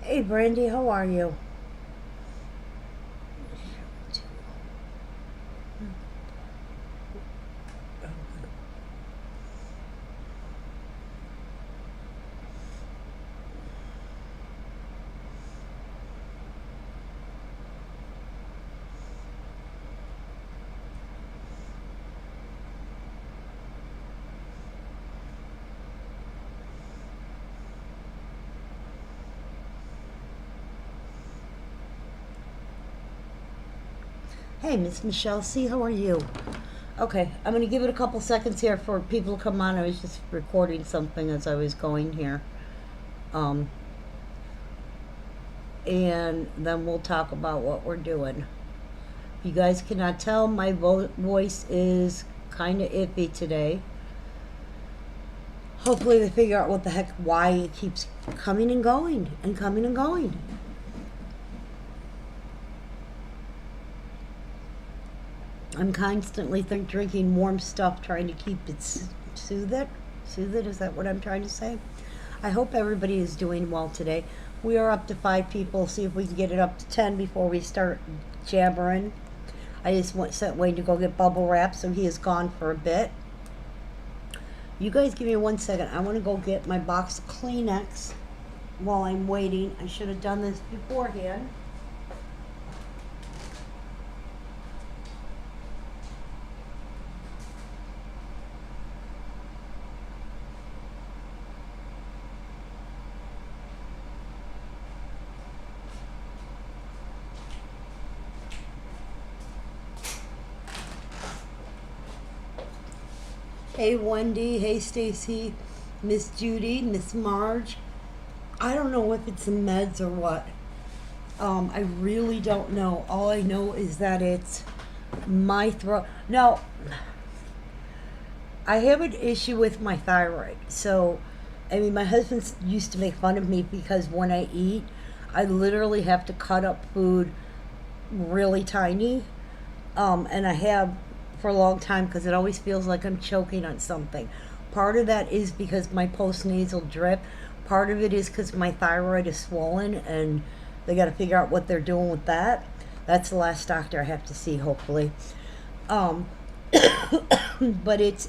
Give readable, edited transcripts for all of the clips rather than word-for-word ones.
Hey Brandy, how are you? Hey Miss Michelle C, how are you? Okay, I'm gonna give it a couple seconds here for people to come on. I was just recording something as I was going here. Um, and then we'll talk about what we're doing. If you guys cannot tell, my voice is kind of iffy today. Hopefully they figure out what the heck, why it keeps coming and going and coming and going. I'm constantly drinking warm stuff, trying to keep it soothe it. Soothe it, is that what I'm trying to say? I hope everybody is doing well today. We are up to 5 people. See if we can get it up to 10 before we start jabbering. I just sent Wayne to go get bubble wrap, so he is gone for a bit. You guys give me 1 second. I want to go get my box of Kleenex while I'm waiting. I should have done this beforehand. Hey Wendy, hey Stacy, Miss Judy, Miss Marge. I don't know if it's the meds or what. I really don't know. All I know is that it's my throat. Now, I have an issue with my thyroid. So, I mean, my husband used to make fun of me because when I eat, I literally have to cut up food really tiny. And I have for a long time because it always feels like I'm choking on something. Part of that is because my postnasal drip. Part of it is because my thyroid is swollen and they got to figure out what they're doing with that. That's the last doctor I have to see, hopefully. Um, but it's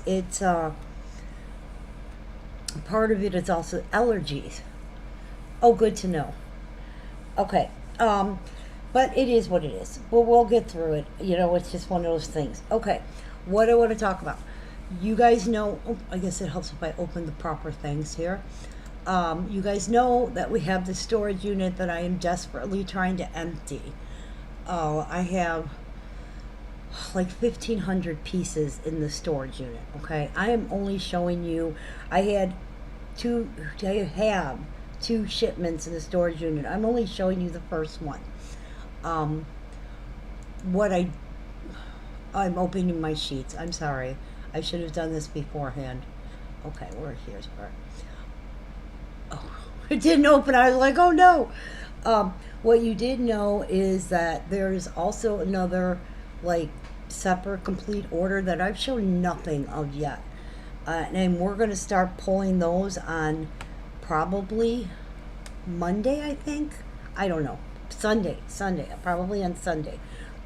part of it is also allergies. Oh, good to know. Okay. But it is what it is. But we'll get through it. You know, it's just one of those things. Okay. What I want to talk about. You guys know, oh, I guess it helps if I open the proper things here. You guys know that we have the storage unit that I am desperately trying to empty. I have like 1,500 pieces in the storage unit. Okay. I am only showing you, I had two, I have 2 shipments in the storage unit. I'm only showing you the first one. Um, what I'm opening my sheets. I'm sorry. I should have done this beforehand. Okay, here's where. Oh, it didn't open. I was like, oh no. What you did know is that there's also another, like, separate complete order that I've shown nothing of yet. And we're going to start pulling those on probably Monday, I think. I don't know. Sunday, probably on Sunday.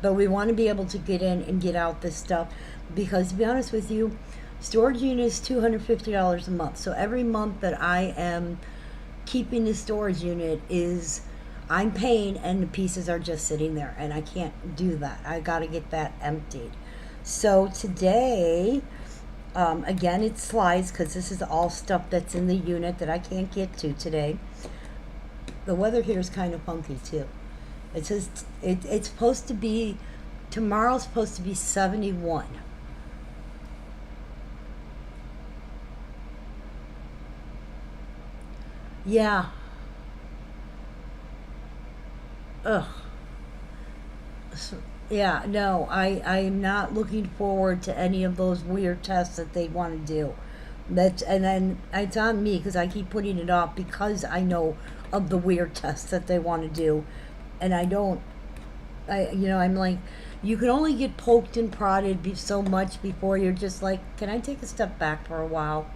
But we want to be able to get in and get out this stuff because, to be honest with you, storage unit is $250 a month. So every month that I am keeping the storage unit is I'm paying and the pieces are just sitting there and I can't do that. I got to get that emptied. So today, again, it's slides because this is all stuff that's in the unit that I can't get to today. The weather here is kind of funky too. It says it's supposed to be, tomorrow's supposed to be 71. Yeah. Ugh. So, yeah, no, I am not looking forward to any of those weird tests that they want to do. And then it's on me because I keep putting it off because I know of the weird tests that they want to do, and I don't. I'm like, you can only get poked and prodded so much before you're just like, can I take a step back for a while?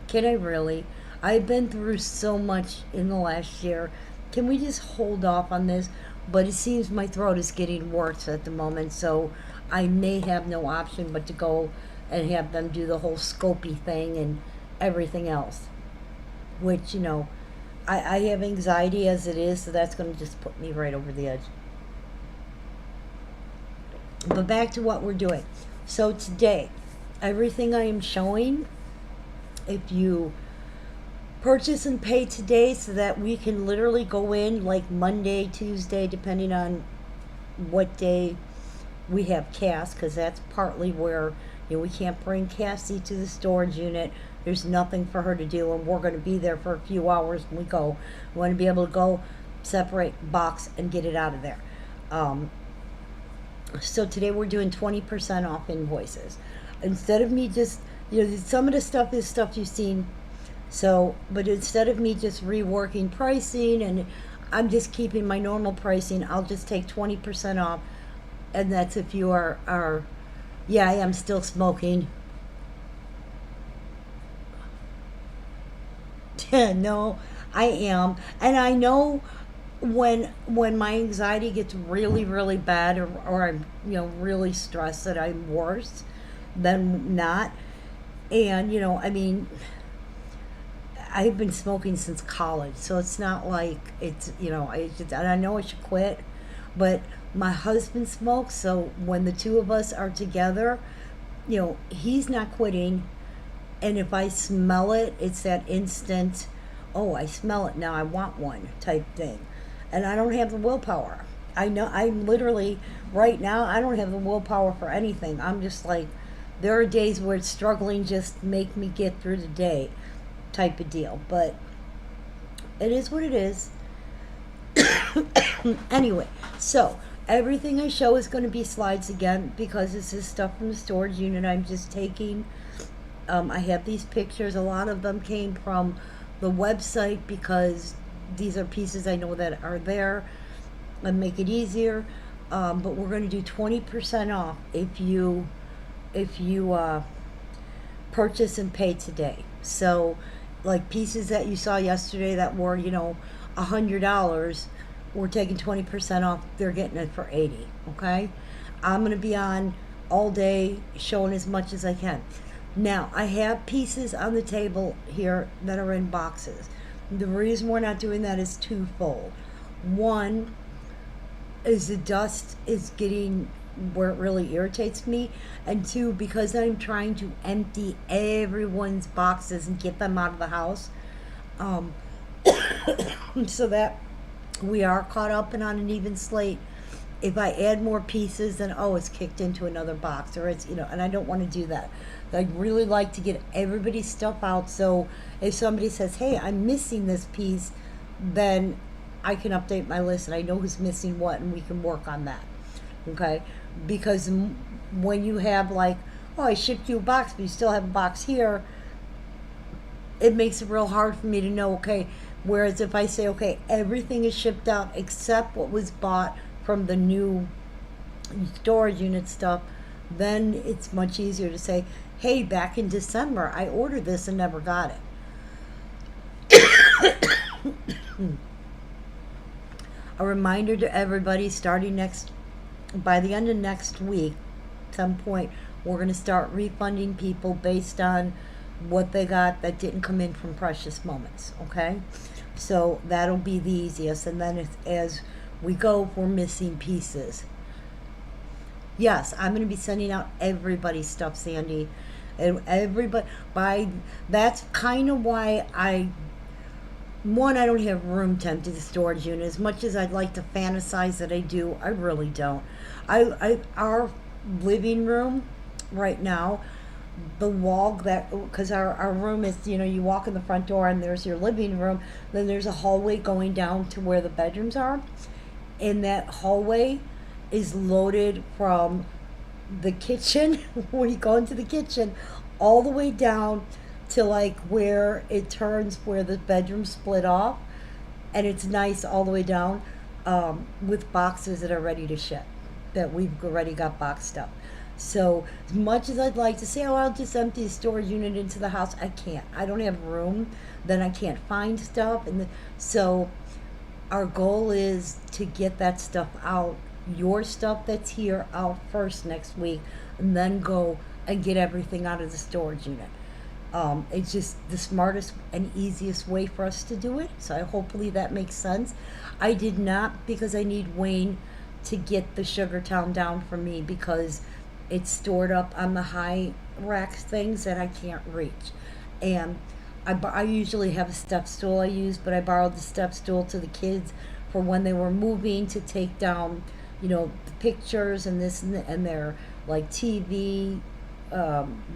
Can I really? I've been through so much in the last year. can we just hold off on this? But it seems my throat is getting worse at the moment, so I may have no option but to go and have them do the whole scopy thing and everything else. Which, I have anxiety as it is, so that's going to just put me right over the edge. But back to what we're doing. So today, everything I am showing, if you purchase and pay today so that we can literally go in like Monday, Tuesday, depending on what day we have Cass, because that's partly where we can't bring Cassie to the storage unit. There's nothing for her to do, and we're going to be there for a few hours when we go. We want to be able to go, separate, box, and get it out of there. So today we're doing 20% off invoices. Instead of me just, some of the stuff is stuff you've seen. So, but instead of me just reworking pricing and I'm just keeping my normal pricing, I'll just take 20% off. And that's if you are yeah, I am still smoking. No, I am. And I know when my anxiety gets really, really bad, or I'm really stressed, that I'm worse than not. And I mean, I've been smoking since college, so it's not like it's and I know I should quit, but my husband smokes, so when the two of us are together, he's not quitting. And if I smell it, it's that instant, oh, I smell it now, I want one type thing. And I don't have the willpower. I know, I'm literally, right now, I don't have the willpower for anything. I'm just like, there are days where it's struggling just make me get through the day type of deal. But it is what it is. Anyway, so everything I show is going to be slides again because this is stuff from the storage unit. I'm just taking, I have these pictures. A lot of them came from the website because these are pieces I know that are there and make it easier. But we're going to do 20% off if you purchase and pay today. So like pieces that you saw yesterday that were $100, we're taking 20% off. They're getting it for $80. Okay, I'm going to be on all day showing as much as I can. Now I have pieces on the table here that are in boxes. The reason we're not doing that is twofold. One is the dust is getting where it really irritates me, and two, because I'm trying to empty everyone's boxes and get them out of the house, so that we are caught up and on an even slate. If I add more pieces, then it's kicked into another box, or it's and I don't want to do that. I'd really like to get everybody's stuff out, so if somebody says, hey, I'm missing this piece, then I can update my list and I know who's missing what, and we can work on that. Okay, because when you have like, I shipped you a box but you still have a box here, it makes it real hard for me to know. Okay, whereas if I say, okay, everything is shipped out except what was bought from the new storage unit stuff, then it's much easier to say, hey, back in December I ordered this and never got it. A reminder to everybody, starting by the end of next week, some point, we're going to start refunding people based on what they got that didn't come in from Precious Moments. Okay, so that'll be the easiest. And then as we go, if we're missing pieces, yes, I'm going to be sending out everybody's stuff, Sandy, and everybody. That's kind of why I don't have room to empty the storage unit. As much as I'd like to fantasize that I do, I really don't. Our living room right now, the wall because our room is, you walk in the front door and there's your living room, then there's a hallway going down to where the bedrooms are, and that hallway is loaded from the kitchen when you go into the kitchen all the way down to like where it turns, where the bedrooms split off, and it's nice all the way down, with boxes that are ready to ship, that we've already got boxed up. So as much as I'd like to say, I'll just empty the storage unit into the house, I can't. I don't have room. Then I can't find stuff, and so Our goal is to get that stuff out, your stuff that's here out first next week, and then go and get everything out of the storage unit. It's just the smartest and easiest way for us to do it. So hopefully that makes sense. I did not, because I need Wayne to get the Sugar Town down for me because it's stored up on the high racks things that I can't reach. And I usually have a step stool I use, but I borrowed the step stool to the kids for when they were moving to take down, the pictures and this and their like TV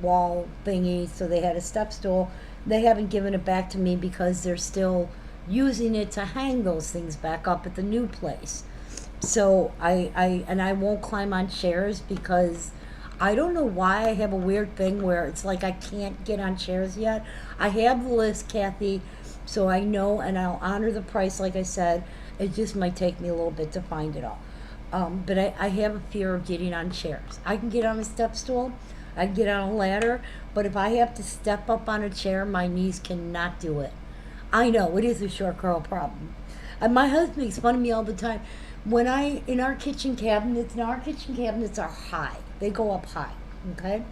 wall thingy. So they had a step stool. They haven't given it back to me because they're still using it to hang those things back up at the new place. So I won't climb on chairs because I don't know why I have a weird thing where it's like I can't get on chairs yet. I have the list, Kathy, so I know, and I'll honor the price, like I said. It just might take me a little bit to find it all. But I have a fear of getting on chairs. I can get on a step stool, I can get on a ladder, but if I have to step up on a chair, my knees cannot do it. I know, it is a short girl problem. And my husband makes fun of me all the time. In our kitchen cabinets, are high. They go up high, okay?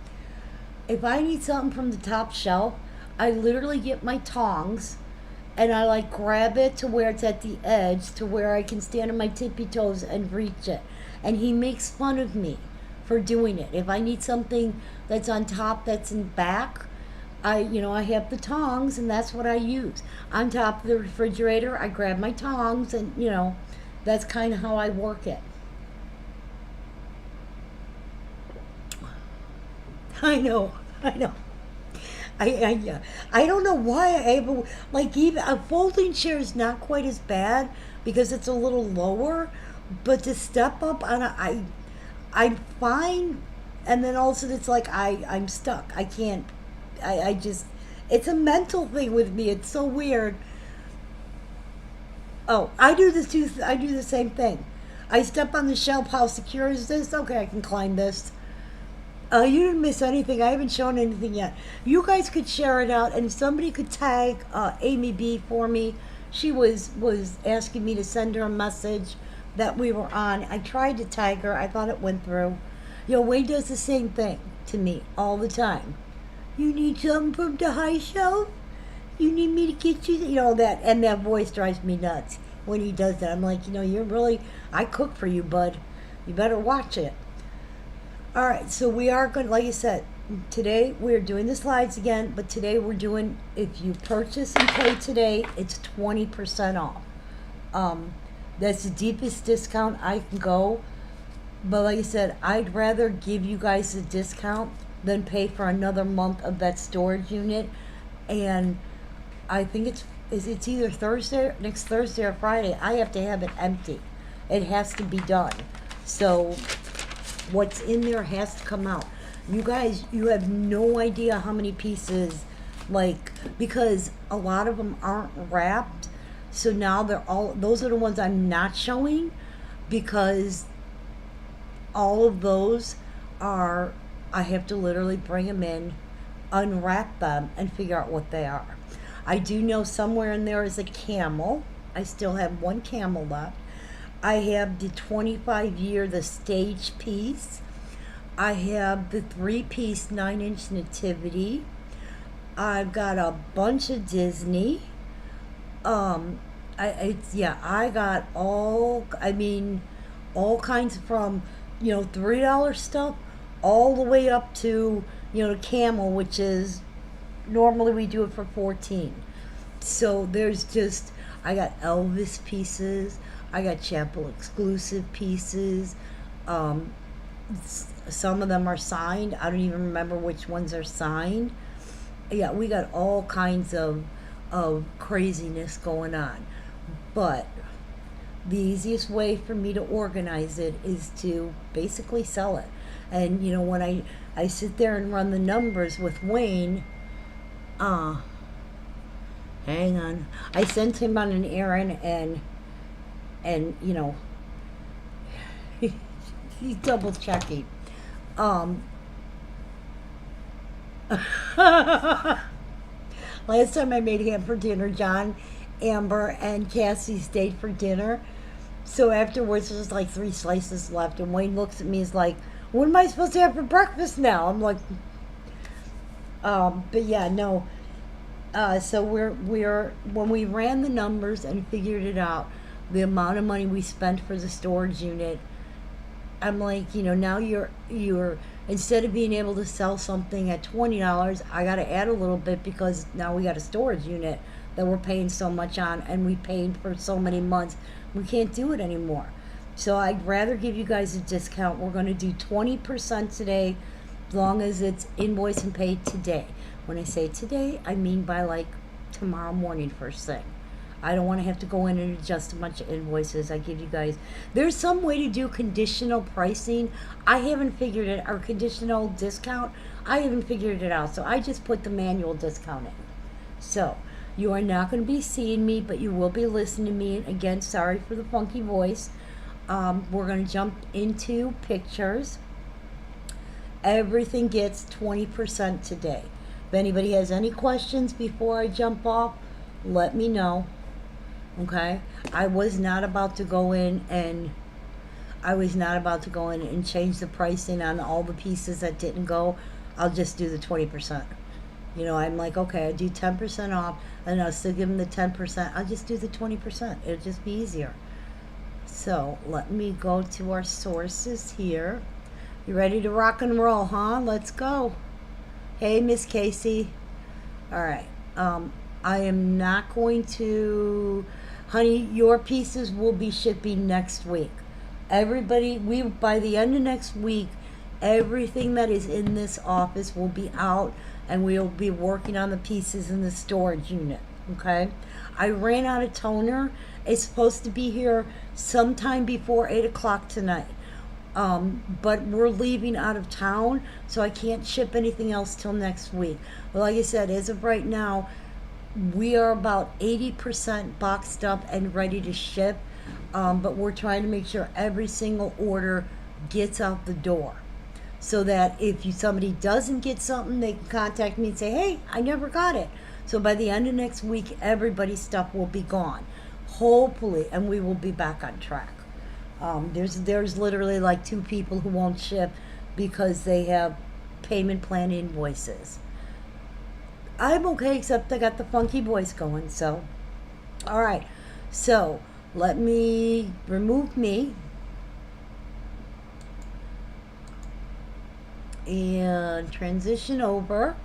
If I need something from the top shelf, I literally get my tongs and I like grab it to where it's at the edge to where I can stand on my tippy toes and reach it. And he makes fun of me for doing it. If I need something that's on top that's in back, I have the tongs and that's what I use. On top of the refrigerator, I grab my tongs and, that's kind of how I work it. I know. I don't know why I have like even a folding chair is not quite as bad because it's a little lower, but to step up on I'm fine, and then also it's like I'm stuck. I can't. I just it's a mental thing with me. It's so weird. Oh, I do this too. I do the same thing. I step on the shelf. How secure is this? Okay, I can climb this. You didn't miss anything. I haven't shown anything yet. You guys could share it out, and if somebody could tag Amy B for me. She was asking me to send her a message that we were on. I tried to tag her. I thought it went through. Wayne does the same thing to me all the time. You need something from the high shelf? You need me to get you, that, and that voice drives me nuts when he does that. I'm like, I cook for you, bud. You better watch it. All right, so we are going, like I said, today we're doing the slides again, but today we're doing, if you purchase and pay today, it's 20% off. That's the deepest discount I can go. But like I said, I'd rather give you guys a discount than pay for another month of that storage unit. And I think it's either next Thursday or Friday. I have to have it empty. It has to be done. So what's in there has to come out. You guys, you have no idea how many pieces, because a lot of them aren't wrapped. So now those are the ones I'm not showing because all of those I have to literally bring them in, unwrap them, and figure out what they are. I do know somewhere in there is a camel. I still have one camel left. I have the 25-year, the stage piece. I have the 3-piece 9-inch nativity. I've got a bunch of Disney. I got all kinds from, $3 stuff all the way up to, the camel, which is, normally we do it for 14. So I got Elvis pieces. I got chapel exclusive pieces. Some of them are signed. I don't even remember which ones are signed. Yeah, we got all kinds of craziness going on. But the easiest way for me to organize it is to basically sell it. And when I sit there and run the numbers with Wayne, hang on. I sent him on an errand and he's double checking. Last time I made ham for dinner, John Amber and Cassie stayed for dinner. So afterwards, there's like 3 slices left, and Wayne looks at me, is like, "What am I supposed to have for breakfast now?" I'm like, but yeah, no. So we're when we ran the numbers and figured it out, the amount of money we spent for the storage unit, I'm like, now you're instead of being able to sell something at $20, I got to add a little bit because now we got a storage unit that we're paying so much on, and we paid for so many months. We can't do it anymore. So I'd rather give you guys a discount. We're going to do 20% today, as long as it's invoice and paid today. When I say today, I mean by like tomorrow morning first thing. I don't want to have to go in and adjust a bunch of invoices. I give you guys, there's some way to do conditional pricing. I haven't figured it, or conditional discount. I haven't figured it out. So I just put the manual discount in. So you are not going to be seeing me, but you will be listening to me. Again, sorry for the funky voice. We're going to jump into pictures. Everything gets 20% today. If anybody has any questions before I jump off, let me know. Okay? I was not about to go in and change the pricing on all the pieces that didn't go. I'll just do the 20%. I'm like, okay, I do 10% off, and I'll still give them the 10%. I'll just do the 20%. It'll just be easier. So let me go to our sources here. You ready to rock and roll, huh? Let's go. Hey, Miss Casey. All right. I am not going to, honey, your pieces will be shipping next week. Everybody, by the end of next week, everything that is in this office will be out, and we'll be working on the pieces in the storage unit. Okay? I ran out of toner. It's supposed to be here sometime before 8 o'clock tonight. But we're leaving out of town, so I can't ship anything else till next week. But like I said, as of right now, we are about 80% boxed up and ready to ship. But we're trying to make sure every single order gets out the door, so that if somebody doesn't get something, they can contact me and say, "Hey, I never got it." So by the end of next week, everybody's stuff will be gone, hopefully, and we will be back on track. There's literally like 2 people who won't ship because they have payment plan invoices. I'm okay, except I got the funky voice going. So, all right. So let me remove me and transition over.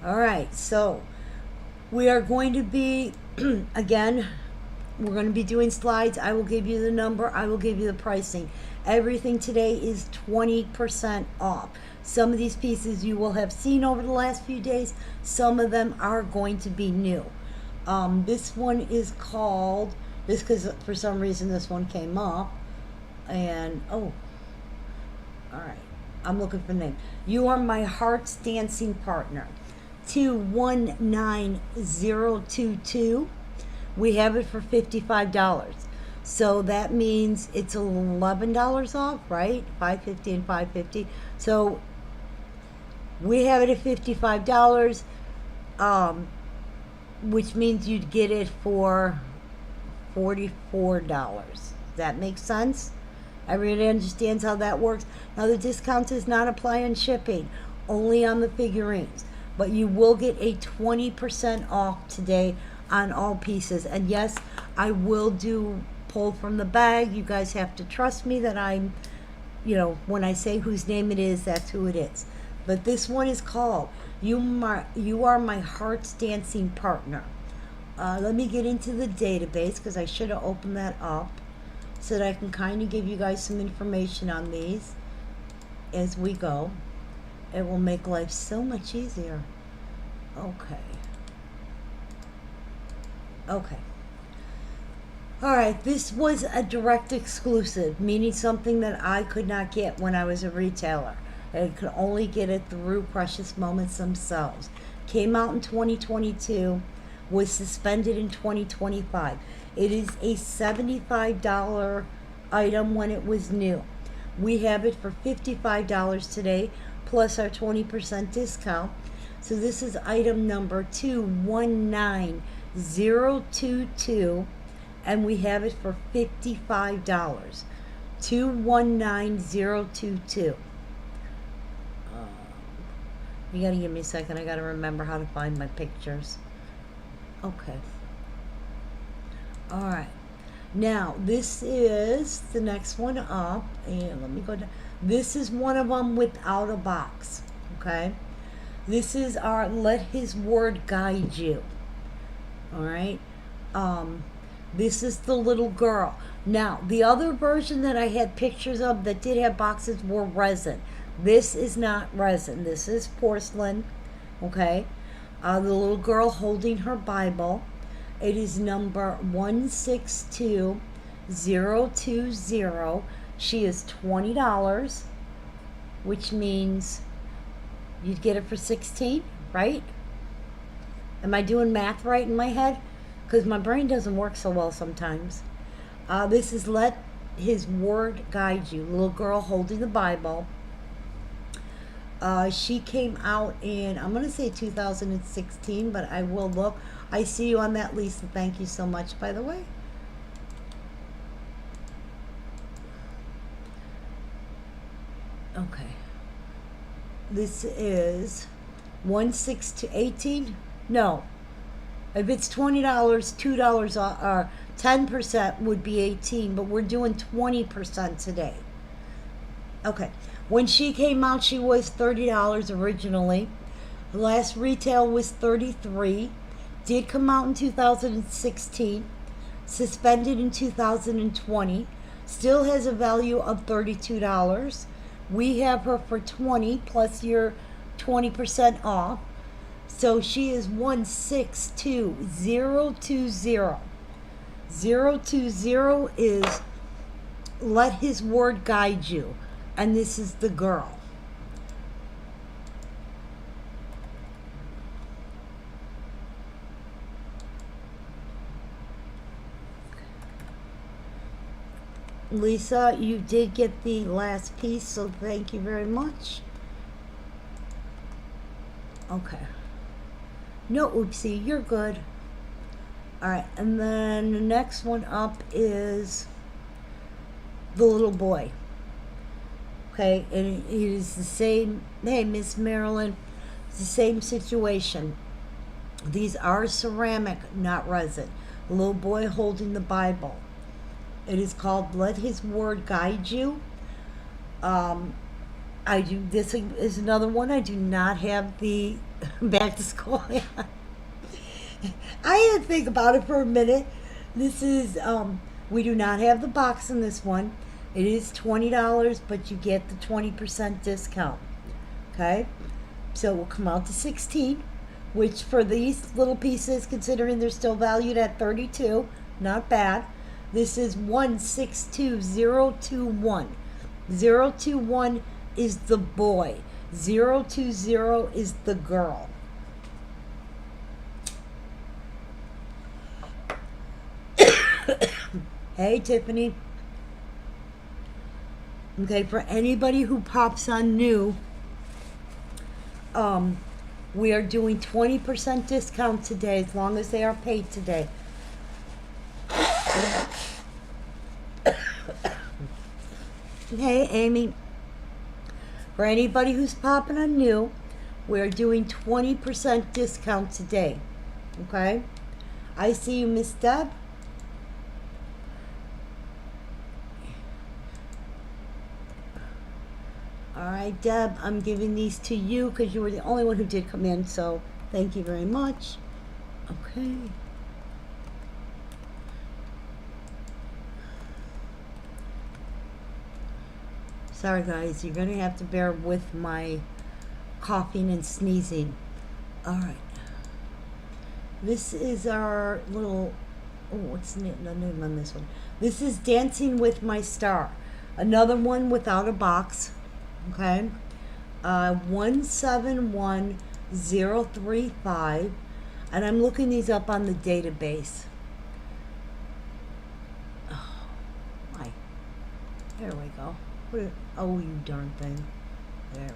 All right. So we are going to be again. We're going to be doing slides. I will give you the number. I will give you the pricing. Everything today is 20% off. Some of these pieces you will have seen over the last few days. Some of them are going to be new. This one is called, this because for some reason this one came up. And, oh, all right. I'm looking for the name. You Are My Heart's Dancing Partner. 219022. We have it for $55. So that means it's $11 off, right? $5.50 and $5.50. So we have it at $55, which means you'd get it for $44. Does that make sense? Everybody understands how that works. Now the discount does not apply on shipping, only on the figurines. But you will get a 20% off today on all pieces. And yes, I will do pull from the bag. You guys have to trust me that I'm, when I say whose name it is, that's who it is. But this one is called You Are My Heart's Dancing Partner. Let me get into the database, because I should have opened that up so that I can kind of give you guys some information on these as we go. It will make life so much easier. Okay. All right, this was a direct exclusive, meaning something that I could not get when I was a retailer. I could only get it through Precious Moments themselves. Came out in 2022, was suspended in 2025. It is a $75 item when it was new. We have it for $55 today, plus our 20% discount. So this is item number 219022. 022, and we have it for $55. 219022. You gotta give me a second. I gotta remember how to find my pictures. Okay. All right. Now, this is the next one up. And let me go down. This is one of them without a box. Okay. This is our Let His Word Guide You. All right. This is the little girl. Now, the other version that I had pictures of that did have boxes were resin. This is not resin. This is porcelain. Okay. The little girl holding her Bible. It is number 162020. She is $20, which means you'd get it for 16, right? Am I doing math right in my head? Because my brain doesn't work so well sometimes. This is Let His Word Guide You. Little girl holding the Bible. She came out in, I'm going to say 2016, but I will look. I see you on that, Lisa. Thank you so much, by the way. Okay. This is 16 to 18. No. If it's $20, $2 or 10% would be 18, but we're doing 20% today. Okay. When she came out, she was $30 originally. The last retail was $33. Did come out in 2016. Suspended in 2020. Still has a value of $32. We have her for $20 plus your 20% off. So she is 162020. 020 is Let His Word Guide You. And this is the girl. Lisa, you did get the last piece, so thank you very much. Okay. No, oopsie, you're good. All right, and then the next one up is the little boy. Okay, and it is the same. Hey, Miss Marilyn, it's the same situation. These are ceramic, not resin. A little boy holding the Bible. It is called Let His Word Guide You. This is another one. I do not have the back to school. I had to think about it for a minute. This is, we do not have the box in this one. It is $20, but you get the 20% discount. Okay? So we'll come out to 16, which for these little pieces, considering they're still valued at 32, not bad. This is 162021. 021 is the boy. 020 is the girl. Hey, Tiffany. Okay, for anybody who pops on new, we are doing 20% discount today as long as they are paid today. Hey, Amy. For anybody who's popping on new, we're doing 20% discount today. Okay? I see you, Miss Deb. All right, Deb, I'm giving these to you because you were the only one who did come in, so thank you very much. Okay. Sorry, guys, you're going to have to bear with my coughing and sneezing. All right. This is our little, what's the name on this one? This is Dancing with My Star. Another one without a box. Okay. 171035. And I'm looking these up on the database. Oh, my. There we go. Oh, you darn thing. There we go.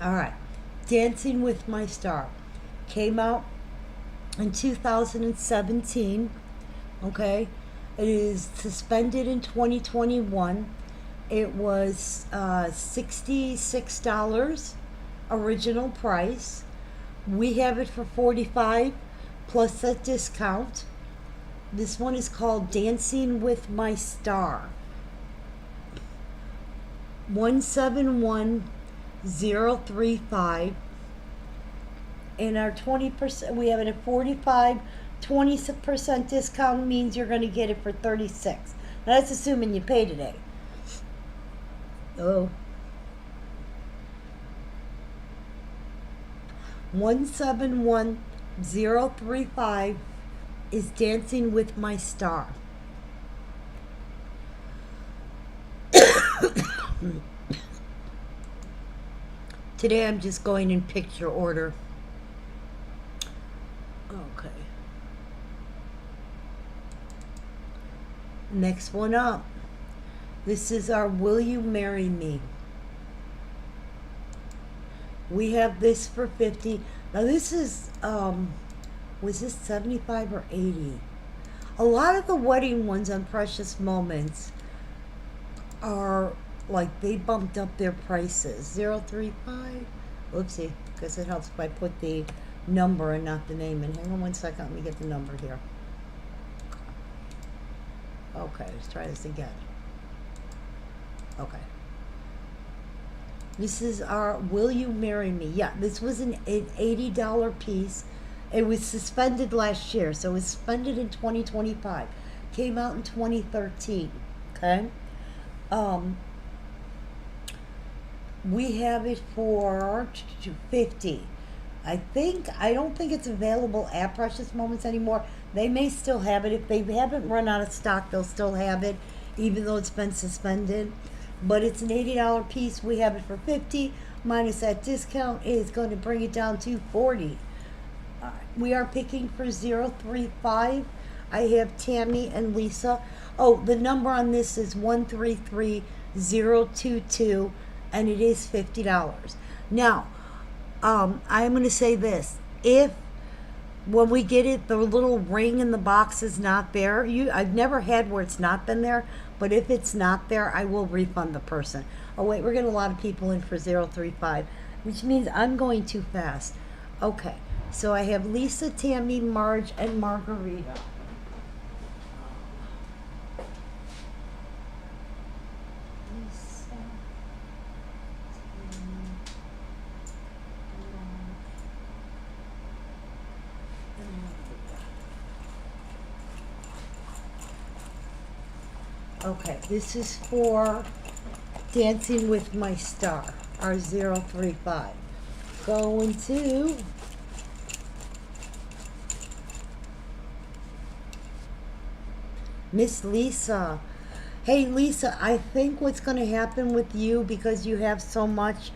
All right. Dancing with My Star came out in 2017. Okay. It is suspended in 2021. It was $66 original price. We have it for 45 plus a discount. This one is called Dancing with My Star. 171035. And our 20%, we have it at 45. 20% discount means you're going to get it for 36. Now that's assuming you pay today. Oh. 171035 is Dancing with My Star. Today I'm just going in picture order. Okay. Next one up. This is our Will You Marry Me? We have this for 50. Now this is, was this 75 or 80? A lot of the wedding ones on Precious Moments are like, they bumped up their prices. 035. Oopsie, because it helps if I put the number and not the name in. Hang on one second, let me get the number here. Okay, let's try this again. Okay. This is our Will You Marry Me? Yeah, this was an $80 piece. It was suspended last year, so it was suspended in 2025. Came out in 2013. Okay. We have it for 50. I don't think it's available at Precious Moments anymore. They may still have it. If they haven't run out of stock, they'll still have it, even though it's been suspended. But it's an $80 piece. We have it for 50. Minus that discount is going to bring it down to 40. We are picking for 035. I have Tammy and Lisa. Oh, the number on this is 133022, and it is $50. Now, I'm going to say this. If when we get it, the little ring in the box is not there, I've never had where it's not been there, but if it's not there, I will refund the person. Oh, wait, we're getting a lot of people in for 035, which means I'm going too fast. Okay, so I have Lisa, Tammy, Marge, and Margarita. Okay, this is for Dancing with My Star, our 035. Going to Miss Lisa. Hey Lisa, I think what's going to happen with you, because you have so much,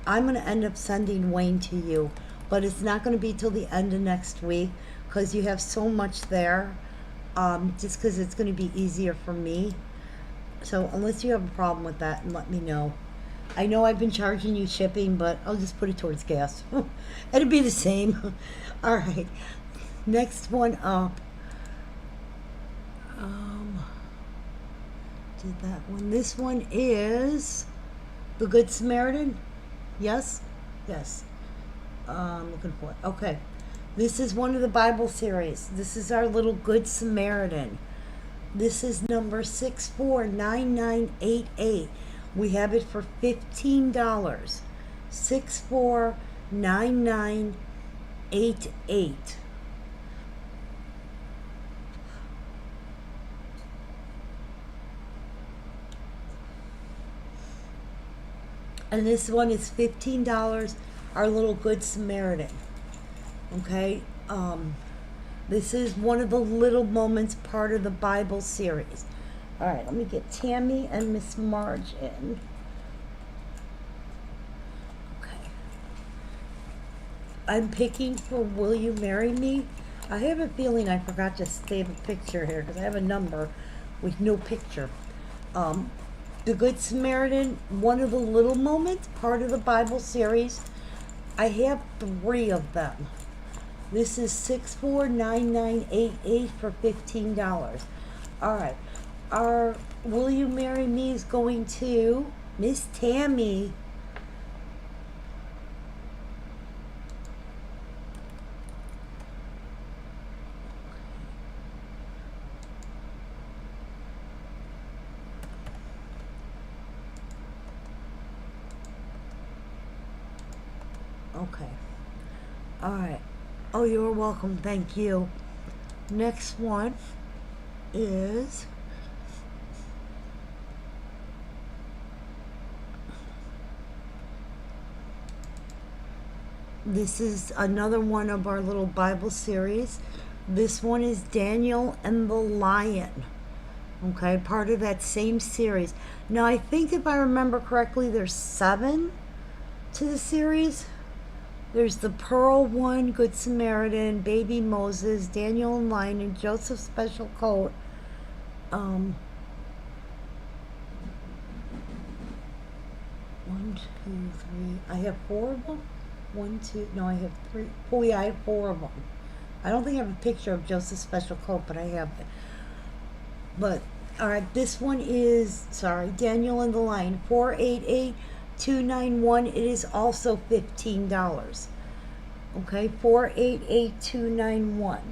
I'm going to end up sending Wayne to you, but it's not going to be till the end of next week because you have so much there, just because it's going to be easier for me. So unless you have a problem with that, let me know. I know I've been charging you shipping, but I'll just put it towards gas. It'd be the same. All right. Next one up. Did that one. This one is The Good Samaritan. Yes? Yes. I'm looking for it. Okay. This is one of the Bible series. This is our little Good Samaritan. This is number 649988. We have it for $15. 649988. And this one is $15. Our little Good Samaritan. Okay. This is one of the Little Moments part of the Bible series. All right, let me get Tammy and Miss Marge in. Okay. I'm picking for Will You Marry Me? I have a feeling I forgot to save a picture here because I have a number with no picture. The Good Samaritan, one of the little moments, part of the Bible series. I have 3 of them. This is 649988 for $15. All right. Our Will You Marry Me is going to Miss Tammy. Okay. All right. Oh, you're welcome. Thank you. Next one is this is another one of our little Bible series. This one is Daniel and the Lion. Okay, part of that same series. Now, I think if I remember correctly, there's 7 to the series. There's the Pearl one, Good Samaritan, Baby Moses, Daniel and Lion, and Joseph's Special Coat. 1, 2, 3. I have 4 of them. 1, 2. No, I have 3. Oh yeah, I have 4 of them. I don't think I have a picture of Joseph's Special Coat, but I have it. But all right, this one is Daniel and the Lion, 488-291. It is also $15. Okay, 488-291.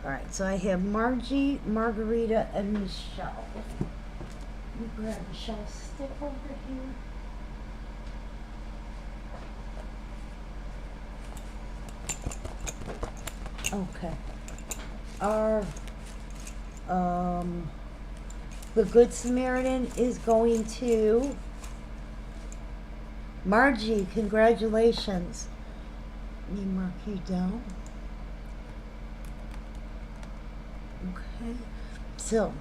All right, so I have Margie, Margarita, and Michelle. Let me grab Michelle's stick over here. Okay. Our the Good Samaritan is going to Margie. Congratulations. Let me mark you down. Okay. So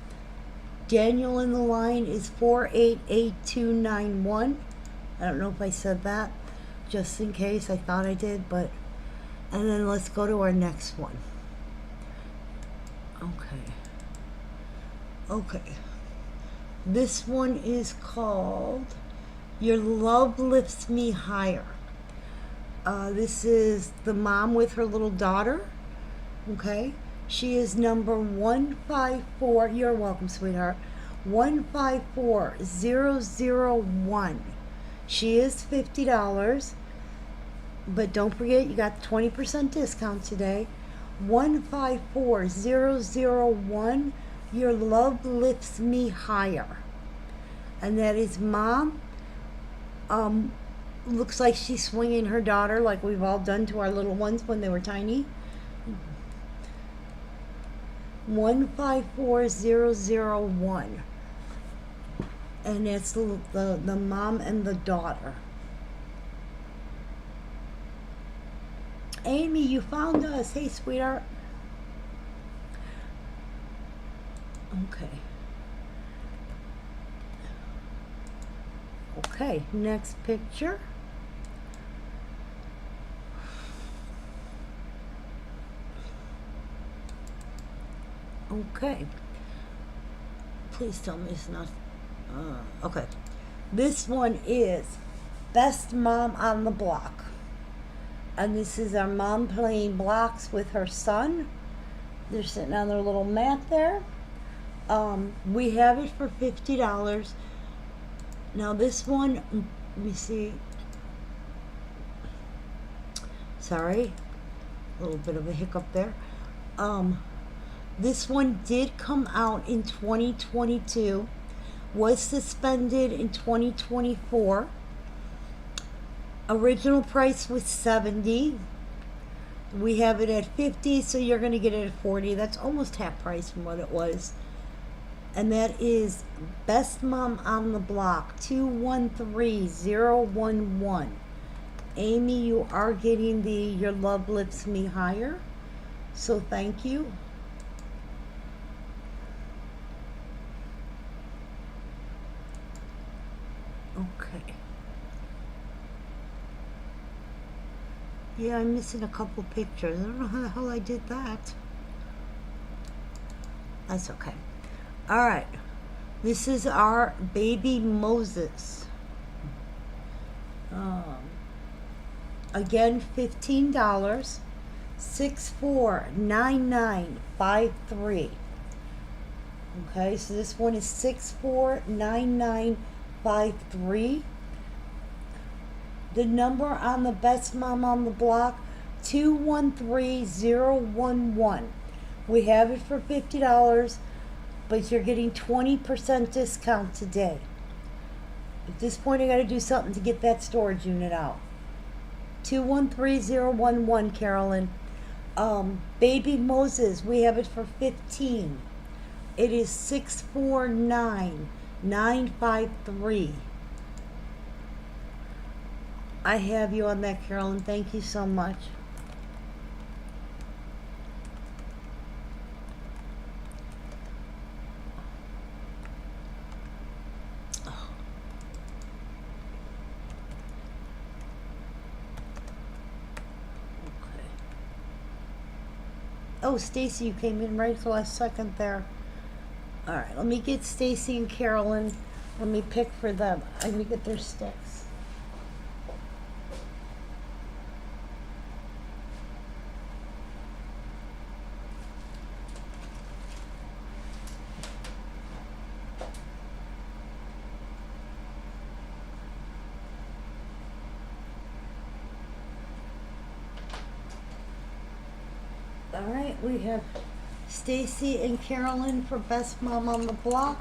Daniel in the Line is 488-291. I don't know if I said that, just in case. I thought I did, but and then let's go to our next one. Okay. This one is called Your Love Lifts Me Higher. This is the mom with her little daughter. Okay. She is number 154. You're welcome, sweetheart. 154001. She is $50. But don't forget, you got 20% discount today. 154001. Your Love Lifts Me Higher. And that is mom. Looks like she's swinging her daughter like we've all done to our little ones when they were tiny. 154001. And that's the mom and the daughter. Amy, you found us. Hey, sweetheart. Okay, next picture. Okay. Please tell me it's not. Okay. This one is Best Mom on the Block. And this is our mom playing blocks with her son. They're sitting on their little mat there. We have it for $50. Now this one, let me see. Sorry, a little bit of a hiccup there. This one did come out in 2022, was suspended in 2024. Original price was $70. We have it at $50, so you're going to get it at $40. That's almost half price from what it was. And that is Best Mom on the Block, 213011. Amy, you are getting the Your Love Lifts Me Higher, so thank you. Okay. Yeah, I'm missing a couple pictures. I don't know how the hell I did that. That's okay. All right. This is our baby Moses. Again, $15. 649953. Okay, so this one is 649953. The number on the Best Mom on the Block, 213011. We have it for $50, but you're getting 20% discount today. At this point, I got to do something to get that storage unit out. 213011, Carolyn. Baby Moses, we have it for 15. It is 649953. I have you on that, Carolyn. Thank you so much. Oh, Stacy, you came in right at the last second there. All right, let me get Stacy and Carolyn. Let me pick for them. Let me get their sticks. All right, we have Stacy and Carolyn for Best Mom on the Block.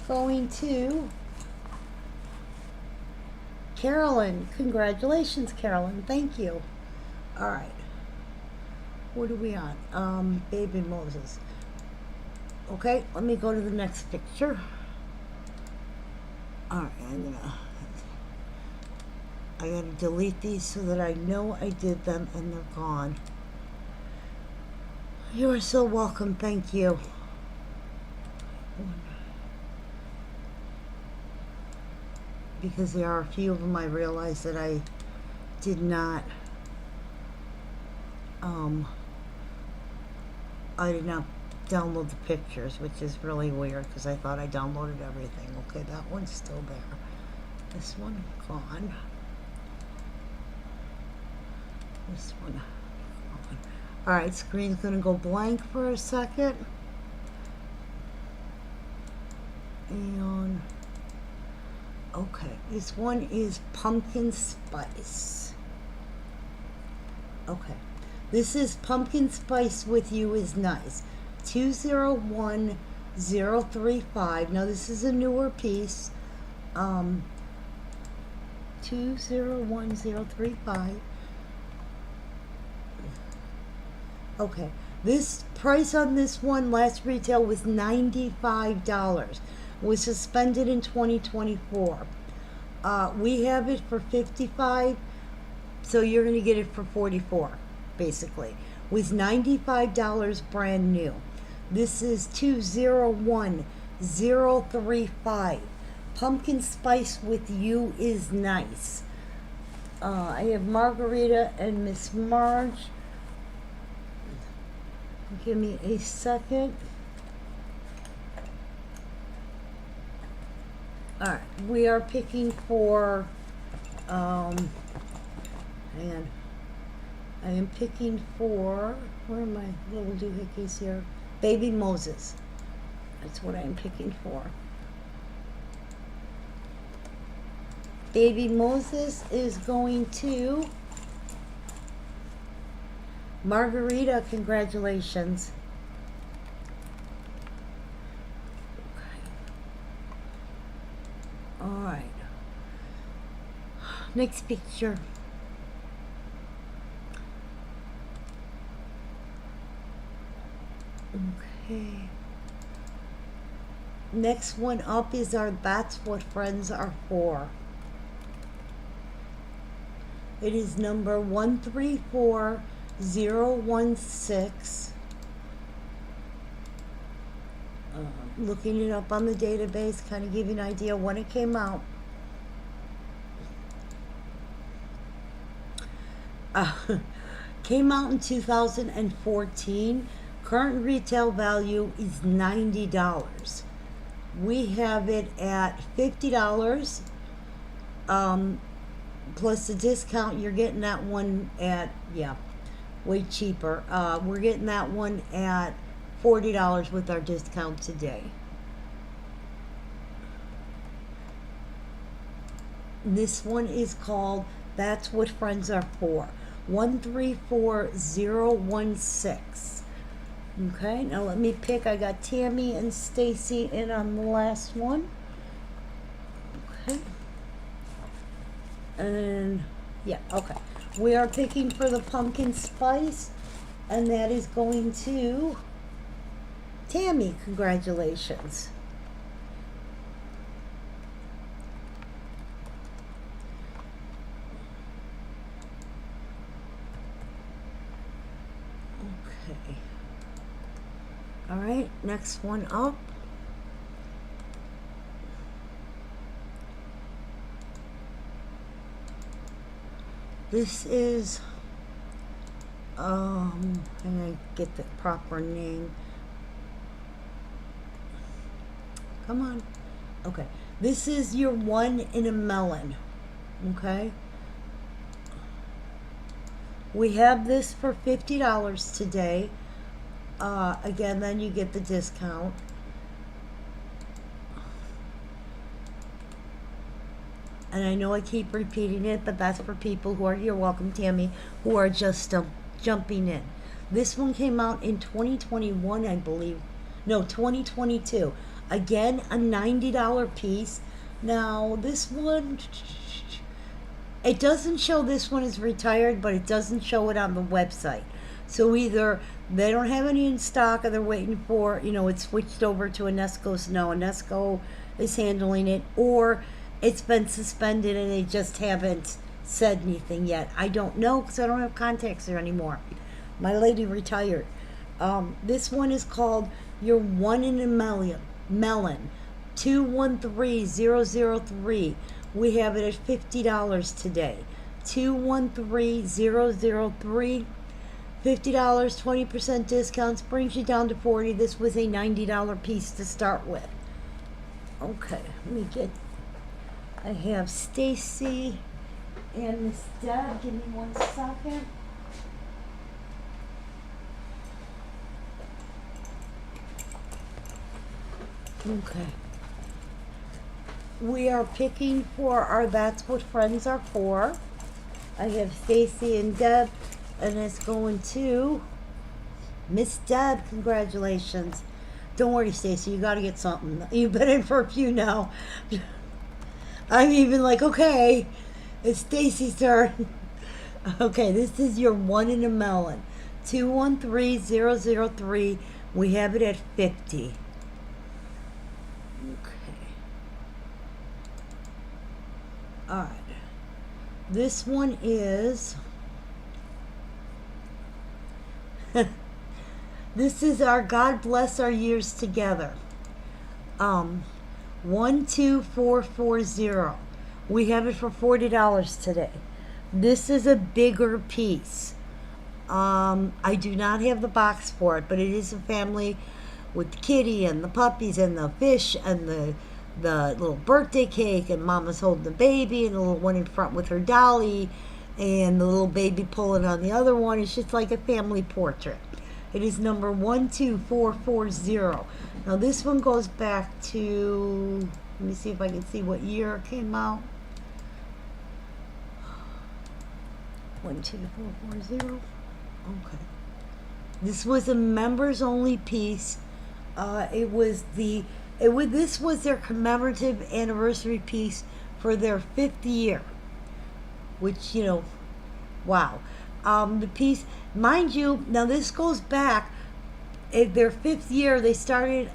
Going to Carolyn. Congratulations, Carolyn. Thank you. All right. What are we on? Baby Moses. Okay, let me go to the next picture. All right, I gotta delete these so that I know I did them and they're gone. You are so welcome. Thank you. Because there are a few of them I realized that I did not download the pictures, which is really weird because I thought I downloaded everything. Okay, that one's still there. This one gone. This one gone. All right, screen's gonna go blank for a second. And okay, this one is pumpkin spice. Okay, this is pumpkin spice with you is nice. 201035. Now this is a newer piece. 201035. Okay, this price on this one last retail was $95. Was suspended in 2024. We have it for $55, so you're going to get it for $44, basically. Was $95 brand new. This is 201035. Pumpkin spice with you is nice. I have Margarita and Miss Marge. Give me a second. Alright, we are picking for, hang on. I am picking for, where are my little doohickeys here? Baby Moses. That's what I am picking for. Baby Moses is going to Margarita. Congratulations. All right. Next picture. Okay. Next one up is our That's What Friends Are For. It is number 134016. Looking it up on the database, kind of give you an idea when it came out. Came out in 2014, Current retail value is $90. We have it at $50. Plus the discount, you're getting that one at, yeah, way cheaper. We're getting that one at $40 with our discount today. This one is called That's What Friends Are For. 134016. Okay, now let me pick. I got Tammy and Stacy in on the last one. Okay. And yeah, okay. We are picking for the pumpkin spice, and that is going to Tammy. Congratulations. Okay. All right, next one up. This is, I'm gonna get the proper name. Come on. Okay, this is your one in a melon. Okay. We have this for $50 today. Again, then you get the discount. And I know I keep repeating it, but that's for people who are, you're welcome, Tammy, who are just jumping in. This one came out in 2021, I believe. No, 2022. Again, a $90 piece. Now, this one, it doesn't show this one is retired, but it doesn't show it on the website. So either they don't have any in stock or they're waiting for, it's switched over to Enesco, so now Enesco is handling it, or it's been suspended and they just haven't said anything yet. I don't know because I don't have contacts there anymore. My lady retired. This one is called Your One in a Melon, 213003. We have it at $50 today. 213003. $50, 20% discounts, brings you down to $40. This was a $90 piece to start with. Okay, let me get, I have Stacy and Miss Deb. Give me 1 second. Okay. We are picking for our That's What Friends Are For. I have Stacy and Deb, and it's going to Miss Deb. Congratulations. Don't worry, Stacy, you got to get something. You've been in for a few now. I'm even like, okay, it's Stacy's turn. Okay, this is your one in a melon. 213003. We have it at 50. Okay. All right. This one is this is our God Bless Our Years Together. 12440. We have it for $40 today. This is a bigger piece. I do not have the box for it, but it is a family with the kitty and the puppies and the fish and the little birthday cake, and mama's holding the baby, and the little one in front with her dolly, and the little baby pulling on the other one. It's just like a family portrait. It is number 12440. Now this one goes back to, let me see if I can see what year it came out. 12440. Okay. This was a members only piece. This was their commemorative anniversary piece for their 5th year, which, wow. The piece, mind you, now this goes back, their 5th year, they started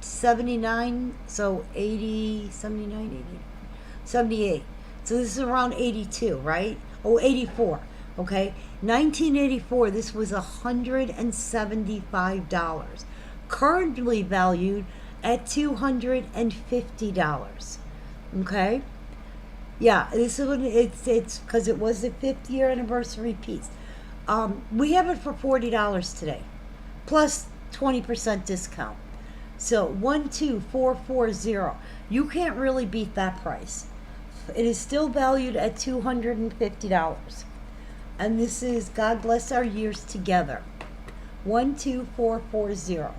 79, so 80, 79, 80, 78. So this is around 82, right? Oh, 84, okay? 1984, this was $175. Currently valued at $250. Okay? Yeah, this is when it's because it was the 5th year anniversary piece. We have it for $40 today, plus 20% discount. So 12440. You can't really beat that price. It is still valued at $250. And this is God Bless Our Years Together. 12440.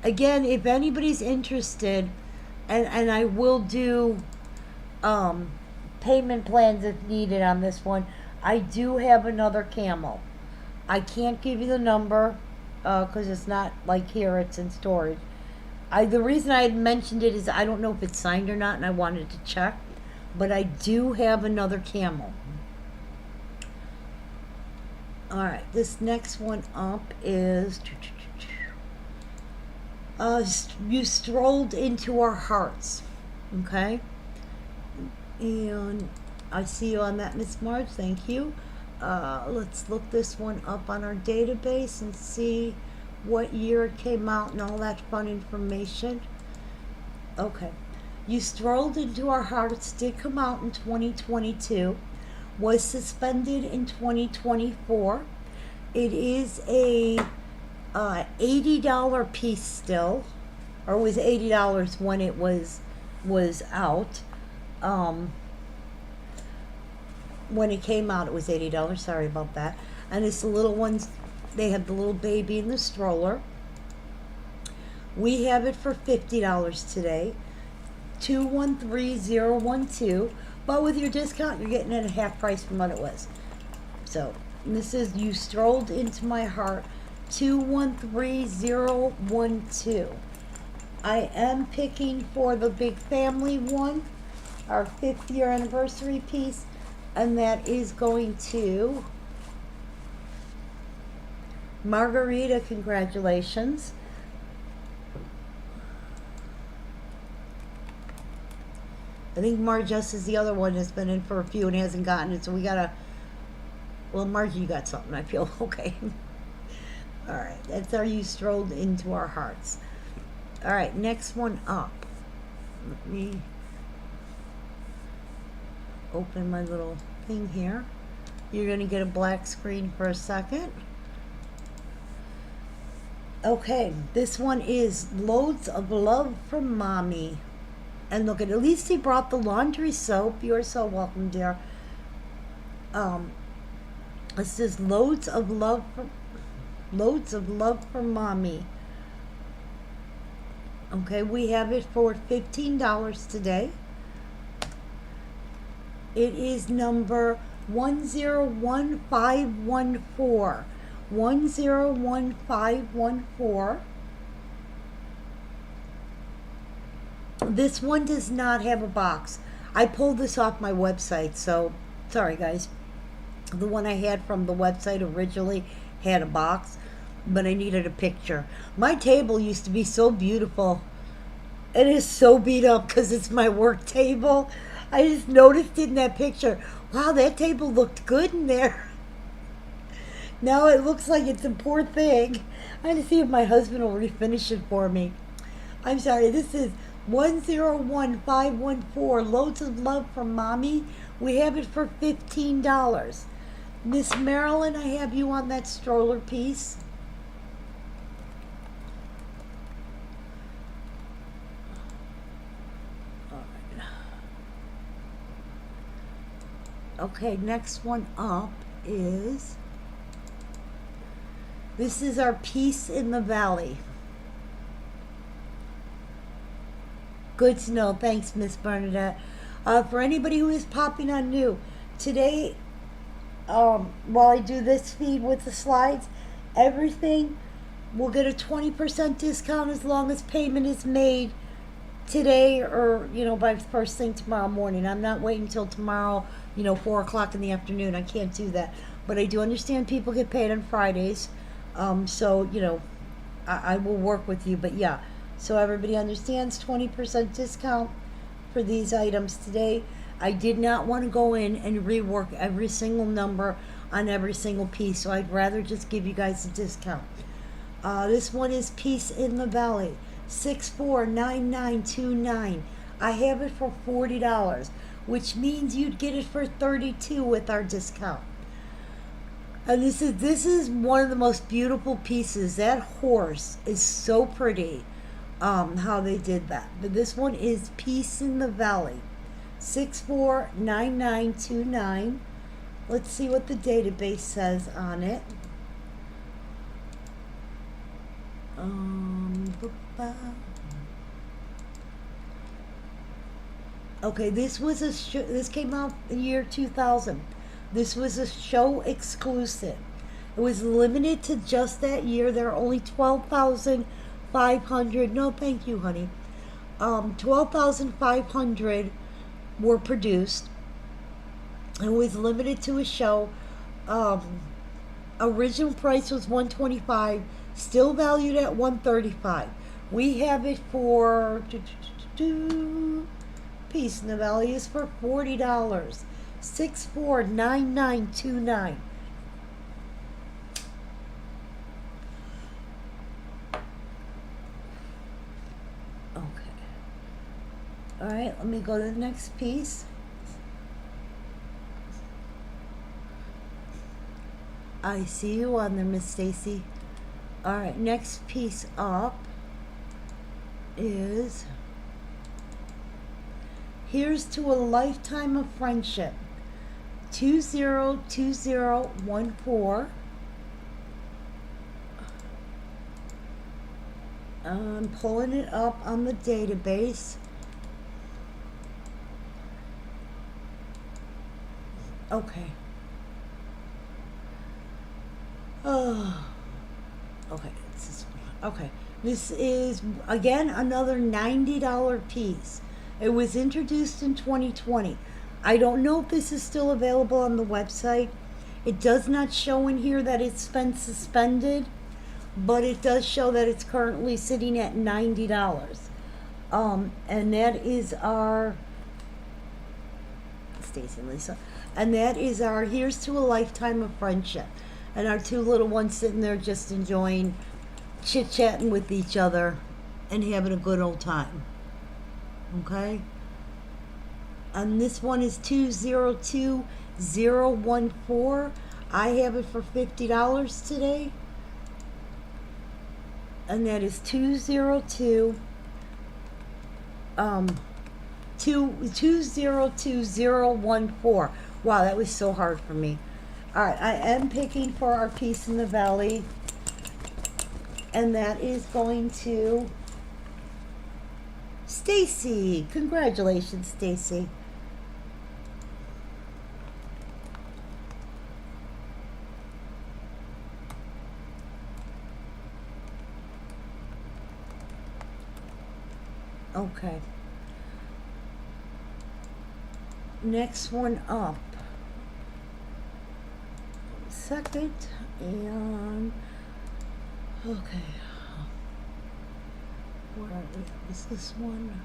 Again, if anybody's interested, and I will do payment plans if needed on this one. I do have another camel. I can't give you the number because it's not like here, it's in storage. The reason I had mentioned it is I don't know if it's signed or not, and I wanted to check. But I do have another camel. Alright, this next one up is... You Strolled Into Our Hearts. Okay? And I see you on that, Miss Marge. Thank you. Let's look this one up on our database and see what year it came out and all that fun information. Okay. You Strolled Into Our Hearts did come out in 2022. Was suspended in 2024. It is a $80 piece still, or it was $80 when it was out. When it came out, it was $80. Sorry about that. And it's the little ones. They have the little baby in the stroller. We have it for $50 today. 213012. But with your discount, you're getting it at half price from what it was. So this is You Strolled Into My Heart. 213012. I am picking for the big family one, our 5th year anniversary piece, and that is going to Margarita. Congratulations. I think Margess is the other one that's been in for a few and hasn't gotten it, so we gotta. Well, Margie, you got something. I feel okay. All right, that's our You Strolled Into Our Hearts. All right, next one up. Let me open my little thing here. You're going to get a black screen for a second. Okay, this one is Loads of Love from Mommy. And look, at least he brought the laundry soap. You're so welcome, dear. This is Loads of Love from Mommy. Okay, we have it for $15 today. It is number 101514. 101514. This one does not have a box. I pulled this off my website, so sorry guys. The one I had from the website originally had a box, but I needed a picture. My table used to be so beautiful. It is so beat up because it's my work table. I just noticed it in that picture. Wow, that table looked good in there. Now it looks like it's a poor thing. I had to see if my husband will refinish it for me. I'm sorry, this is 101514. Loads of Love from Mommy. We have it for $15. Miss Marilyn, I have you on that stroller piece. Okay, next one up is, this is our Peace in the Valley. Good to know. Thanks, Miss Bernadette. For anybody who is popping on new, today, while I do this feed with the slides, everything will get a 20% discount as long as payment is made today or, by first thing tomorrow morning. I'm not waiting until tomorrow, 4 o'clock in the afternoon. I can't do that. But I do understand people get paid on Fridays. So, I will work with you. But yeah, so everybody understands 20% discount for these items today. I did not want to go in and rework every single number on every single piece. So I'd rather just give you guys a discount. This one is Peace in the Valley. 649929. I have it for $40, which means you'd get it for $32 with our discount. And this is one of the most beautiful pieces. That horse is so pretty. How they did that. But this one is Peace in the Valley. 649929. Let's see what the database says on it. Okay, this was this came out the year 2000. This was a show exclusive. It was limited to just that year. There are only 12,500. No, thank you, honey. 12,500 were produced. It was limited to a show. Original price was $125, still valued at $135. We have it for Peace in the Valley is for $40. 649929. Okay. All right, let me go to the next piece. I see you on there, Miss Stacy. All right, next piece up is Here's to a Lifetime of Friendship. 202014. I'm pulling it up on the database. Okay. Oh. Okay. Okay. This is, again, another $90 piece. It was introduced in 2020. I don't know if this is still available on the website. It does not show in here that it's been suspended, but it does show that it's currently sitting at $90. And that is our Stacy and Lisa. And that is our Here's to a Lifetime of Friendship. And our two little ones sitting there just enjoying chit-chatting with each other and having a good old time. Okay? And this one is 202014. I have it for $50 today. And that is 20202014. Wow, that was so hard for me. All right, I am picking for our Peace in the Valley. And that is going to Stacy. Congratulations, Stacy. Okay. Next one up. Second, and okay. Where is this one?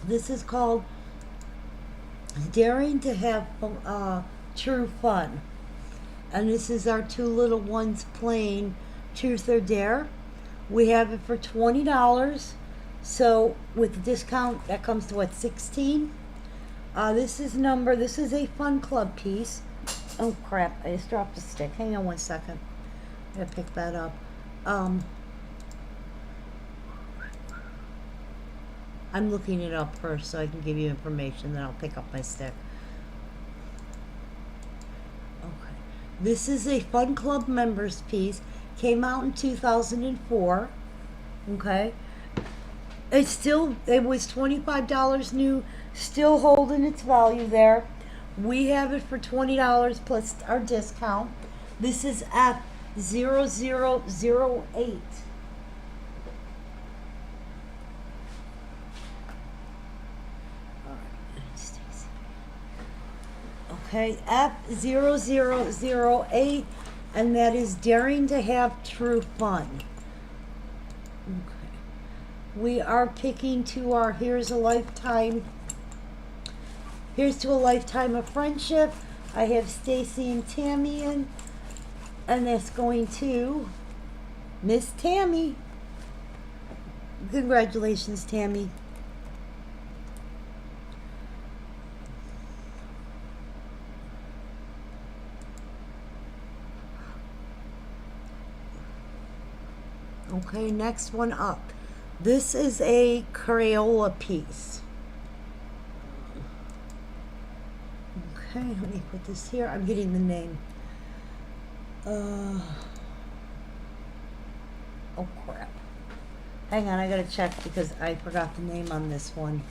This is called Daring to Have True Fun. And this is our two little ones playing Truth or Dare. We have it for $20. So with the discount, that comes to what, 16? This is a fun club piece. Oh crap, I just dropped a stick. Hang on one second. I gotta pick that up. I'm looking it up first so I can give you information, then I'll pick up my stick. Okay. This is a Fun Club members piece. Came out in 2004. Okay. It was $25 new, still holding its value there. We have it for $20 plus our discount. This is F0008. Okay, F0008, and that is Daring to Have True Fun. Okay. We are picking to our Here's to a Lifetime of Friendship. I have Stacy and Tammy in, and that's going to Miss Tammy. Congratulations, Tammy. Okay, next one up. This is a Crayola piece. Okay, let me put this here. I'm getting the name. Oh crap. Hang on, I gotta check because I forgot the name on this one.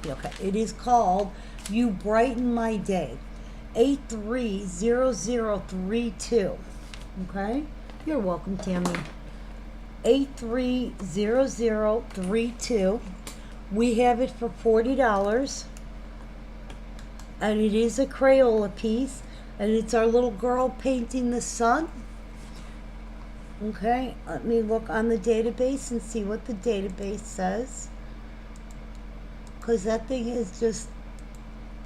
Okay, it is called You Brighten My Day. 830032. Okay? You're welcome, Tammy. 830032. We have it for $40. And it is a Crayola piece. And it's our little girl painting the sun. Okay, let me look on the database and see what the database says. Because that thing is just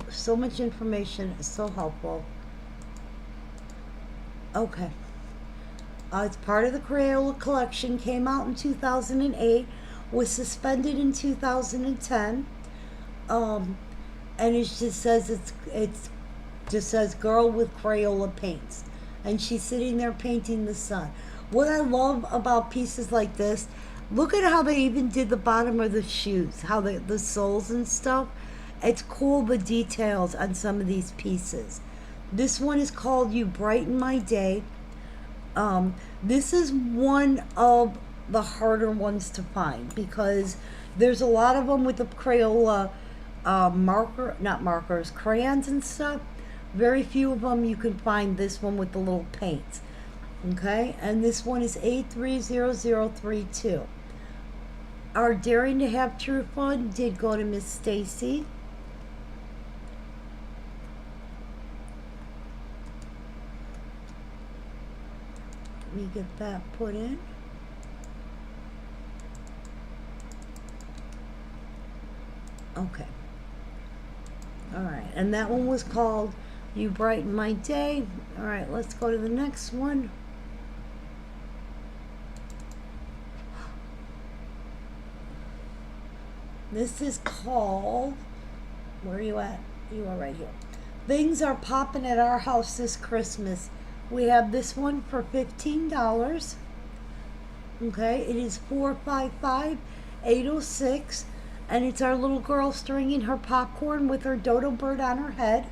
so much information. It's so helpful. Okay. It's part of the Crayola collection. Came out in 2008. Was suspended in 2010. And it just says it's just says girl with Crayola paints, and she's sitting there painting the sun. What I love about pieces like this, look at how they even did the bottom of the shoes, how the soles and stuff. It's cool, the details on some of these pieces. This one is called You Brighten My Day. This is one of the harder ones to find because there's a lot of them with the Crayola crayons and stuff. Very few of them you can find this one with the little paints. Okay, and this one is 830032. Our Daring to Have True Fun did go to Miss Stacy. Let me get that put in. Okay. All right, and that one was called You Brighten My Day. All right, let's go to the next one. This is called, where are you at? You are right here. Things Are Popping at Our House This Christmas. We have this one for $15. Okay, it is 455806, and it's our little girl stringing her popcorn with her dodo bird on her head.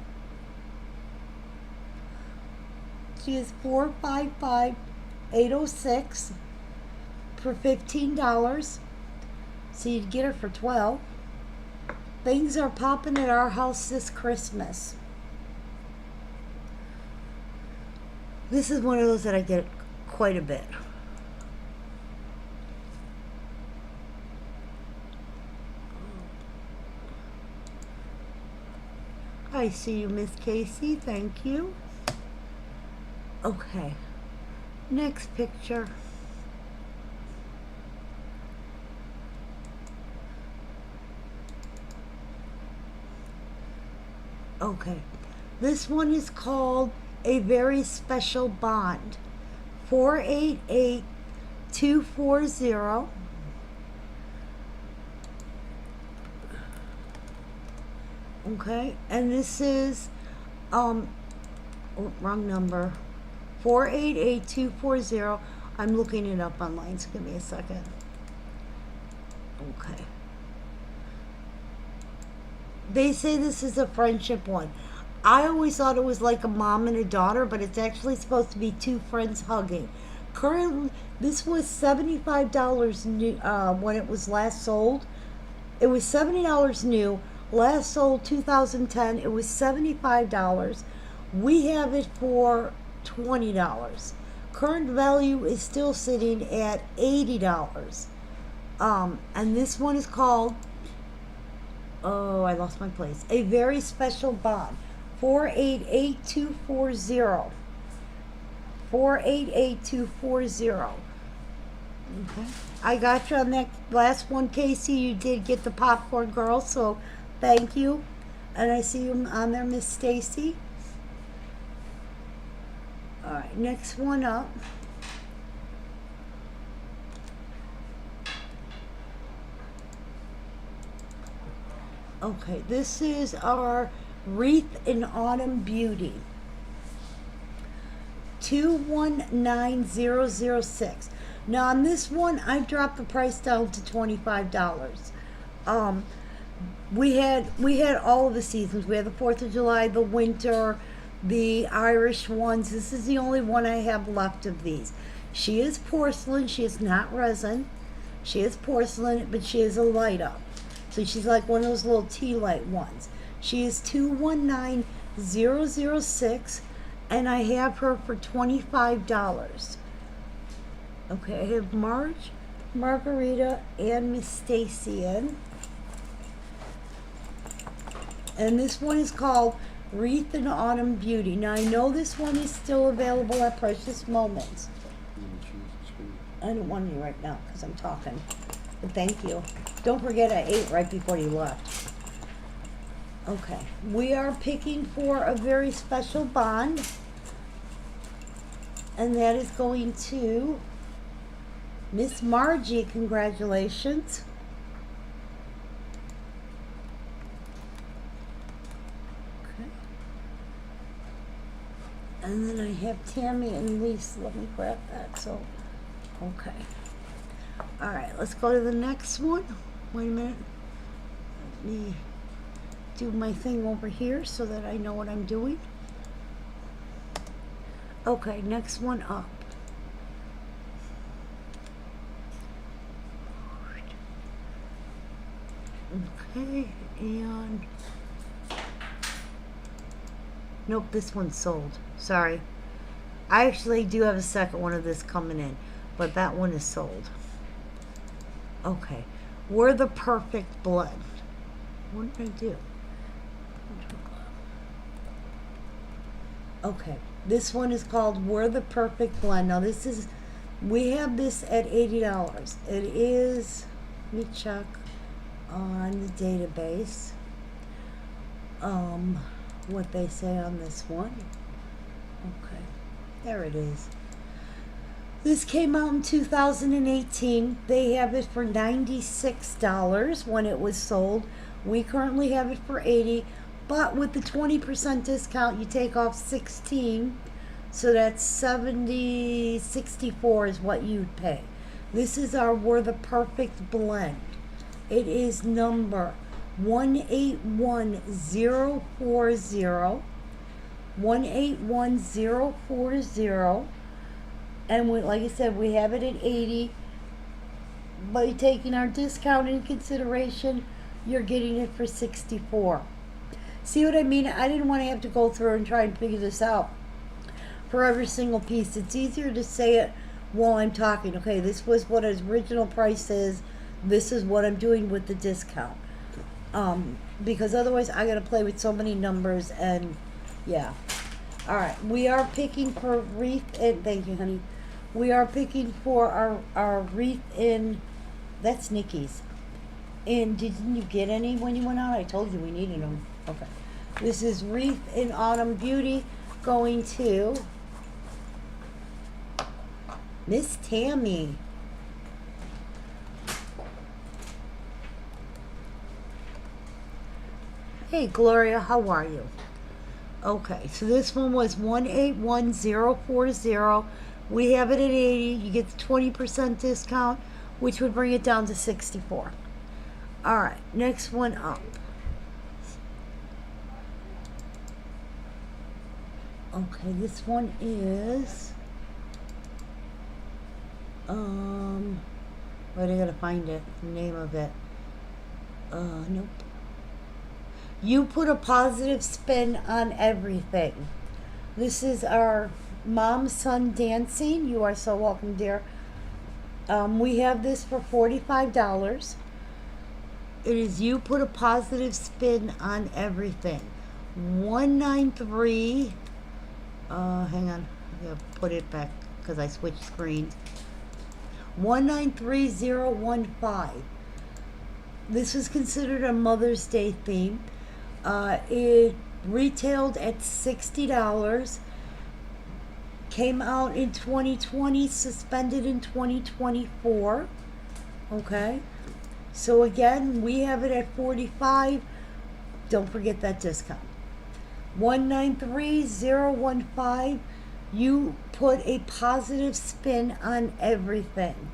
She is 455806 for $15. So you'd get her for $12. Things Are Popping at Our House This Christmas. This is one of those that I get quite a bit. I see you, Miss Casey. Thank you. Okay. Next picture. Okay. This one is called A Very Special Bond. 488240. Okay, and this is wrong number. 488240. I'm looking it up online, so give me a second. Okay. They say this is a friendship one. I always thought it was like a mom and a daughter, but it's actually supposed to be two friends hugging. Currently, this was $75 new when it was last sold. It was $70 new. Last sold 2010. It was $75. We have it for $20. Current value is still sitting at $80. And this one is called, oh, I lost my place. A Very Special Bond. 488240. 488240. Okay. I got you on that last one, Casey. You did get the popcorn girl, so thank you. And I see you on there, Miss Stacy. All right, next one up. Okay, this is our Wreath in Autumn Beauty. 219006. Now on this one, I dropped the price down to $25. Um, we had all of the seasons. We had the 4th of July, the winter, the Irish ones. This is the only one I have left of these. She is porcelain. She is not resin. She is porcelain, but she is a light up. So she's like one of those little tea light ones. She is 219006, and I have her for $25. Okay, I have Marge, Margarita, and Miss Stacy in. And this one is called Wreath in Autumn Beauty. Now, I know this one is still available at Precious Moments. I don't want any right now because I'm talking. But thank you. Don't forget I ate right before you left. Okay. We are picking for a very special bond. And that is going to Miss Margie. Congratulations. And then I have Tammy and Lisa. Let me grab that. So, okay. All right, let's go to the next one. Wait a minute. Let me do my thing over here so that I know what I'm doing. Okay, next one up. Okay, and nope, this one's sold. Sorry. I actually do have a second one of this coming in, but that one is sold. Okay. We're the perfect blend. What did I do? Okay. This one is called We're the Perfect Blend. Now this is, we have this at $80. It is, let me check on the database. What they say on this one. Okay, there it is. This came out in 2018. They have it for $96 when it was sold. We currently have it for $80, but with the 20% discount, you take off 16, so that's 64 is what you'd pay. This is our We're the Perfect Blend. It is number 181040, 181040, and we, like I said, we have it at 80. By taking our discount into consideration, you're getting it for 64. See what I mean? I didn't want to have to go through and try and figure this out for every single piece. It's easier to say it while I'm talking. Okay, this was what its original price is. This is what I'm doing with the discount. Because otherwise I gotta play with so many numbers, and yeah. All right, we are picking for wreath in, thank you, honey. We are picking for our wreath in, that's Nikki's. And didn't you get any when you went out? I told you we needed them. Okay. This is Wreath in Autumn Beauty going to Miss Tammy. Hey, Gloria, how are you? Okay, so this one was 181040. We have it at 80. You get the 20% discount, which would bring it down to 64. All right, next one up. Okay, this one is wait, I gotta find it, the name of it. Nope. You put a positive spin on everything. This is our Mom Son Dancing. You are so welcome, dear. We have this for $45. It is You Put a Positive Spin on Everything. 193. Hang on. I gotta put it back because I switched screens. 193015. This is considered a Mother's Day theme. It retailed at $60. Came out in 2020, suspended in 2024. Okay. So again, we have it at $45. Don't forget that discount. 193015. You put a positive spin on everything.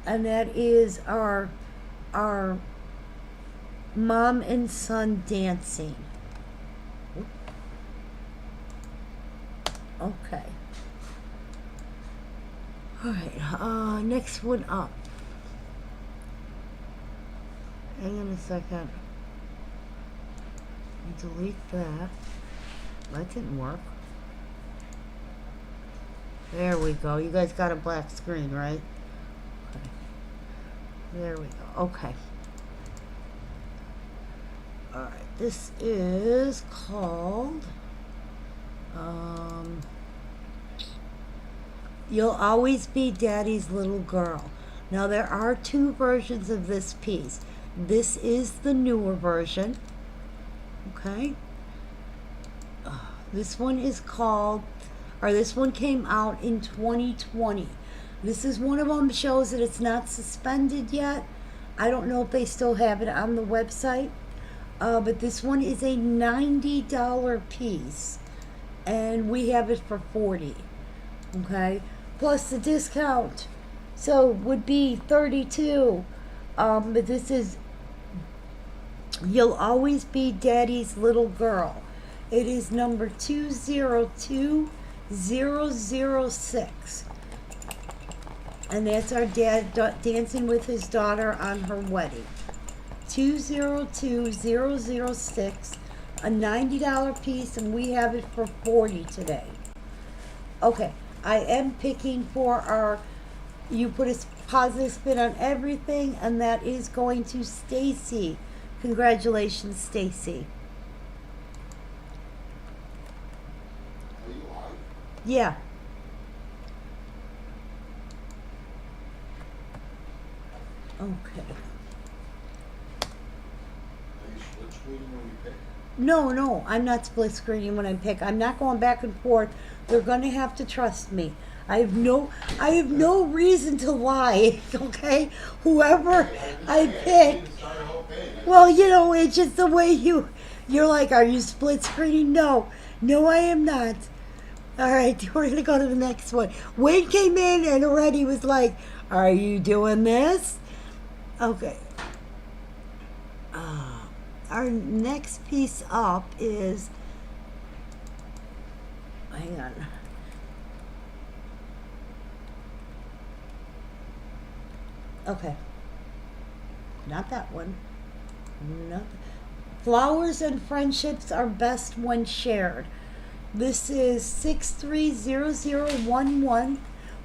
And that is our mom and son dancing. Okay. All right. Next one up. Hang on a second. Delete that. That didn't work. There we go. You guys got a black screen, right? Okay. There we go. Okay. All right. This is called You'll Always Be Daddy's Little Girl. Now there are two versions of this piece. This is the newer version. Okay. This one is called, or this one came out in 2020. This is one of them, shows that it's not suspended yet. I don't know if they still have it on the website. But this one is a $90 piece. And we have it for $40. Okay. Plus the discount. So would be $32. But this is You'll Always Be Daddy's Little Girl. It is number 202006. And that's our dad dancing with his daughter on her wedding. 202006. A $90 piece, and we have it for $40 today. Okay, I am picking for our, you put a positive spin on everything, and that is going to Stacy. Congratulations, Stacy. Are you on? Yeah. Okay. Are you split screening when you pick? No, I'm not split screening when I pick. I'm not going back and forth. They're going to have to trust me. I have no reason to lie. Okay, whoever I pick. Well, it's just the way you're like, are you split screening? No, I am not. All right, we're gonna go to the next one. Wade came in and already was like, "Are you doing this?" Okay. Our next piece up is, hang on. Okay. Not that one. No. Flowers and friendships are best when shared. This is 630011.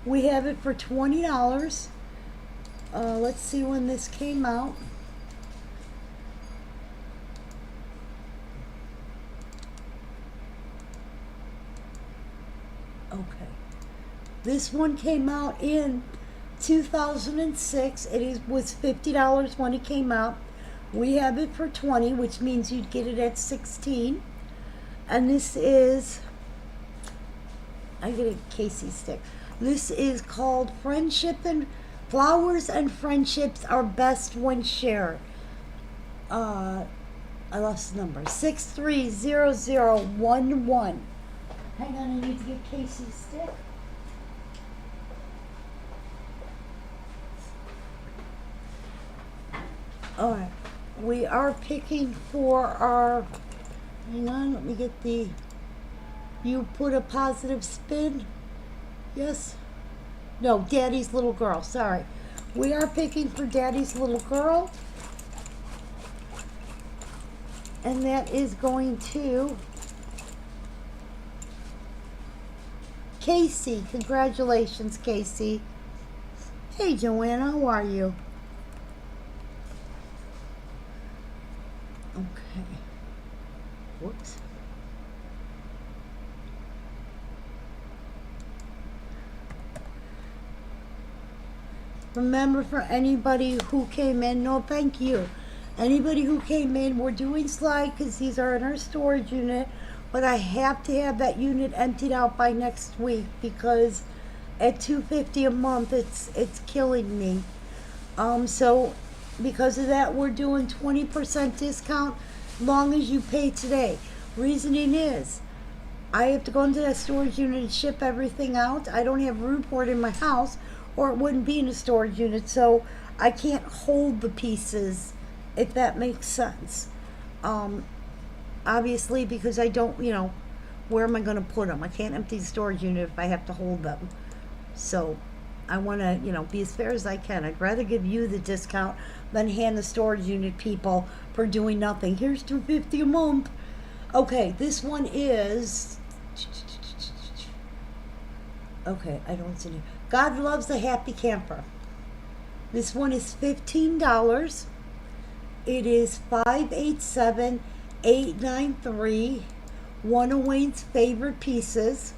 We have it for $20. Let's see when this came out. Okay. This one came out in 2006. Was $50 when it came out. We have it for $20, which means you'd get it at 16. And this is, I get a Casey stick. This is called Flowers and Friendships Are Best When Shared. I lost the number. 630011. Hang on, I need to get Casey's stick. All right, we are picking for our, hang on, let me get you put a positive spin. Yes? No, Daddy's Little Girl, sorry. We are picking for Daddy's Little Girl. And that is going to Casey. Congratulations, Casey. Hey, Joanna, how are you? Okay. Whoops. Remember, for anybody who came in, no, thank you. Anybody who came in, we're doing slide because these are in our storage unit, but I have to have that unit emptied out by next week because at $250 a month, it's killing me. So because of that, we're doing 20% discount. long as you pay today. Reasoning is, I have to go into that storage unit and ship everything out. I don't have room for it in my house, or it wouldn't be in a storage unit, so I can't hold the pieces, if that makes sense. Obviously, because I don't, where am I going to put them? I can't empty the storage unit if I have to hold them. So I want to, be as fair as I can. I'd rather give you the discount than hand the storage unit people for doing nothing. Here's $250 a month. Okay, this one is. Okay, I don't see it. God loves a happy camper. This one is $15. It is 587893. One of Wayne's favorite pieces.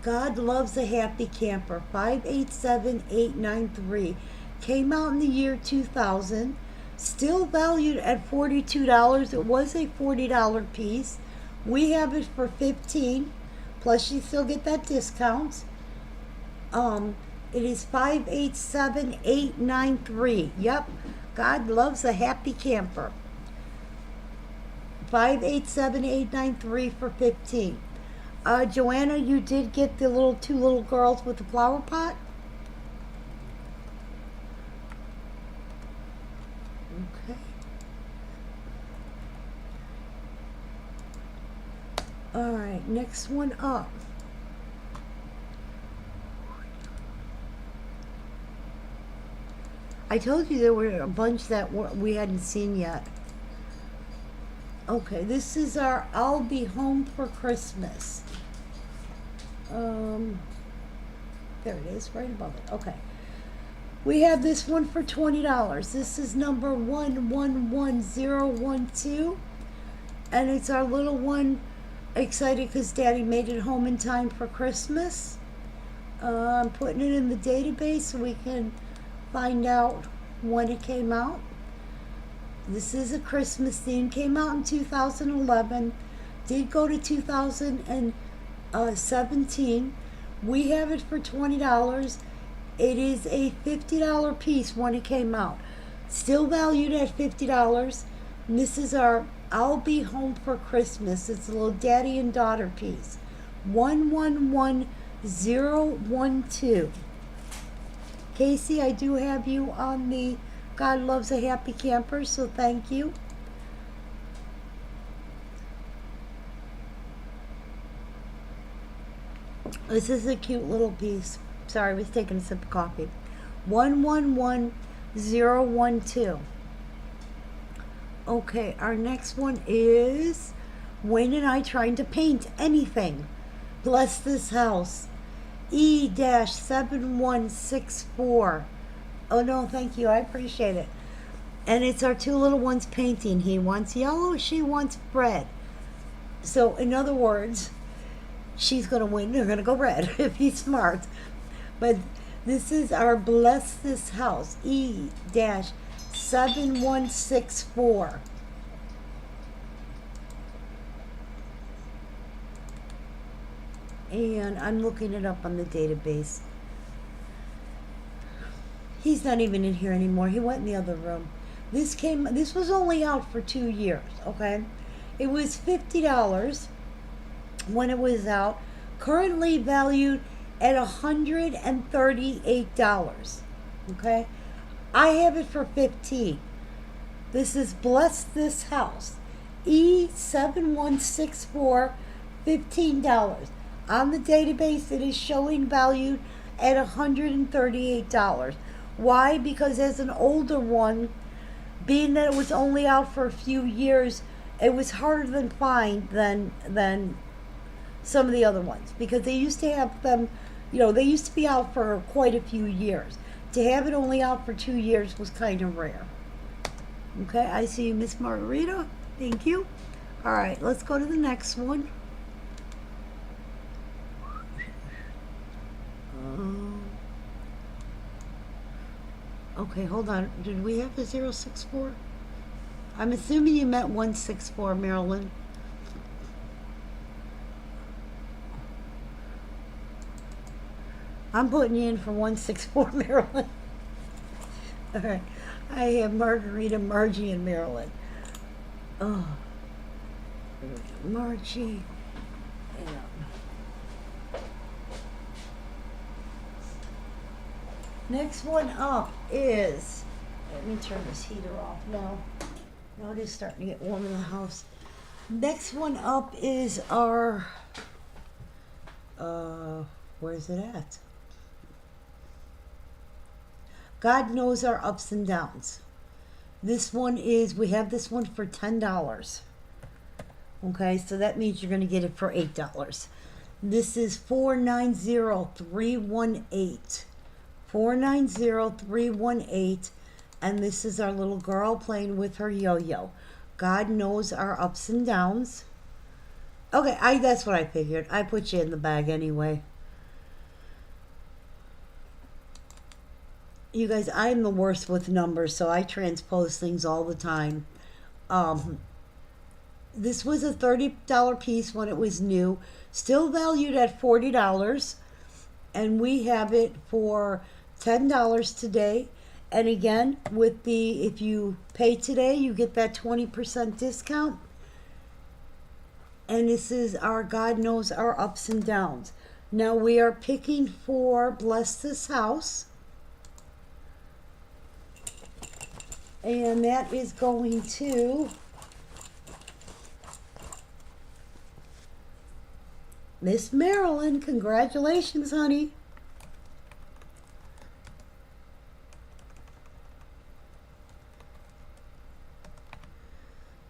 God loves a happy camper. 587893. Came out in the year 2000. Still valued at $42. It was a $40 piece. We have it for $15. Plus you still get that discount. It is 587893. Yep. God loves a happy camper. 587893 for 15. Joanna, you did get the two little girls with the flower pot? Okay. All right, next one up. I told you there were a bunch that we hadn't seen yet. Okay, this is our I'll Be Home for Christmas. There it is, right above it. Okay. We have this one for $20. This is number 111012. And it's our little one, excited because Daddy made it home in time for Christmas. I'm putting it in the database so we can find out when it came out. This is a Christmas theme. Came out in 2011. Did go to 2017. We have it for $20. It is a $50 piece when it came out. Still valued at $50. And this is our I'll Be Home for Christmas. It's a little daddy and daughter piece. 111012. Casey, I do have you on the God Loves a Happy Camper, so thank you. This is a cute little piece. Sorry, I was taking a sip of coffee. 111012. Okay, our next one is Wayne and I trying to paint anything. Bless this house. E-7164. Oh no, thank you. I appreciate it. And it's our two little ones painting. He wants yellow, she wants red. So, in other words, she's going to win. They're going to go red if he's smart. But this is our Bless This House. E-7164. And I'm looking it up on the database. He's not even in here anymore. He went in the other room. This was only out for 2 years, okay? It was $50 when it was out. Currently valued at $138, okay? I have it for $15. This is Bless This House. E-7164, $15. On the database, it is showing valued at $138. Why? Because as an older one, being that it was only out for a few years, it was harder to find than some of the other ones. Because they used to have them, they used to be out for quite a few years. To have it only out for 2 years was kind of rare. Okay, I see you, Miss Margarita. Thank you. All right, let's go to the next one. Okay, hold on. Did we have the 064? I'm assuming you meant 164, Marilyn. I'm putting you in for 164, Marilyn. All right. I have Margarita, Margie, and Marilyn. Oh, Margie. Yeah. Next one up is. Let me turn this heater off now. Now it is starting to get warm in the house. Next one up is our. Where's it at? God knows our ups and downs. This one is, we have this one for $10. Okay, so that means you're going to get it for $8. This is 490318. 490318. And this is our little girl playing with her yo-yo. God knows our ups and downs. Okay, that's what I figured. I put you in the bag anyway. You guys, I'm the worst with numbers, so I transpose things all the time. This was a $30 piece when it was new, still valued at $40, and we have it for $10 today. And again, with the, if you pay today, you get that 20% discount. And this is our God knows our ups and downs. Now we are picking for Bless This House. And that is going to Miss Marilyn. Congratulations, honey.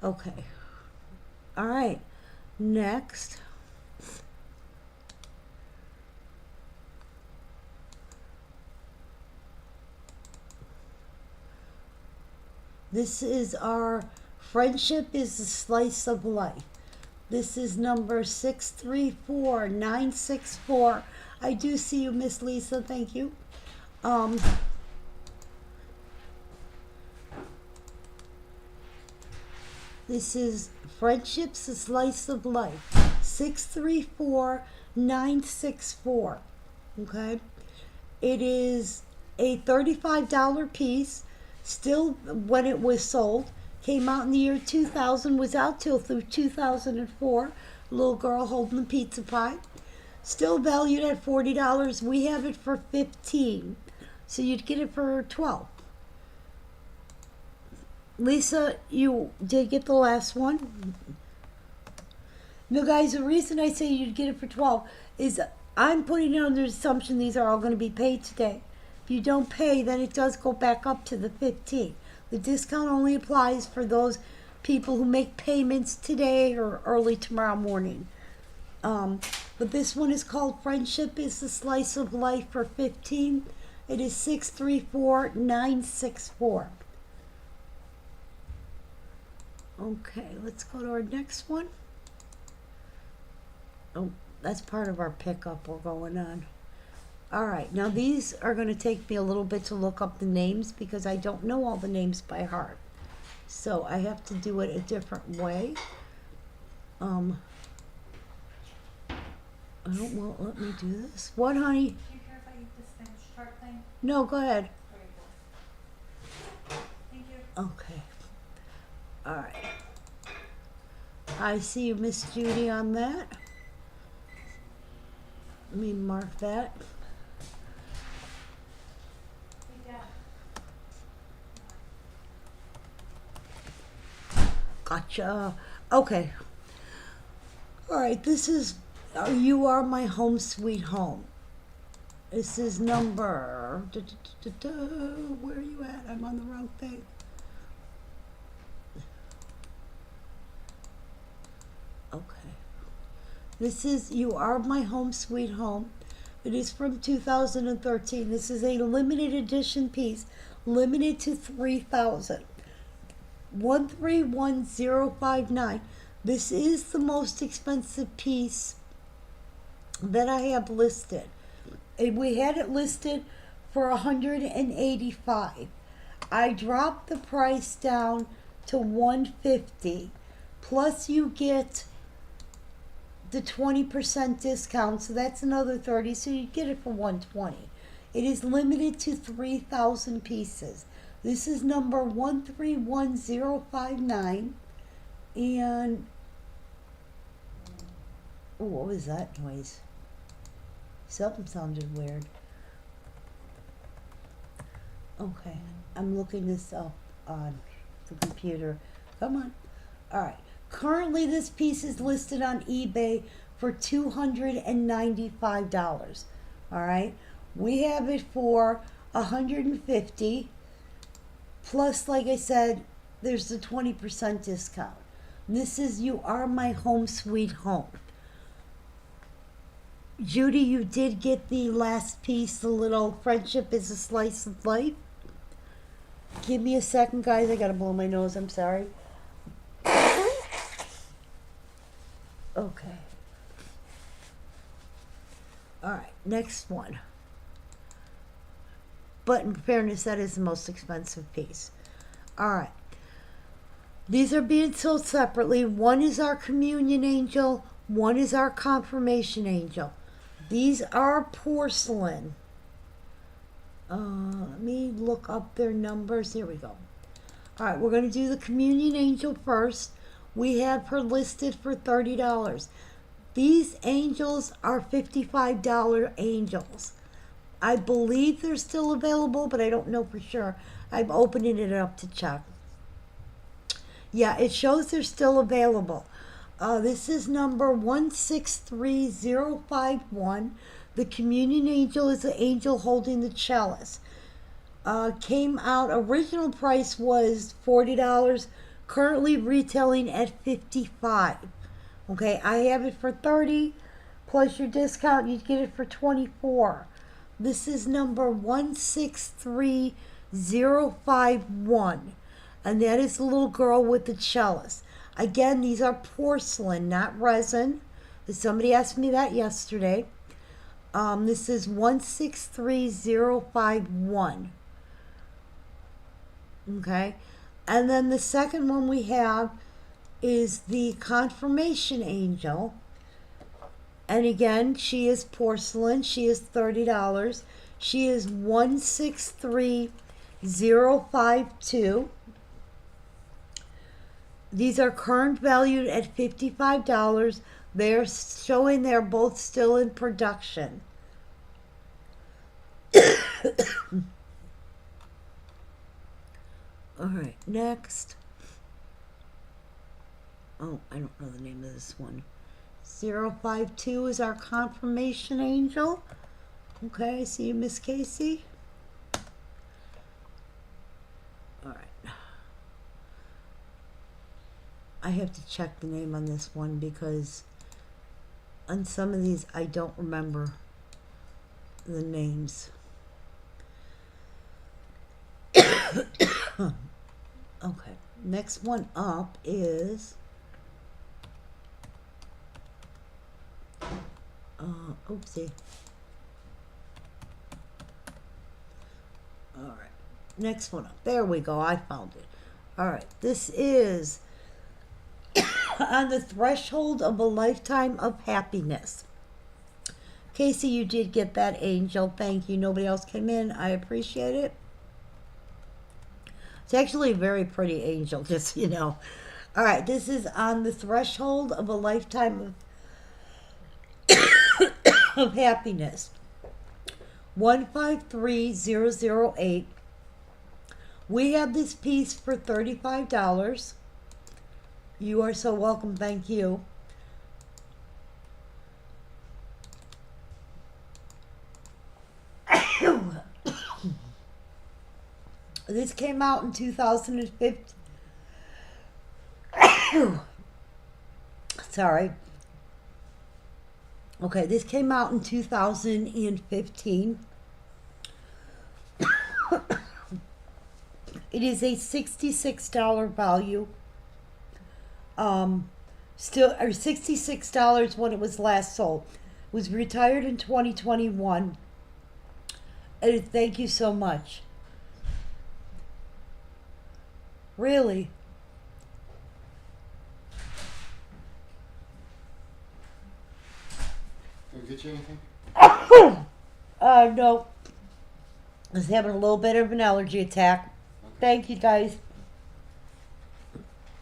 Okay. All right. Next. This is our Friendship is a Slice of Life. This is number 634964. I do see you, Miss Lisa. Thank you. This is Friendship's a Slice of Life. 634964. Okay. It is a $35 piece. Still, when it was sold, came out in the year 2000, was out till through 2004. Little girl holding the pizza pie. Still valued at $40. We have it for $15. So you'd get it for $12. Lisa, you did get the last one. No, guys, the reason I say you'd get it for $12 is I'm putting it under the assumption these are all going to be paid today. If you don't pay, then it does go back up to the $15. The discount only applies for those people who make payments today or early tomorrow morning. But this one is called Friendship is a Slice of Life for $15. It is 634964. Okay, let's go to our next one. Oh, that's part of our pickup we're going on. All right, now these are going to take me a little bit to look up the names because I don't know all the names by heart. So I have to do it a different way. Oh, well, let me do this. What, honey? Do you care if I eat this Spanish tart thing? No, go ahead. Thank you. Okay. All right. I see you, Miss Judy, on that. Let me mark that. Gotcha. Okay. All right, this is You Are My Home Sweet Home. This is number... Where are you at? I'm on the wrong thing. Okay. This is You Are My Home Sweet Home. It is from 2013. This is a limited edition piece, limited to 3,000. 131059. This is the most expensive piece that I have listed. We had it listed for $185. I dropped the price down to $150. Plus you get the 20% discount, so that's another $30, so you get it for $120. It is limited to 3,000 pieces. This is number 131059. And, oh, what was that noise? Something sounded weird. Okay, I'm looking this up on the computer. Come on. All right. Currently, this piece is listed on eBay for $295. All right. We have it for $150. Plus, like I said, there's the 20% discount. This is You Are My Home Sweet Home. Judy, you did get the last piece, the little Friendship is a Slice of Life. Give me a second, guys. I gotta blow my nose. I'm sorry. Okay. Alright, next one. But in fairness, that is the most expensive piece. Alright. These are being sold separately. One is our communion angel. One is our confirmation angel. These are porcelain. Let me look up their numbers. Here we go. Alright, we're going to do the communion angel first. We have her listed for $30. These angels are $55 angels. I believe they're still available, but I don't know for sure. I'm opening it up to check. Yeah, it shows they're still available. This is number 163051. The communion angel is the angel holding the chalice. Came out, original price was $40, currently retailing at $55. Okay, I have it for $30, plus your discount, you get it for $24. This is number 163051, and that is the little girl with the chalice. Again, these are porcelain, not resin. Somebody asked me that yesterday. This is 163051. Okay, and then the second one we have is the confirmation angel, and again, she is porcelain. She is $30. She is 163052. These are current valued at $55. They're showing they're both still in production. All right, next. Oh, I don't know the name of this one. 052 is our confirmation angel. Okay, I see you, Miss Casey. All right. I have to check the name on this one because on some of these I don't remember the names. Okay, next one up is oopsie. All right, next one up. There we go. I found it. All right, this is On the Threshold of a Lifetime of Happiness. Casey, you did get that angel. Thank you. Nobody else came in. I appreciate it. It's actually a very pretty angel, just so you know. All right, this is On the Threshold of a Lifetime of Happiness. 153008. We have this piece for $35. You are so welcome. Thank you. This came out in 2015. Sorry. Okay, this came out in 2015. It is a $66 value. Still, or $66 when it was last sold. It was retired in 2021. And thank you so much. Really? Can we get you anything? No. I was having a little bit of an allergy attack. Thank you, guys.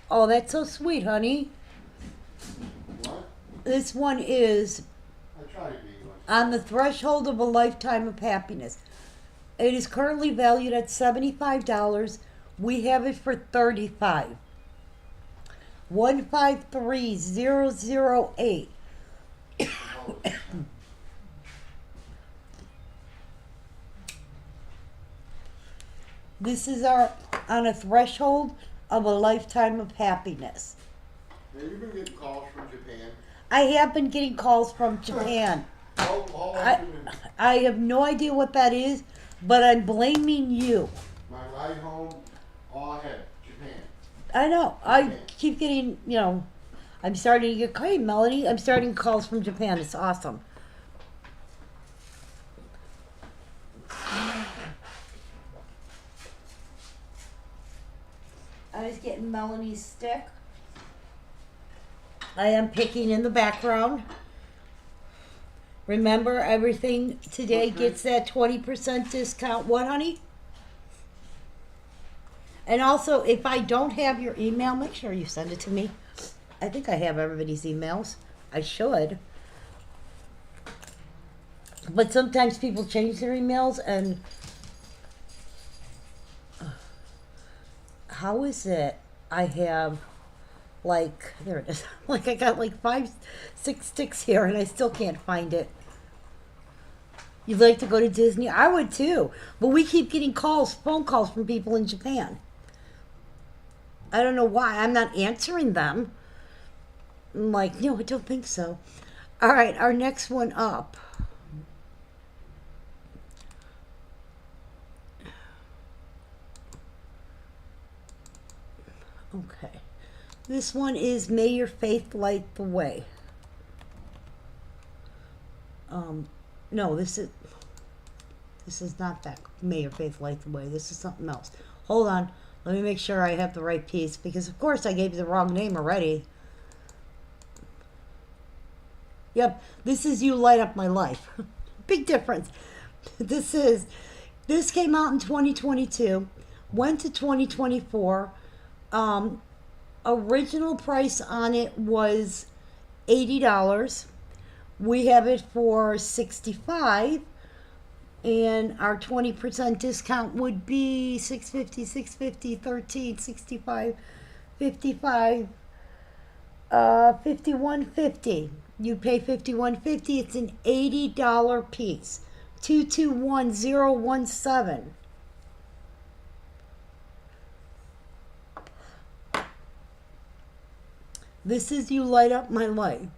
Oh, that's so sweet, honey. What? This one is I try to be like. on the threshold of a lifetime of happiness. It is currently valued at $75. We have it for $35. 153008. This is our on a threshold of a lifetime of happiness. Have you been getting calls from Japan? I have been getting calls from Japan. How often? I have no idea what that is, but I'm blaming you. My ride home, all ahead, Japan. I know. I keep getting, I'm starting to get, hey, Melanie, I'm starting calls from Japan. It's awesome. I was getting Melanie's stick. I am picking in the background. Remember, everything today gets that 20% discount. What, honey? And also, if I don't have your email, make sure you send it to me. I think I have everybody's emails. I should. But sometimes people change their emails, and how is it I have like, there it is. Like I got like 5, 6 sticks here and I still can't find it. You'd like to go to Disney? I would too. But we keep getting phone calls from people in Japan. I don't know why. I'm not answering them. I'm like, no, I don't think so. All right, our next one up. Okay. This one is May Your Faith Light the Way. No, this is not that. May Your Faith Light the Way. This is something else. Hold on. Let me make sure I have the right piece, because of course I gave you the wrong name already. Yep, this is You Light Up My Life. Big difference. This came out in 2022, went to 2024. Original price on it was $80. We have it for $65, and our 20% discount would be $650, $650, $13, $65, $55, $51.50. You pay $51.50. It's an $80 piece. 221017. This is You Light Up My Life. And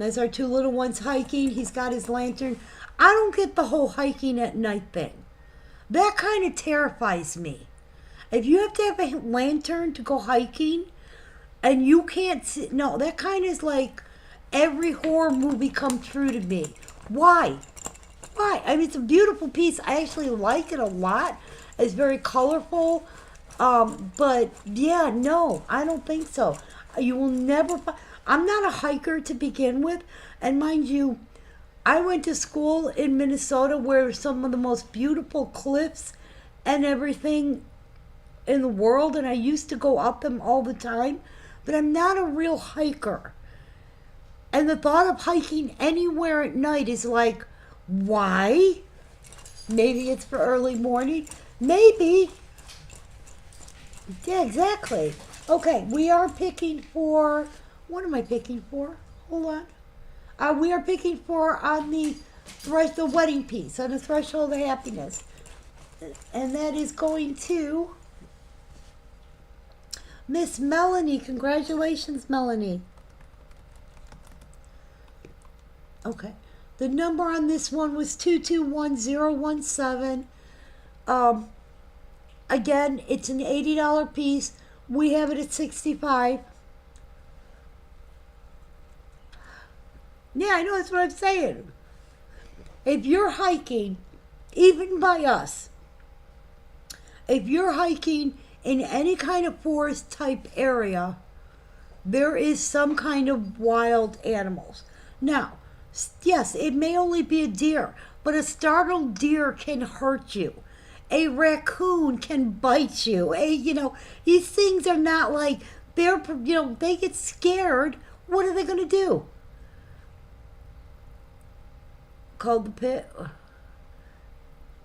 there's our two little ones hiking. He's got his lantern. I don't get the whole hiking at night thing. That kind of terrifies me. If you have to have a lantern to go hiking and you can't see, no, that kind of is like every horror movie come true to me. Why? Why? I mean, it's a beautiful piece. I actually like it a lot. It's very colorful. But yeah, no, I don't think so. You will never find, I'm not a hiker to begin with. And mind you, I went to school in Minnesota where some of the most beautiful cliffs and everything in the world. And I used to go up them all the time, but I'm not a real hiker. And the thought of hiking anywhere at night is like, why? Maybe it's for early morning. Maybe. Yeah, exactly. Okay, we are picking for, what am I picking for? Hold on. We are picking for on the wedding piece, on the threshold of happiness. And that is going to Miss Melanie. Congratulations, Melanie. Okay. The number on this one was 221017. Again, it's an $80 piece. We have it at $65. Yeah, I know, that's what I'm saying. If you're hiking, even by us, if you're hiking in any kind of forest type area, there is some kind of wild animals. Now, yes, it may only be a deer, but a startled deer can hurt you. A raccoon can bite you. These things are not like they get scared. What are they going to do? Called the Pit?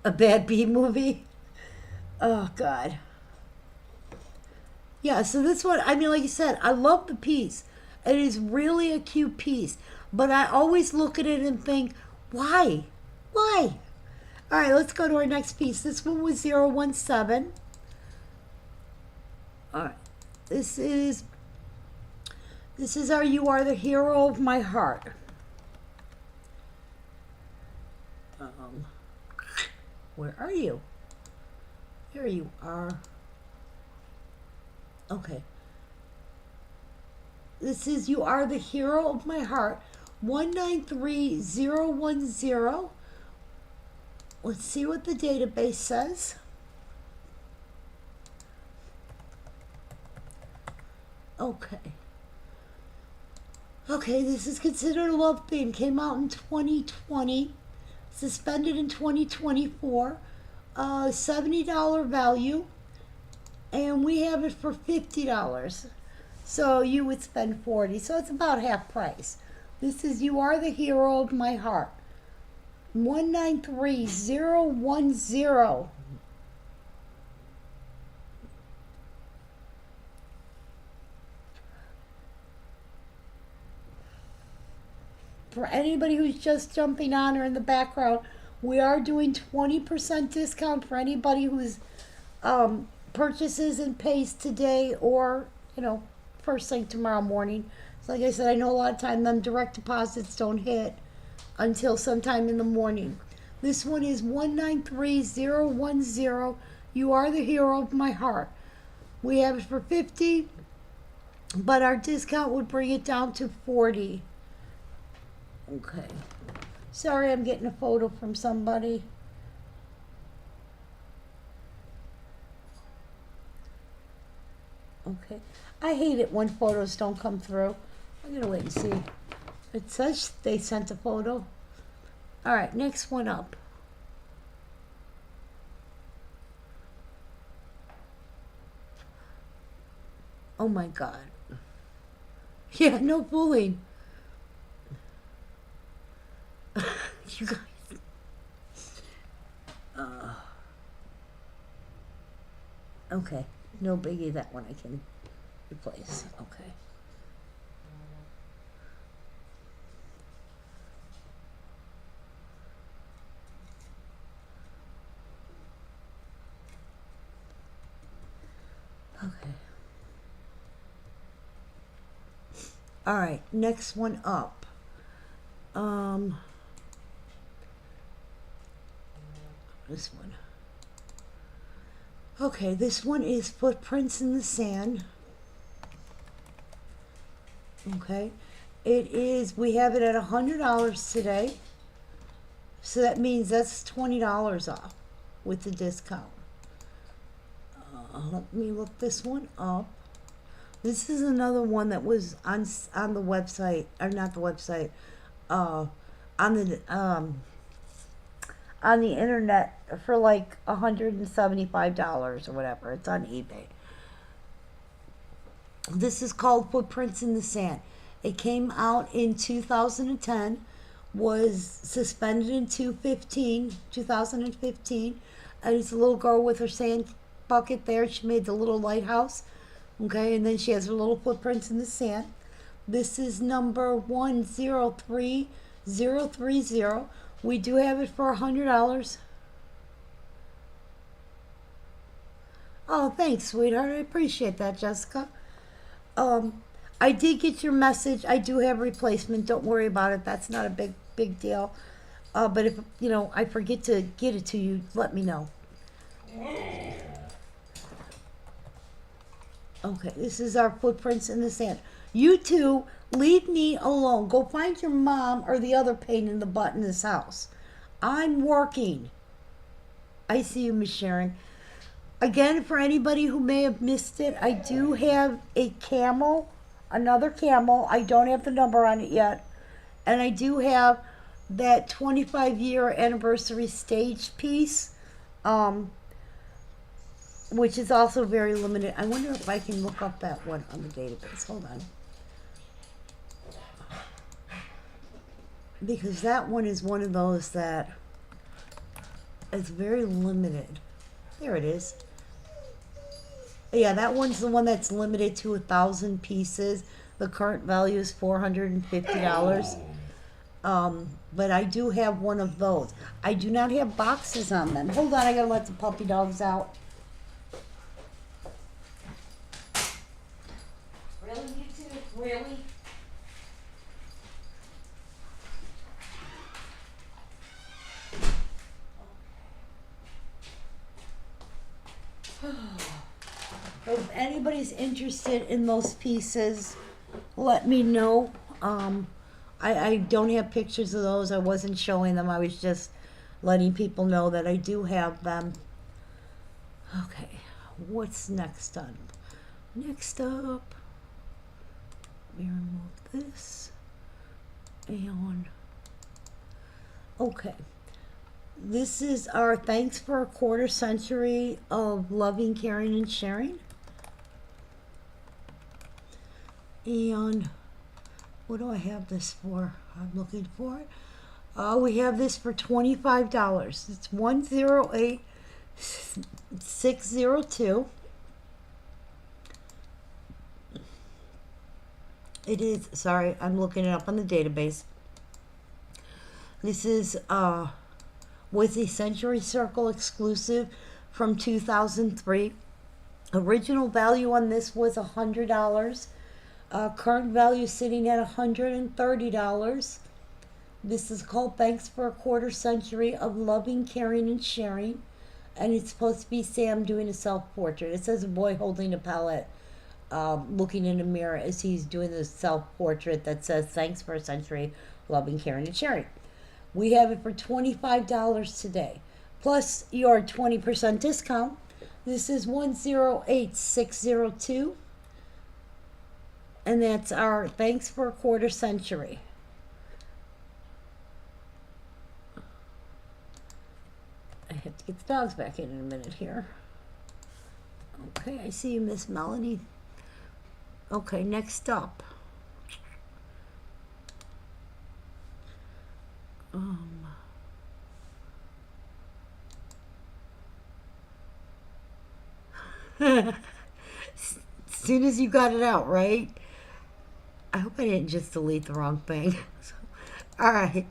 A bad B movie? Oh, God. Yeah, so this one, I mean, like you said, I love the piece. It is really a cute piece. But I always look at it and think, why? Why? All right, let's go to our next piece. This one was 017. All right. This is our You Are the Hero of My Heart. Where are you? Here you are. Okay. This is You Are the Hero of My Heart. 193010. Let's see what the database says. Okay. Okay, this is considered a love theme. Came out in 2020. Suspended in 2024. $70 value. And we have it for $50. So you would spend $40. So it's about half price. This is You Are the Hero of My Heart. 193010. For anybody who's just jumping on or in the background, we are doing 20% discount for anybody who's purchases and pays today or, first thing tomorrow morning. So like I said, I know a lot of time them direct deposits don't hit until sometime in the morning. This one is 193010. You Are the Hero of My Heart. We have it for $50, but our discount would bring it down to $40. Okay. Sorry, I'm getting a photo from somebody. Okay. I hate it when photos don't come through. I'm gonna wait and see. It says they sent a photo. All right, next one up. Oh my God. Yeah, no fooling. You guys. Okay, no biggie. That one I can replace. Okay. Okay. All right, next one up. This one. Okay, this one is Footprints in the Sand. Okay. It is, we have it at $100 today. So that means that's $20 off with the discount. Let me look this one up. This is another one that was on the website, or not the website, on the internet for like $175 or whatever. It's on eBay. This is called Footprints in the Sand. It came out in 2010, was suspended in 2015, and it's a little girl with her sand bucket there. She made the little lighthouse, okay, and then she has her little footprints in the sand. This is number 103030. We do have it for $100. Oh, thanks, sweetheart. I appreciate that, Jessica. I did get your message. I do have replacement. Don't worry about it. That's not a big deal. But if I forget to get it to you, let me know. Okay, this is our Footprints in the Sand. You two, leave me alone. Go find your mom or the other pain in the butt in this house. I'm working. I see you, Miss Sharon. Again, for anybody who may have missed it, I do have a camel, another camel. I don't have the number on it yet. And I do have that 25-year anniversary stage piece. which is also very limited. I wonder if I can look up that one on the database. Hold on. Because that one is one of those that is very limited. There it is. Yeah, that one's the one that's limited to 1,000 pieces. The current value is $450. But I do have one of those. I do not have boxes on them. Hold on, I gotta let the puppy dogs out. Really, you two? Really? If anybody's interested in those pieces, let me know. I don't have pictures of those. I wasn't showing them. I was just letting people know that I do have them. Okay, what's next on? Next up, we remove this. And, okay. This is our thanks for a quarter century of loving, caring, and sharing. And what do I have this for? I'm looking for it. We have this for $25. It's 108602. It is, sorry, I'm looking it up on the database. This is was a Century Circle exclusive from 2003. Original value on this was $100. Current value sitting at $130. This is called Thanks for a Quarter Century of Loving, Caring, and Sharing. And it's supposed to be Sam doing a self-portrait. It says a boy holding a palette, looking in a mirror as he's doing the self-portrait that says Thanks for a Century, Loving, Caring, and Sharing. We have it for $25 today. Plus your 20% discount. This is 108602. And that's our thanks for a quarter century. I have to get the dogs back in a minute here. Okay, I see you, Miss Melanie. Okay, next up. As soon as you got it out, right? I hope I didn't just delete the wrong thing. All right,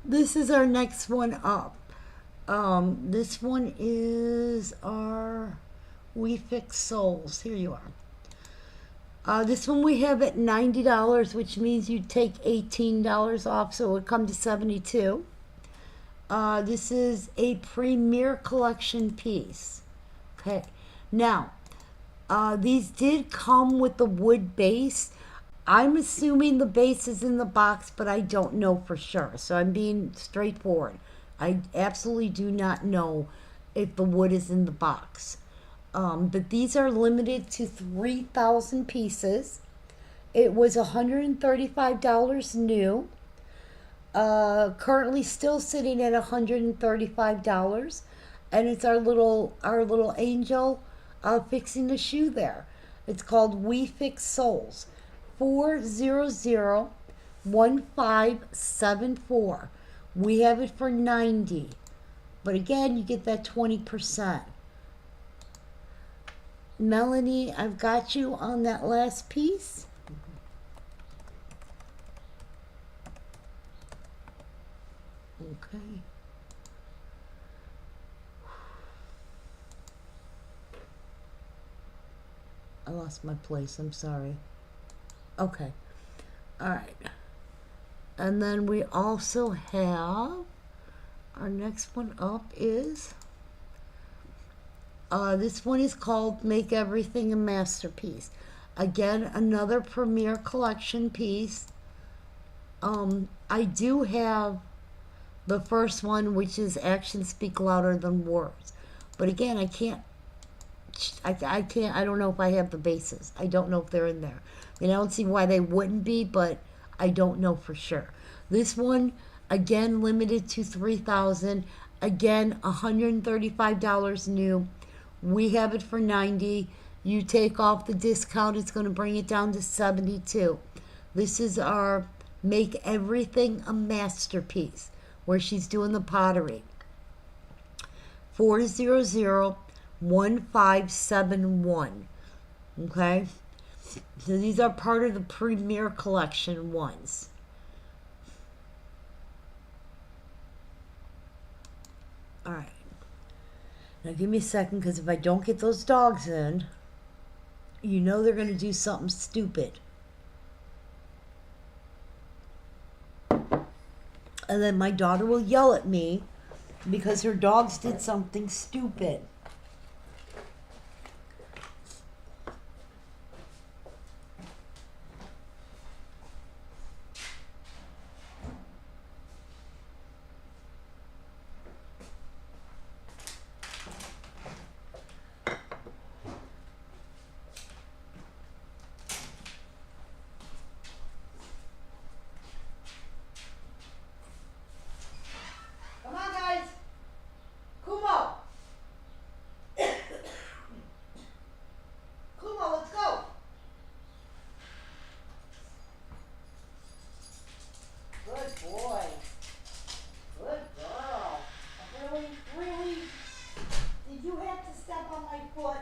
this is our next one up. This one is our We Fix Souls. Here you are. This one we have at $90, which means you take $18 off, so it would come to $72. This is a Premier Collection piece. Okay, now these did come with the wood base. I'm assuming the base is in the box, but I don't know for sure. So I'm being straightforward. I absolutely do not know if the wood is in the box. But these are limited to 3,000 pieces. It was $135 new. Currently still sitting at $135. And it's our little angel fixing the shoe there. It's called We Fix Souls. 400-1574. We have it for $90. But again, you get that 20%. Melanie, I've got you on that last piece. Okay. I lost my place, I'm sorry. Okay. All right. And then we also have our next one up is this one is called Make Everything a Masterpiece. Again, another Premier Collection piece. I do have the first one, which is Actions Speak Louder Than Words. But again, I don't know if I have the bases. I don't know if they're in there. I don't see why they wouldn't be, but I don't know for sure. This one, again, limited to 3,000. Again, $135 new. We have it for 90. You take off the discount, it's going to bring it down to 72. This is our Make Everything a Masterpiece, where she's doing the pottery. 400-1571. Okay? So these are part of the Premier Collection ones. Alright. Now give me a second, because if I don't get those dogs in, you know they're going to do something stupid. And then my daughter will yell at me because her dogs did something stupid. Come on, guys. Kumo. Kumo, let's go. Good boy. Good girl. Really? Did you have to step on my foot?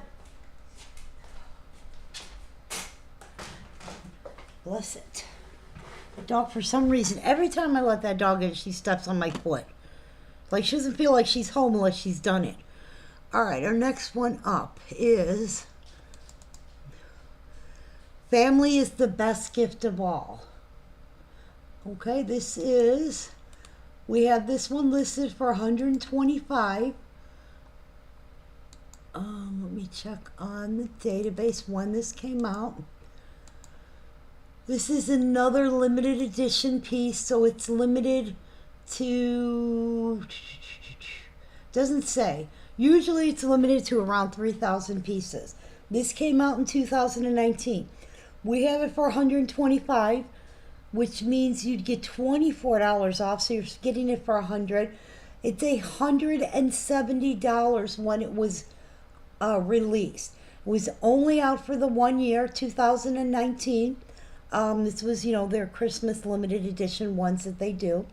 Bless it. The dog, for some reason, every time I let that dog in, she steps on my foot. Like, she doesn't feel like she's home unless she's done it. All right, our next one up is Family is the Best Gift of All. Okay, we have this one listed for 125. Let me check on the database when this came out. This is another limited edition piece, so it's limited to, doesn't say. Usually it's limited to around 3,000 pieces. This came out in 2019. We have it for 125, which means you'd get $24 off, so you're getting it for 100. It's $170 when it was released. It was only out for the 1 year, 2019. This was, their Christmas limited edition ones that they do.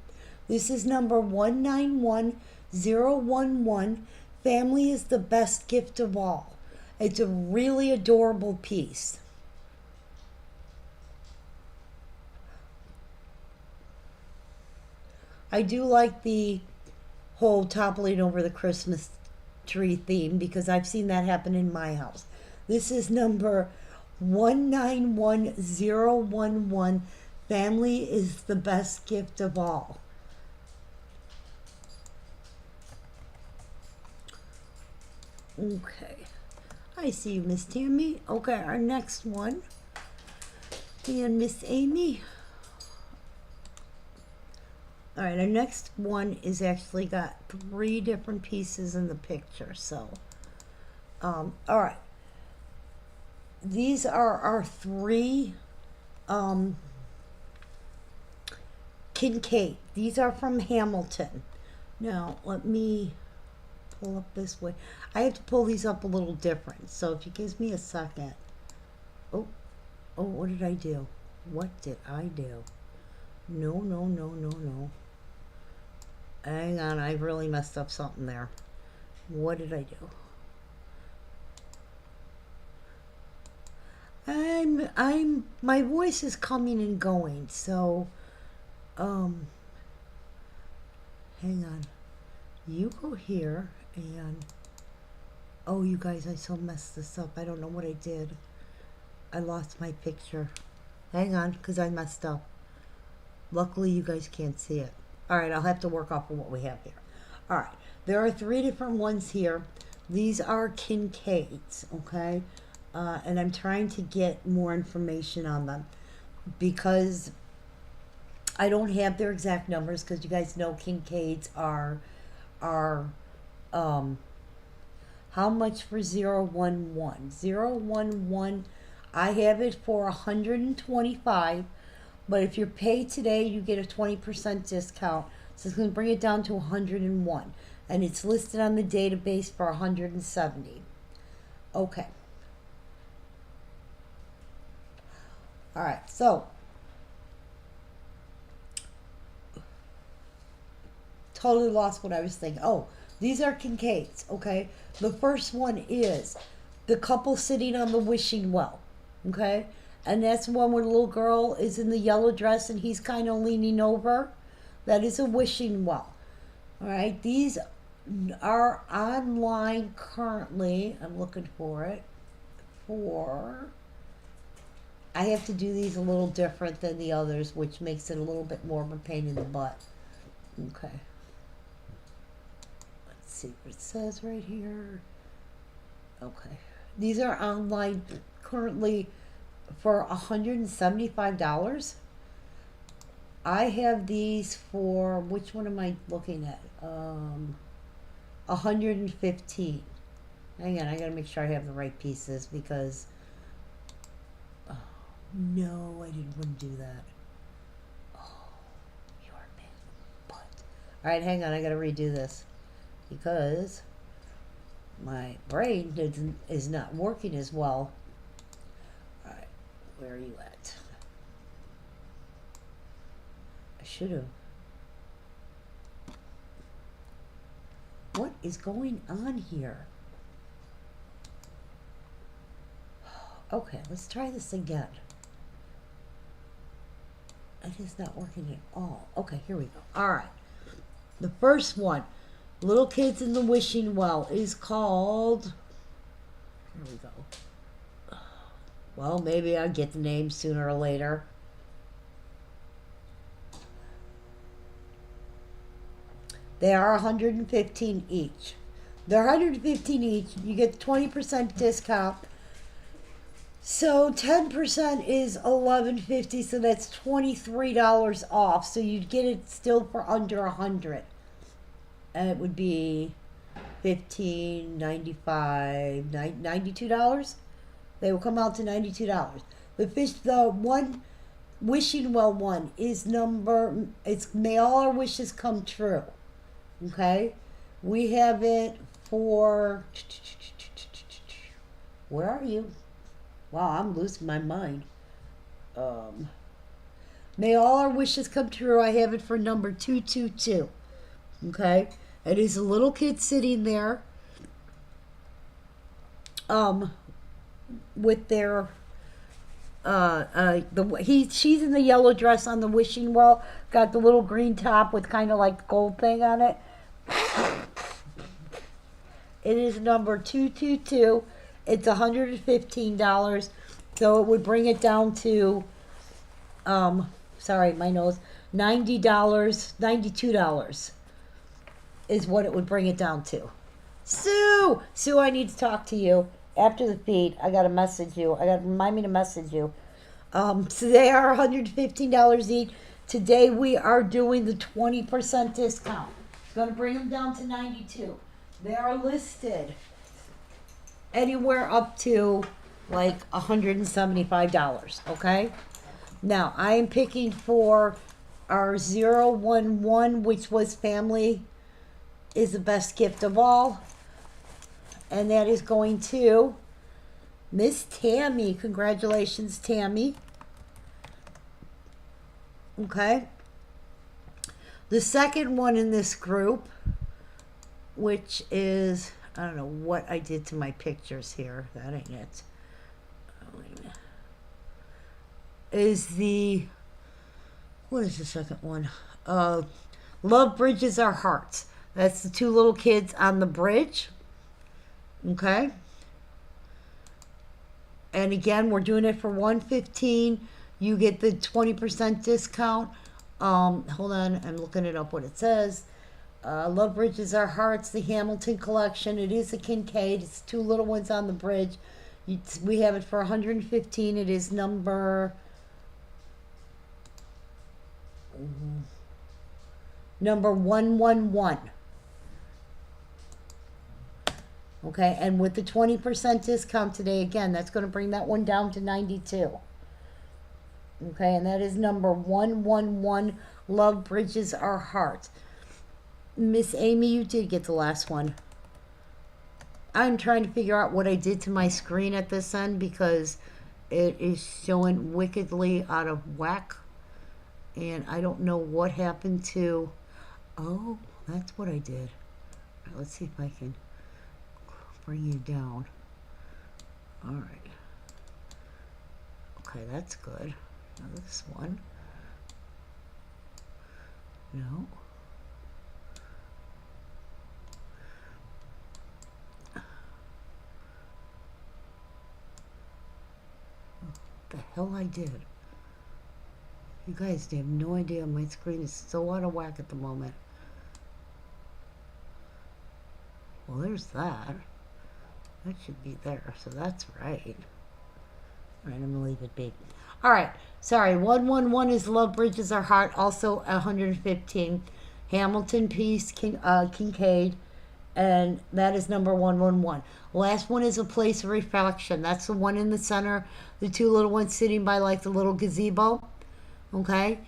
This is number 191011. Family is the Best Gift of All. It's a really adorable piece. I do like the whole toppling over the Christmas tree theme because I've seen that happen in my house. This is number 191011. Family is the Best Gift of All. Okay. I see you, Miss Tammy. Okay, our next one. And Miss Amy. All right, our next one is actually got 3 different pieces in the picture. So, all right. These are our 3 Kincaid. These are from Hamilton. Now, let me pull up this way. I have to pull these up a little different. So if you give me a second. Oh, what did I do? What did I do? No. Hang on, I really messed up something there. What did I do? My voice is coming and going, so, hang on. You go here, and, oh, you guys, I so messed this up. I don't know what I did. I lost my picture. Hang on, because I messed up. Luckily, you guys can't see it. All right, I'll have to work off of what we have here. All right, there are 3 different ones here. These are Kincaids, okay? And I'm trying to get more information on them because I don't have their exact numbers because you guys know Kincaids are how much for 011? 011, I have it for 125. But if you're paid today, you get a 20% discount. So it's going to bring it down to 101. And it's listed on the database for 170. Okay. All right, so totally lost what I was thinking. Oh, these are Kincaids, okay? The first one is the couple sitting on the wishing well, okay? And that's the one where the little girl is in the yellow dress and he's kind of leaning over. That is a wishing well. All right, these are online currently. I'm looking for it. I have to do these a little different than the others, which makes it a little bit more of a pain in the butt. Okay. Let's see what it says right here. Okay. These are online currently for $175. I have these for, which one am I looking at? 115. Hang on, I gotta make sure I have the right pieces because, oh, no, I didn't want to do that. Oh, you're a big butt. All right, hang on, I gotta redo this because my brain is not working as well. All right, where are you at? I should have. What is going on here? Okay, let's try this again. It is not working at all. Okay, here we go. All right. The first one, Little Kids in the Wishing Well, is called... Here we go. Well, maybe I'll get the name sooner or later. They are 115 each. They're 115 each. You get 20% discount. So 10% is $11.50, so that's $23 off. So you'd get it still for under $100. And it would be $15.95, $92. They will come out to $92. The one Wishing Well one is it's May All Our Wishes Come True. Okay? We have it for, where are you? Wow, I'm losing my mind. May All Our Wishes Come True. I have it for number 222. Okay? It is a little kid sitting there with their she's in the yellow dress on the wishing well, got the little green top with kind of like gold thing on it. It is number 222. It's $115, so it would bring it down to sorry, my nose, $90, $92 is what it would bring it down to. Sue, I need to talk to you after the feed. I gotta message you. I gotta remind me to message you. So they are $115 each. Today we are doing the 20% discount. It's gonna bring them down to $92. They are listed anywhere up to like $175. Okay. Now I am picking for our 011, which was Family is the Best Gift of All. And that is going to Miss Tammy. Congratulations, Tammy. Okay. The second one in this group, which is, I don't know what I did to my pictures here. That ain't it. Oh, wait a minute. Is what is the second one? Love Bridges Our Hearts. That's the two little kids on the bridge. Okay. And again, we're doing it for $115. You get the 20% discount. Hold on, I'm looking it up what it says. Love Bridges Our Hearts, the Hamilton collection. It is a Kincaid. It's two little ones on the bridge. We have it for $115. It is number 111. Okay, and with the 20% discount today, again, that's going to bring that one down to 92. Okay, and that is number 111, Love Bridges Our Hearts. Miss Amy, you did get the last one. I'm trying to figure out what I did to my screen at this end because it is showing wickedly out of whack. And I don't know what happened to... Oh, that's what I did. All right, let's see if I can bring you down. All right. Okay, that's good. Now this one. No. The hell I did. You guys have no idea. My screen is so out of whack at the moment. Well, there's that. That should be there, so that's right. All right, I'm gonna leave it be. All right, sorry. 111 is Love Bridges Our Heart. Also 115. Hamilton Peace, Kincaid, and that is number 111. Last one is A Place of Reflection. That's the one in the center. The two little ones sitting by like the little gazebo. Okay.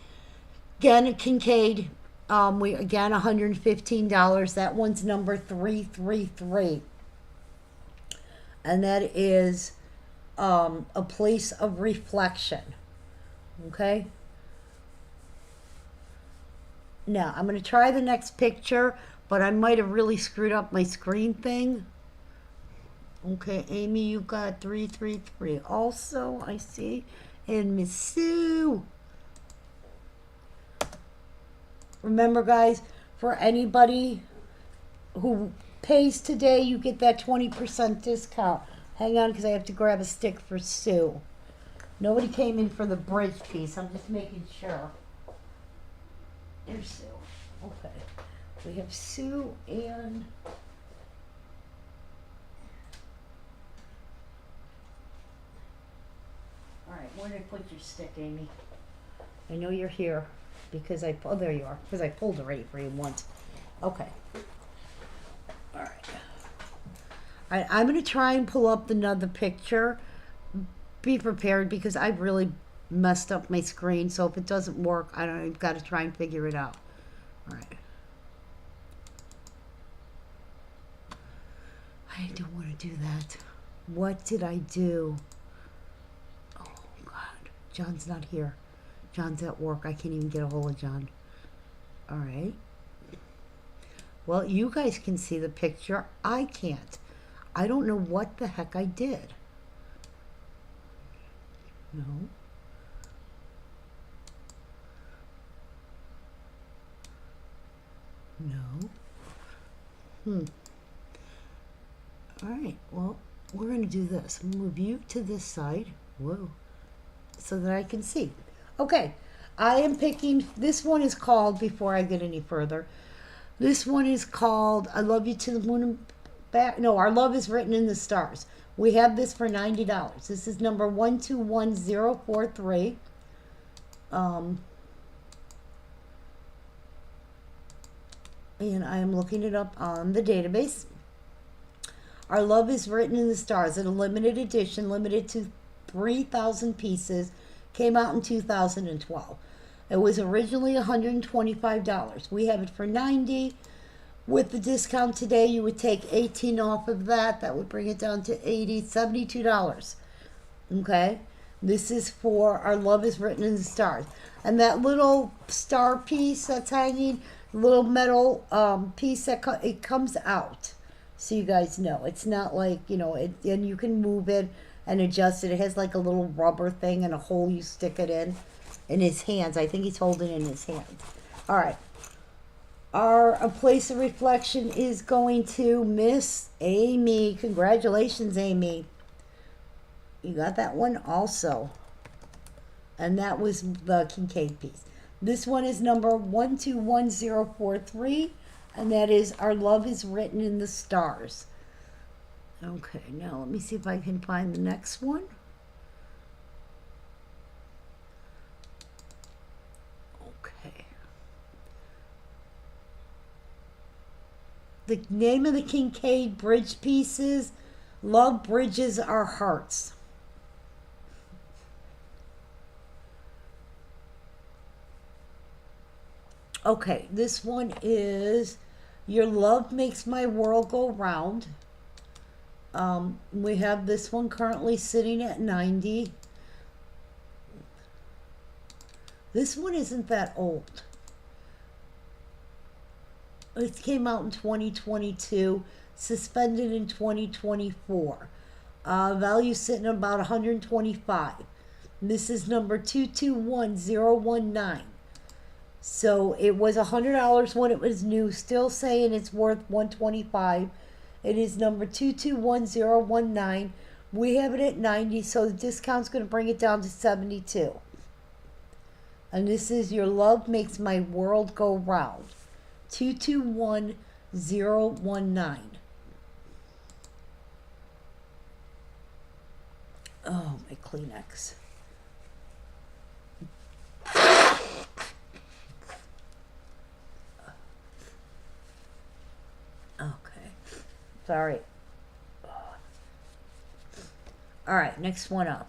Again, Kincaid. We again $115. That one's number 333, and that is A Place of Reflection. Okay. Now I'm going to try the next picture, but I might have really screwed up my screen thing. Okay, Amy, you got 333. Also, I see, and Miss Sue. Remember, guys, for anybody who pays today, you get that 20% discount. Hang on, because I have to grab a stick for Sue. Nobody came in for the bridge piece. I'm just making sure. There's Sue. Okay. We have Sue and... All right, where did I put your stick, Amy? I know you're here. Because oh, there you are. Because I pulled already for you once. Okay. All right. All right, I'm going to try and pull up another picture. Be prepared because I've really messed up my screen. So if it doesn't work, I've got to try and figure it out. All right. I don't want to do that. What did I do? Oh, God. John's not here. John's at work. I can't even get a hold of John. All right. Well, you guys can see the picture. I can't. I don't know what the heck I did. No. No. All right. Well, we're going to do this. Move you to this side. Whoa. So that I can see. Okay, I am picking, this one is called, before I get any further, this one is called I Love You to the Moon and Back. No, Our Love is Written in the Stars. We have this for $90. This is number 121043. And I am looking it up on the database. Our Love is Written in the Stars, in a limited edition, limited to 3,000 pieces. Came out in 2012. It was originally $125. We have it for $90. With the discount today, you would take $18 off of that. That would bring it down to $80, $72. Okay? This is for Our Love is Written in the Stars. And that little star piece that's hanging, little metal piece, it comes out. So you guys know. It's not like, and you can move it and adjust it. It has like a little rubber thing and a hole you stick it in his hands. I think he's holding it in his hands. All right. A Place of Reflection is going to Miss Amy. Congratulations, Amy. You got that one also. And that was the Kincaid piece. This one is number 121043. And that is Our Love is Written in the Stars. Okay, now let me see if I can find the next one. Okay. The name of the Kincaid bridge piece is Love Bridges Our Hearts. Okay, this one is Your Love Makes My World Go Round. We have this one currently sitting at 90. This one isn't that old. It came out in 2022, suspended in 2024. Value sitting at about 125. This is number 221019. So it was $100 when it was new, still saying it's worth 125. It is number 221019. We have it at 90, so the discount's going to bring it down to 72. And this is Your Love Makes My World Go Round. 221019. Oh, my Kleenex. Okay. Sorry. All right, next one up.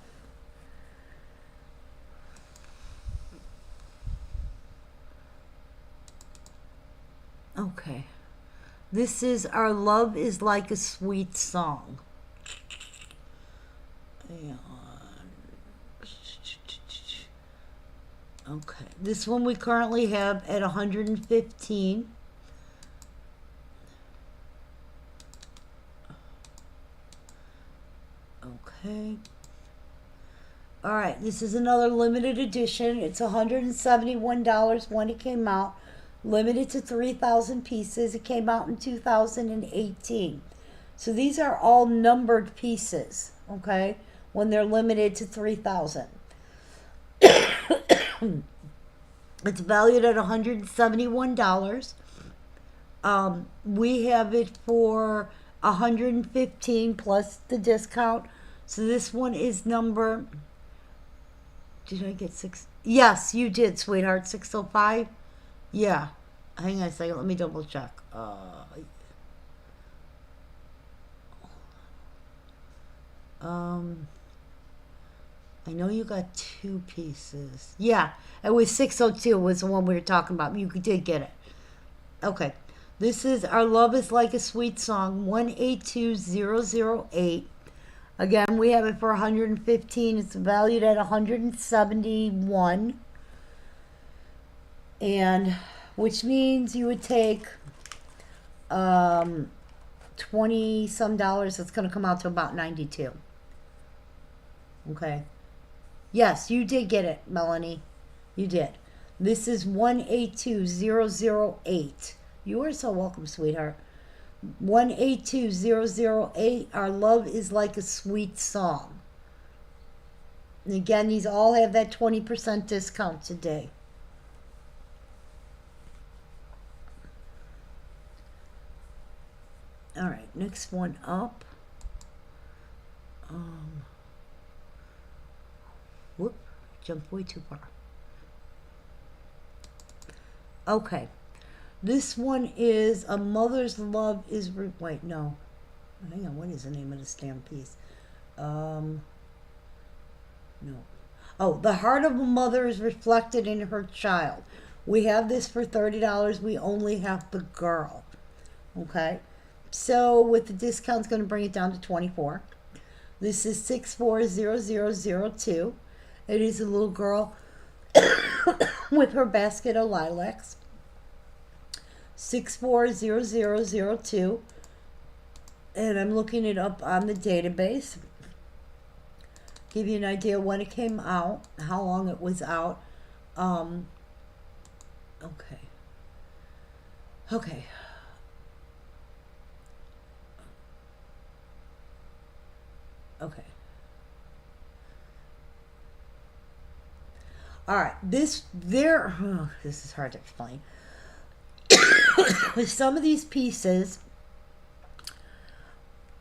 Okay. This is Our Love is Like a Sweet Song. And okay. This one we currently have at 115. Okay. All right. This is another limited edition. It's $171 when it came out. Limited to 3,000 pieces. It came out in 2018. So these are all numbered pieces, okay, when they're limited to 3,000. It's valued at $171. We have it for $115 plus the discount. So this one is number, did I get six? Yes, you did, sweetheart. 605. Yeah. Hang on a second. Let me double check. I know you got two pieces. Yeah, it was 602 was the one we were talking about. You did get it. Okay. This is Our Love is Like a Sweet Song, 182008. Again, we have it for 115. It's valued at 171. And which means you would take 20 some dollars. It's going to come out to about 92. Okay. Yes, you did get it, Melanie. You did. This is 182008. You are so welcome, sweetheart. 182008. Our Love is Like a Sweet Song. And again, these all have that 20% discount today. All right, next one up. Whoop, jumped way too far. Okay, this one is A Mother's Love is... Wait, no. Hang on, what is the name of this damn piece? No. Oh, The Heart of a Mother is Reflected in Her Child. We have this for $30. We only have the girl. Okay? So with the discount, it's going to bring it down to 24. This is 640002. It is a little girl with her basket of lilacs. 640002. And I'm looking it up on the database. Give you an idea when it came out, how long it was out. Okay. Okay. Okay. All right. This is hard to explain. Some of these pieces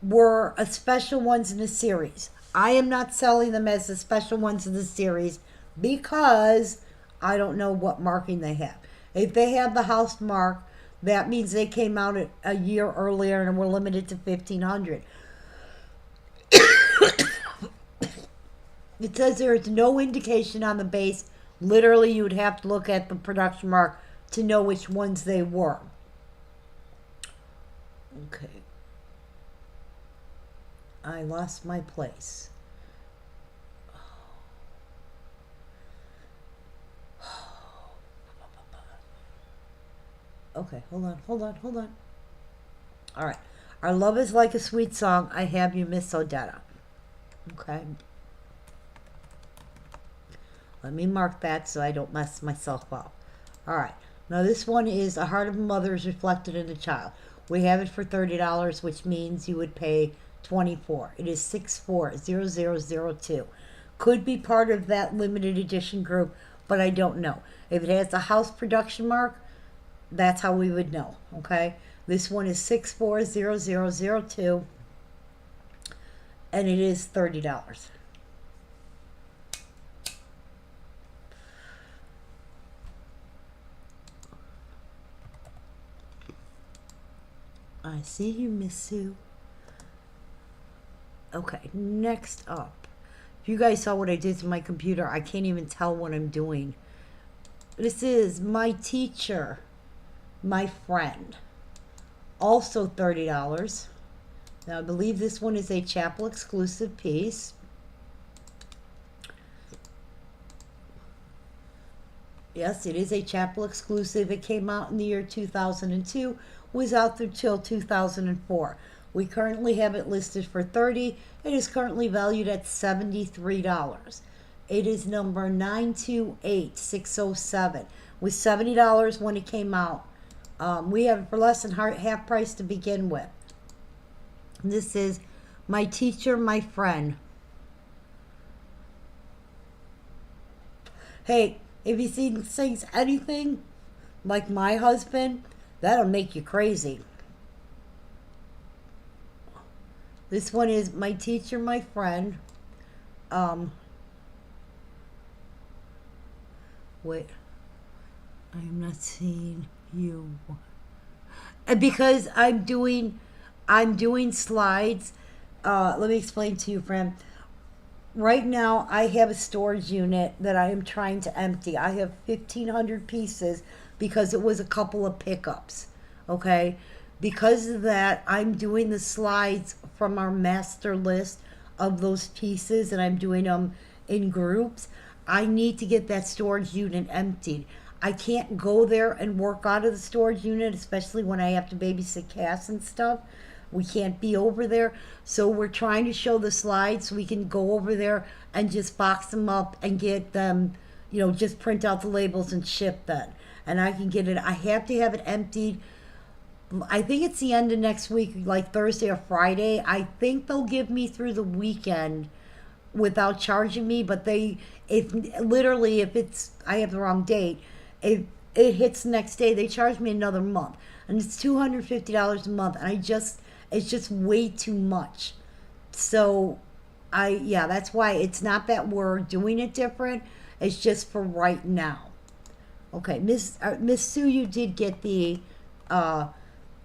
were special ones in the series. I am not selling them as the special ones in the series because I don't know what marking they have. If they have the house mark, that means they came out a year earlier and were limited to 1,500. It says there is no indication on the base. Literally, you would have to look at the production mark to know which ones they were. Okay. I lost my place. Okay, hold on. All right. Our love is like a sweet song. I have you, Miss Odetta. Okay. Let me mark that so I don't mess myself up. All right. Now this one is a heart of a mother is reflected in the child. We have it for $30, which means you would pay $24. It is 640002. Could be part of that limited edition group, but I don't know. If it has a house production mark, that's how we would know. Okay. This one is 640002, and it is $30. I see you, Miss Sue. Okay, next up. If you guys saw what I did to my computer, I can't even tell what I'm doing. This is my teacher, my friend. Also $30. Now, I believe this one is a chapel exclusive piece. Yes, it is a chapel exclusive. It came out in the year 2002, was out through till 2004. We currently have it listed for $30. It is currently valued at $73. It is number 928607. Was $70 when it came out. We have it for less than half price to begin with. This is my teacher, my friend. Hey, if you see sings anything like my husband, that'll make you crazy. This one is my teacher, my friend. Wait, I am not seeing you. Because I'm doing slides. Let me explain to you, friend. Right now, I have a storage unit that I am trying to empty. I have 1,500 pieces because it was a couple of pickups. Okay? Because of that, I'm doing the slides from our master list of those pieces, and I'm doing them in groups. I need to get that storage unit emptied. I can't go there and work out of the storage unit, especially when I have to babysit Cass and stuff. We can't be over there. So we're trying to show the slides so we can go over there and just box them up and get them, just print out the labels and ship them. And I can get it. I have to have it emptied. I think it's the end of next week, like Thursday or Friday. I think they'll give me through the weekend without charging me, but if it's, I have the wrong date, if it hits the next day, they charge me another month. And it's $250 a month. And it's just way too much. So that's why it's not that we're doing it different. It's just for right now. Okay, Miss Sue, you did get the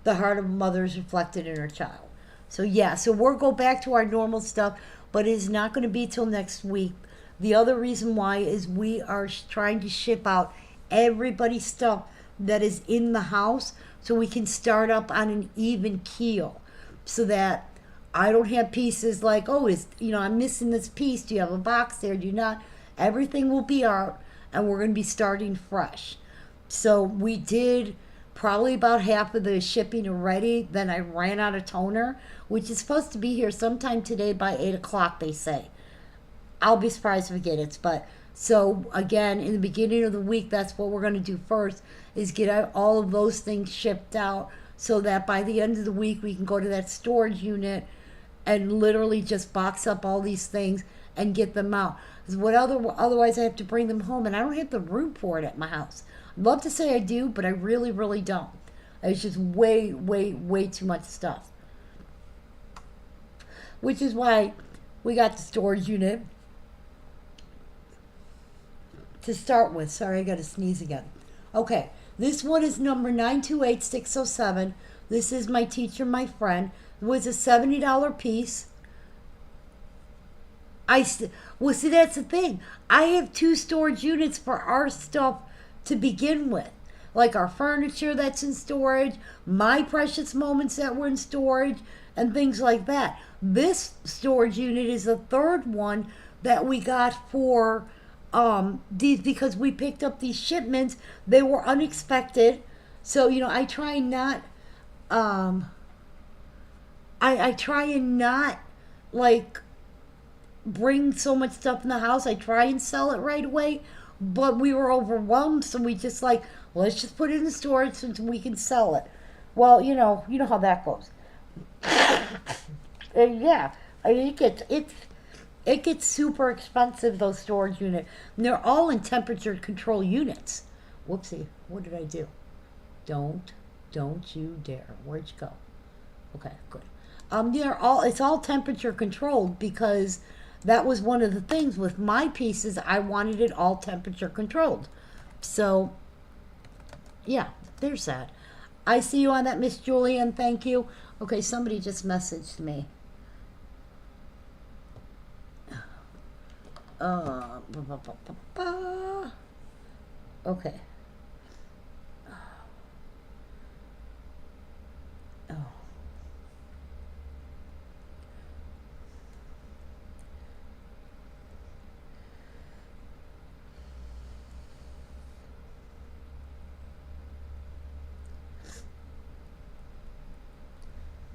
heart of mothers reflected in her child. So we'll go back to our normal stuff, but it is not going to be till next week. The other reason why is we are trying to ship out everybody's stuff that is in the house so we can start up on an even keel, so that I don't have pieces like, I'm missing this piece. Do you have a box there? Do you not? Everything will be out, and we're going to be starting fresh. So we did probably about half of the shipping already. Then I ran out of toner, which is supposed to be here sometime today by 8 o'clock, they say. I'll be surprised if I get it. But so again, in the beginning of the week, that's what we're going to do first, is get out all of those things shipped out, so that by the end of the week we can go to that storage unit and literally just box up all these things and get them out. Because otherwise I have to bring them home, and I don't have the room for it at my house. I'd love to say I do, but I really, really don't. It's just way, way, way too much stuff. Which is why we got the storage unit to start with. Sorry, I got to sneeze again. Okay, this one is number 928607. This is my teacher, my friend. It was a $70 piece. See, that's the thing. I have 2 storage units for our stuff to begin with. like our furniture that's in storage, my precious moments that were in storage, and things like that. This storage unit is the third one that we got for these, because we picked up these shipments. They were unexpected. So, I try and not I try and not like bring so much stuff in the house. I try and sell it right away, but we were overwhelmed, so we just like, let's just put it in storage so we can sell it. Well, you know how that goes. And yeah, I mean, it gets super expensive, those storage units. And they're all in temperature control units. Whoopsie, what did I do? Don't you dare. Where'd you go? Okay, good. It's all temperature controlled, because that was one of the things with my pieces. I wanted it all temperature controlled. So, yeah, there's that. I see you on that, Miss Julian. Thank you. Okay, somebody just messaged me. Ba, ba, ba, ba, ba. Okay. Oh.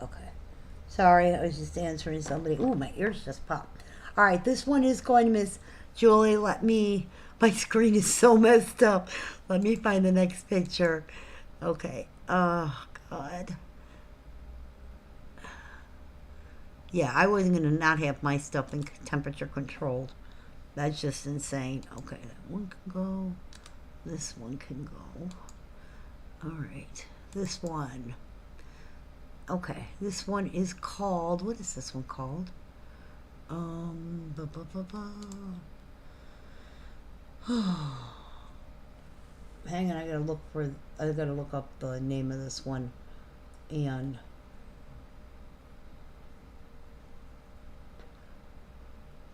Okay. Sorry, I was just answering somebody. Ooh, my ears just popped. All right, this one is going to Miss Julie. My screen is so messed up. Let me find the next picture. Okay. Oh, God. Yeah, I wasn't going to not have my stuff in temperature controlled. That's just insane. Okay, that one can go. This one can go. All right. This one. Okay, this one is called, what is this one called? Ba, ba, ba, ba. Hang on, I gotta look up the name of this one. And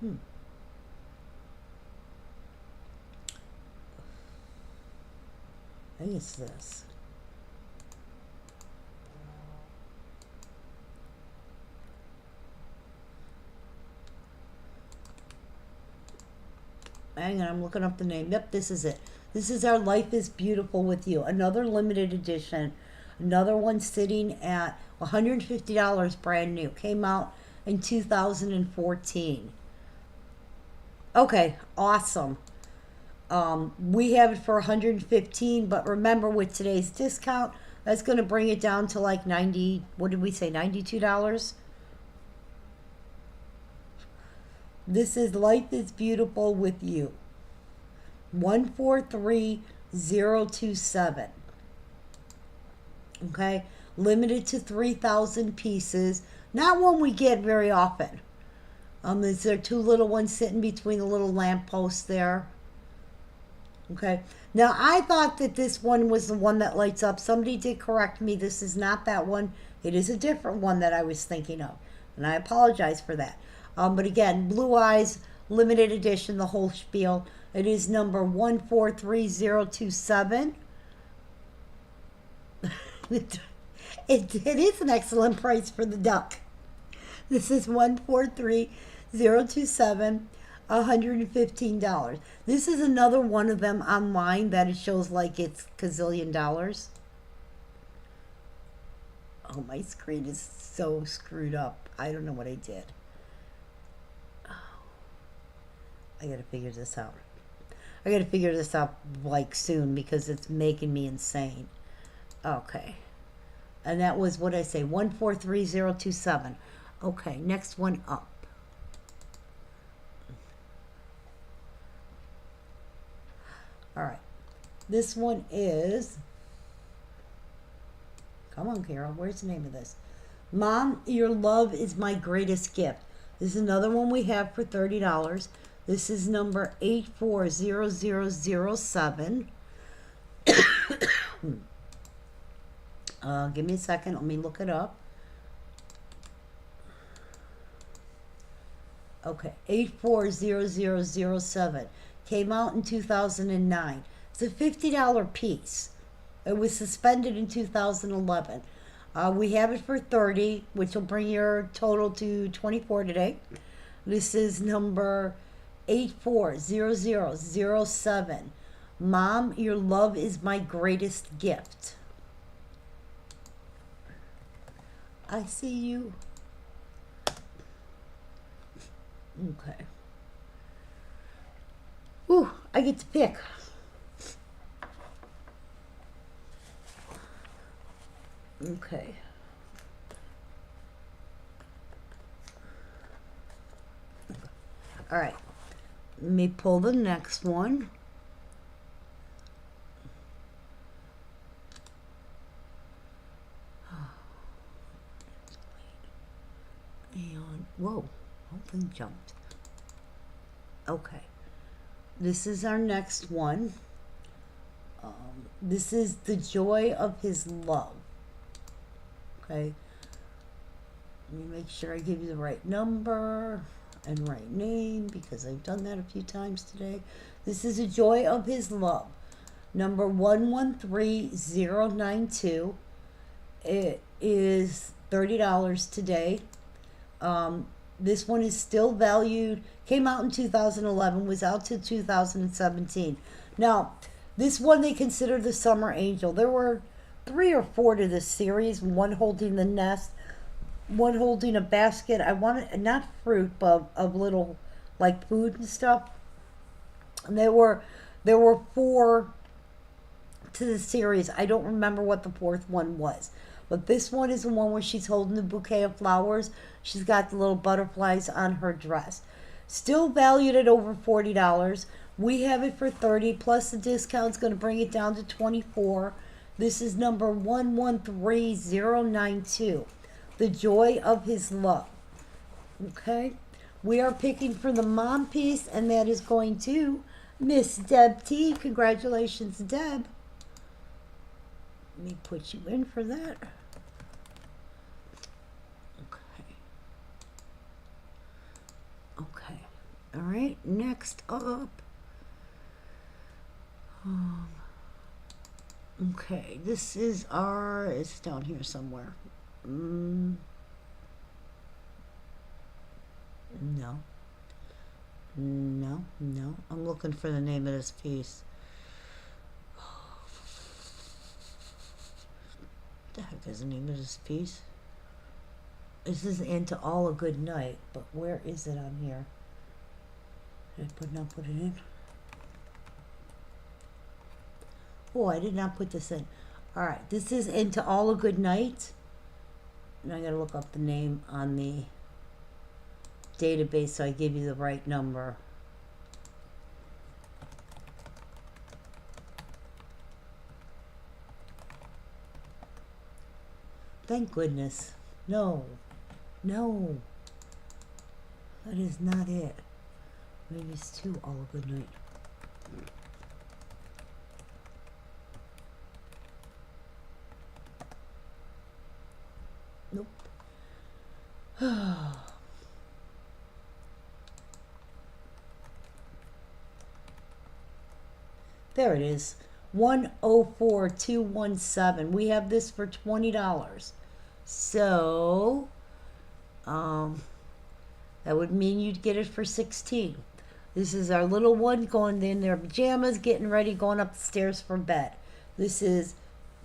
I think it's this. Hang on, I'm looking up the name. Yep, this is it. This is our Life is Beautiful with You. Another limited edition. Another one sitting at $150 brand new. Came out in 2014. Okay, awesome. We have it for $115, but remember, with today's discount, that's going to bring it down to like 90, what did we say, $92? This is Life is Beautiful with You. 143027. Okay? Limited to 3,000 pieces. Not one we get very often. Is there two little ones sitting between the little lampposts there? Okay. Now, I thought that this one was the one that lights up. Somebody did correct me. This is not that one. It is a different one that I was thinking of. And I apologize for that. But again, Blue Eyes, limited edition, the whole spiel. It is number 143027. It is an excellent price for the duck. This is 143027, $115. This is another one of them online that it shows like it's gazillion dollars. Oh, my screen is so screwed up. I don't know what I did. I gotta figure this out. I gotta figure this out like soon, because it's making me insane. Okay. And that was, what did I say, 143027. Okay, next one up. All right. This one is, come on, Carol, where's the name of this? Mom, your love is my greatest gift. This is another one we have for $30. This is number 840007. Give me a second. Let me look it up. Okay, 840007. Came out in 2009. It's a $50 piece. It was suspended in 2011. We have it for 30, which will bring your total to 24 today. This is number 840007. Mom, your love is my greatest gift. I see you. Okay. Ooh, I get to pick. Okay. All right. Let me pull the next one. And whoa, whole thing jumped. Okay. This is our next one. This is the joy of his love. Okay. Let me make sure I give you the right number and right name because I've done that a few times today. This is the joy of his love. Number 113092. It is $30 today. This one is still valued, came out in 2011, was out till 2017. Now, this one they consider the summer angel. There were 3 or 4 to this series, one holding the nest, one holding a basket. I wanted, not fruit, but of little, like food and stuff. And there were 4 to the series. I don't remember what the 4th one was. But this one is the one where she's holding the bouquet of flowers. She's got the little butterflies on her dress. Still valued at over $40. We have it for $30, plus the discount's going to bring it down to $24. This is number 113092. The joy of his love. Okay? We are picking for the mom piece, and that is going to Miss Deb T. Congratulations, Deb. Let me put you in for that. Okay. All right. Next up. Okay. This is our. It's down here somewhere. No. No. No. I'm looking for the name of this piece. What the heck is the name of this piece? This is Into All a Good Night, but where is it on here? Did I not put it in? Oh, I did not put this in. All right, this is Into All a Good Night. And I gotta look up the name on the database so I give you the right number. Thank goodness. No. No. That is not it. Maybe it's 2 All a Good Night. Nope. There it is. 104217. We have this for $20. So, that would mean you'd get it for $16. This is our little one going in their pajamas, getting ready, going up the stairs for bed. This is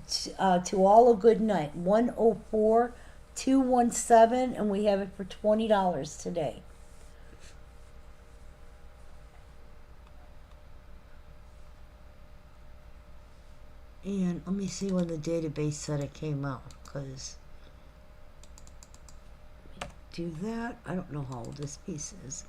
To All a Good Night. 104217, and we have it for $20 today. And let me see when the database said it came out, because do that. I don't know how old this piece is.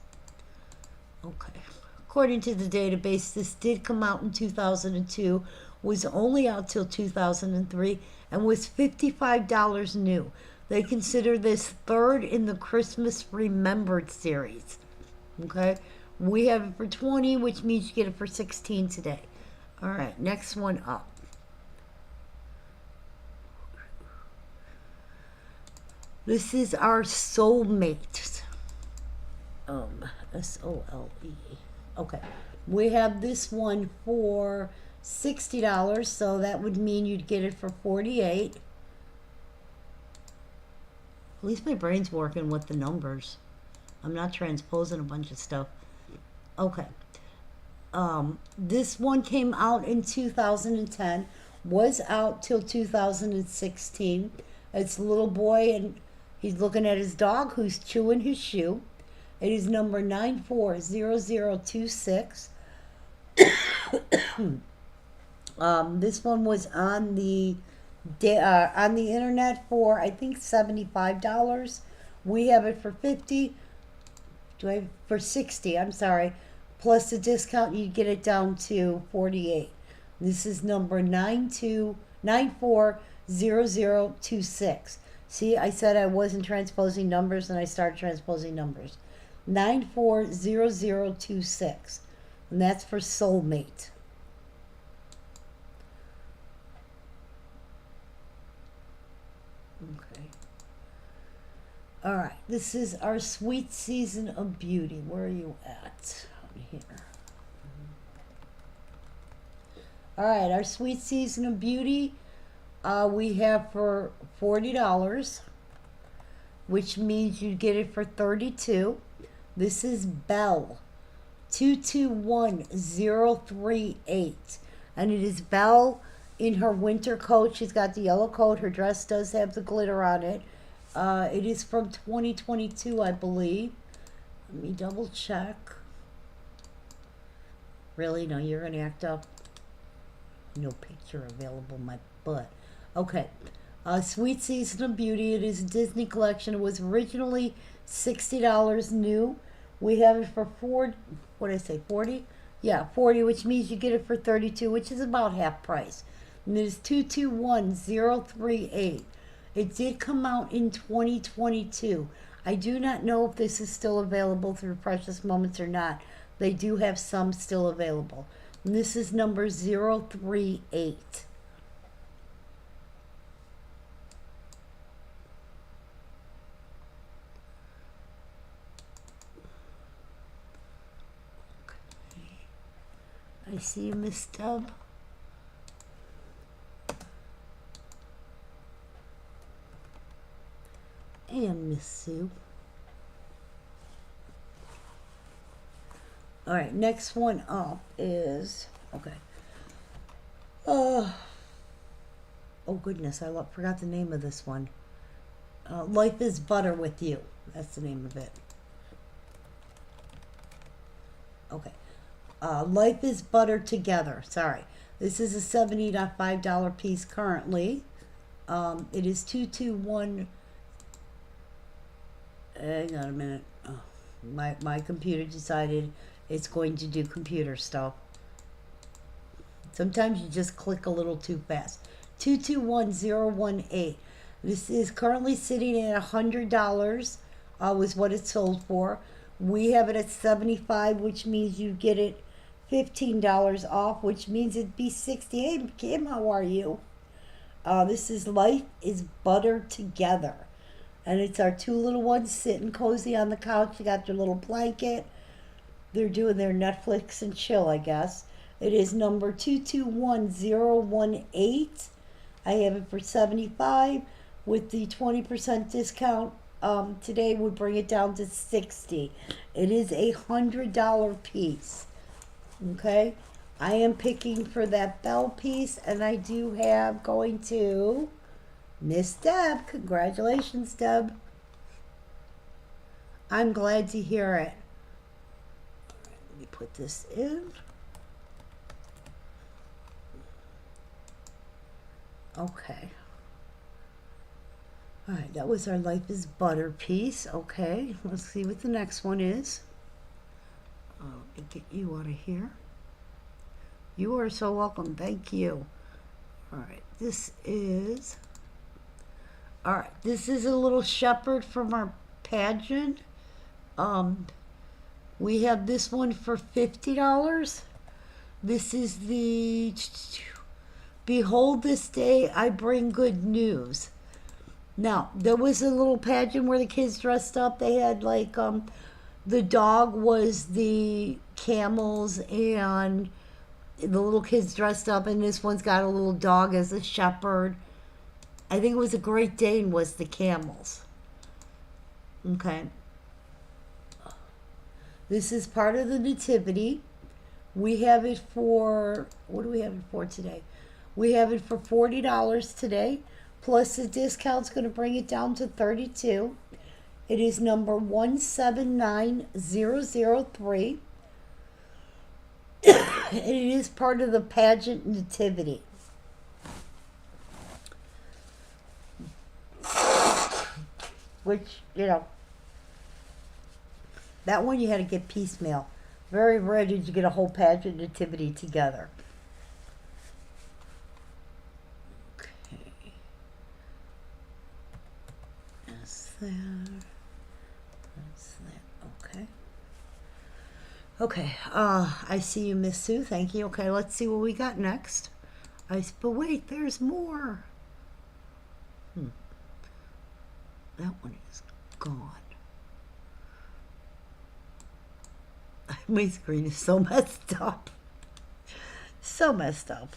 Okay. According to the database, this did come out in 2002, was only out till 2003, and was $55 new. They consider this 3rd in the Christmas Remembered series. Okay? We have it for 20, which means you get it for 16 today. All right, next one up. This is our soulmate. SOLE. Okay. We have this one for $60, so that would mean you'd get it for 48. At least my brain's working with the numbers. I'm not transposing a bunch of stuff. Okay. This one came out in 2010, was out till 2016. It's a little boy and he's looking at his dog who's chewing his shoe. It is number 940026. This one was on the internet for I think $75. We have it for 50. For 60? I'm sorry. Plus the discount, you get it down to 48. This is number 940026. See, I said I wasn't transposing numbers, and I started transposing numbers. 940026, and that's for Soulmate. Okay. All right, this is our sweet season of beauty. Where are you at? Here. All right, our sweet season of beauty, we have for $40, which means you get it for 32. This is Belle 221038, and it is Belle in her winter coat. She's got the yellow coat. Her dress does have the glitter on it. It is from 2022, I believe. Let me double check. Really? No, you're going to act up? No picture available, my butt. Okay. Sweet Season of Beauty. It is a Disney collection. It was originally $60 new. We have it for what did I say, 40? Yeah, 40, which means you get it for 32, which is about half price. And it is 221038. It did come out in 2022. I do not know if this is still available through Precious Moments or not. They do have some still available. And this is number 038. Okay. I see you, Miss Dub. And Miss Sue. All right, next one up is, okay. Oh goodness, forgot the name of this one. Life is Butter with You. That's the name of it. Okay. Life is Butter Together. Sorry. This is a $70.5 piece currently. It is 221. Hang on a minute. Oh, my computer decided it's going to do computer stuff. Sometimes you just click a little too fast. 221018. This is currently sitting at $100. Was what it sold for. We have it at $75, which means you get it $15 off, which means it'd be $60. Hey, Kim, how are you? This is Life is Butter Together. And it's our two little ones sitting cozy on the couch. You got their little blanket. They're doing their Netflix and chill, I guess. It is number 221018. I have it for $75 with the 20% discount. Today would bring it down to $60. It is a $100 piece. Okay? I am picking for that Belle piece, and I do have going to Miss Deb. Congratulations, Deb. I'm glad to hear it. Let me put this in. Okay. All right, that was our Life is Butter piece. Okay, let's see what the next one is. Let me get you out of here. You are so welcome. Thank you. All right, this is a little shepherd from our pageant. We have this one for $50. This is the Behold This Day I Bring Good News. Now, there was a little pageant where the kids dressed up. They had the dog was the camels, and the little kids dressed up, and this one's got a little dog as a shepherd. I think it was a Great Dane was the camels. Okay. This is part of the nativity. We have it for, what do we have it for today? We have it for $40 today, plus the discount's going to bring it down to $32. It is number 179003. It is part of the pageant nativity. Which, you know, that one you had to get piecemeal. Very rare did you get a whole pageant nativity together. Okay. That's that. That's that. Okay. Okay. I see you, Miss Sue. Thank you. Okay, let's see what we got next. But wait, there's more. That one is gone. My screen is so messed up. So messed up.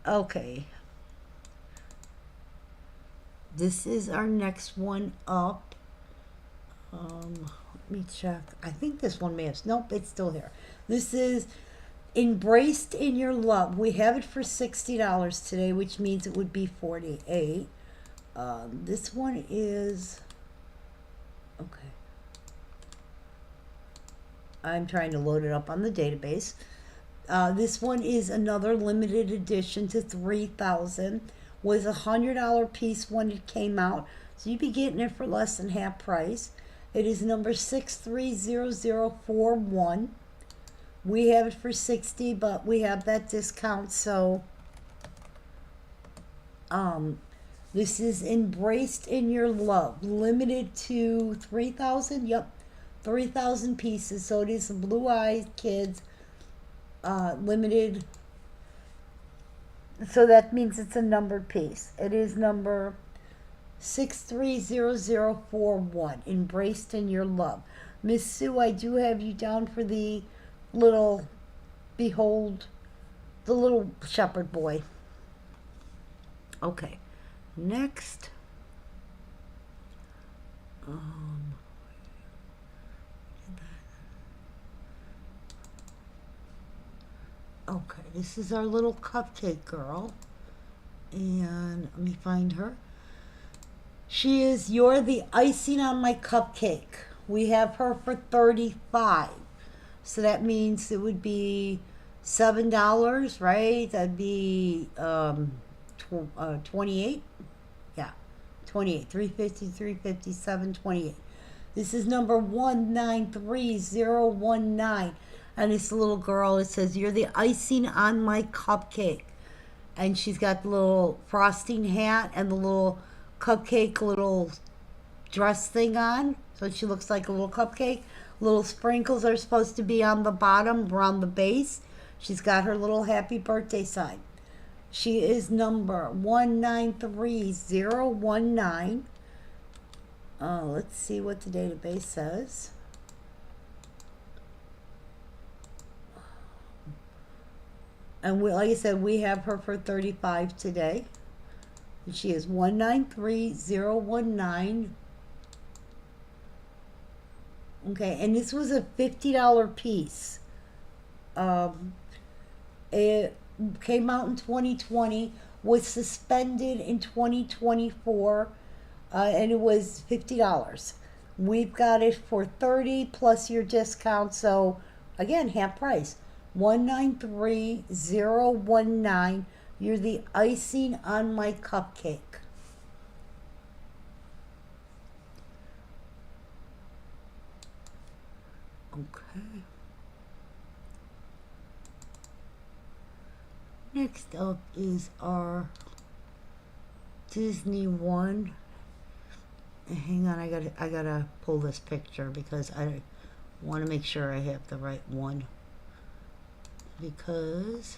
Okay. This is our next one up. Let me check. I think this one may have... Nope, it's still here. This is Embraced in Your Love. We have it for $60 today, which means it would be $48. This one is... Okay. I'm trying to load it up on the database. This one is another limited edition to 3,000. Was $100 piece when it came out, so you'd be getting it for less than half price. It is number 630041. We have it for $60, but we have that discount, so this is Embraced in Your Love, limited to 3,000. Yep. 3,000 pieces, so it is the Blue Eyes Kids limited, so that means it's a numbered piece. It is number 630041, Embraced in Your Love. Miss Sue, I do have you down for the little, behold, the little shepherd boy. Okay, next. Okay, this is our little cupcake girl. And let me find her. She is You're the Icing on My Cupcake. We have her for $35. So that means it would be $7, right? That'd be 28. Yeah, 28. 350, 350, 728. This is number 193019. And it's a little girl. It says, You're the icing on my cupcake. And she's got the little frosting hat and the little cupcake little dress thing on. So she looks like a little cupcake. Little sprinkles are supposed to be on the bottom, around the base. She's got her little happy birthday sign. She is number 193019. Let's see what the database says. And like I said, we have her for $35 today. And she is 193019. Okay, and this was a $50 piece. It came out in 2020, was suspended in 2024, and it was $50. We've got it for $30 plus your discount, so again, half price. 193019. You're the icing on my cupcake. Okay. Next up is our Disney one. Hang on, I gotta pull this picture because I want to make sure I have the right one. Because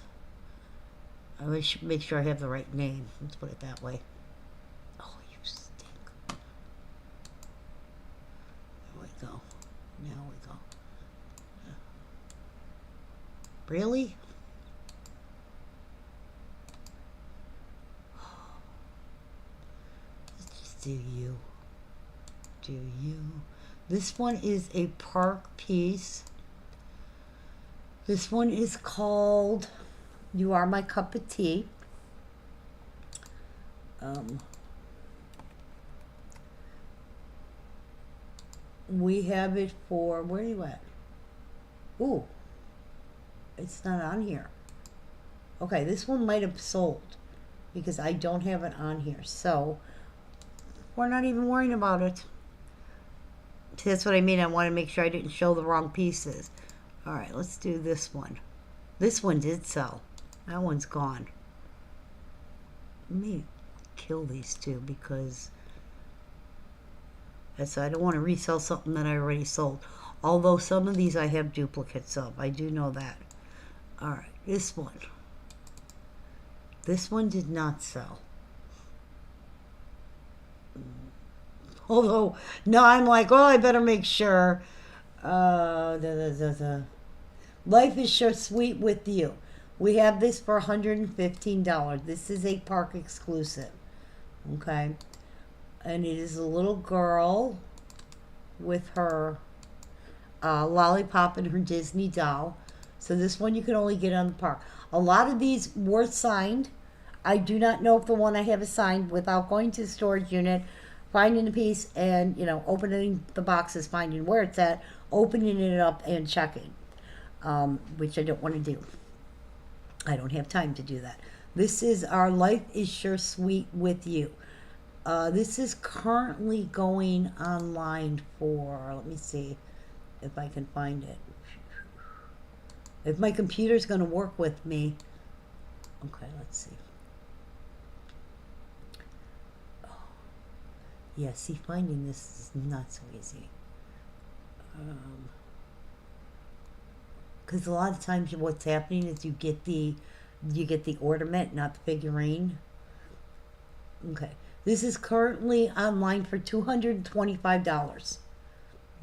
I should make sure I have the right name. Let's put it that way. Oh, you stink. There we go. Now we go. Really? do you. Do you. This one is a park piece. This one is called You Are My Cup of Tea. We have it for, where are you at? Ooh, it's not on here. Okay, this one might have sold because I don't have it on here. So we're not even worrying about it. See, that's what I mean. I want to make sure I didn't show the wrong pieces. All right, let's do this one. This one did sell. That one's gone. Let me kill these two because I don't want to resell something that I already sold. Although some of these I have duplicates of. I do know that. All right, this one. This one did not sell. Although, now I'm like, oh, I better make sure. Life is sure sweet with you. We have this for $115. This is a park exclusive. Okay. And it is a little girl with her lollipop and her Disney doll. So this one you can only get on the park. A lot of these were signed. I do not know if the one I have is signed without going to the storage unit, finding the piece and, you know, opening the boxes, finding where it's at, opening it up and checking, which I don't want to do. I don't have time to do that. This is our Life is Sure Sweet with You. This is currently going online for, let me see if I can find it. If my computer's going to work with me. Okay, let's see. Oh. Yeah, see, finding this is not so easy. Because a lot of times what's happening is you get the ornament, not the figurine. Okay. This is currently online for $225.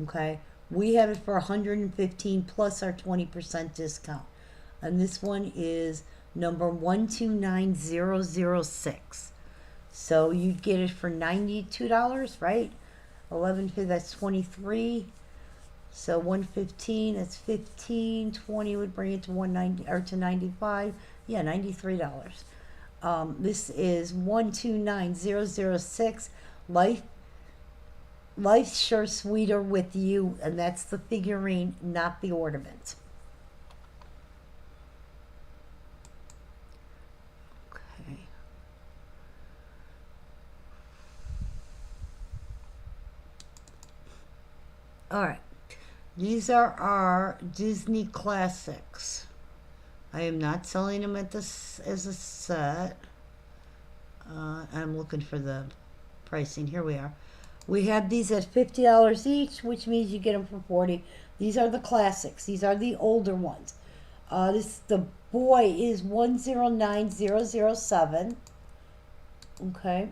Okay. We have it for $115 plus our 20% discount. And this one is number 129006. So you'd get it for $92, right? 11, that's 23. So 115, that's 15. 20 would bring it to 190 or to 95. Yeah, $93. This is 129006. Life's Sure Sweeter with You, and that's the figurine, not the ornament. Okay. All right. These are our Disney classics. I am not selling them as a set. I'm looking for the pricing. Here we are. We have these at $50 each, which means you get them for $40. These are the classics. These are the older ones. The boy is 109007. Okay.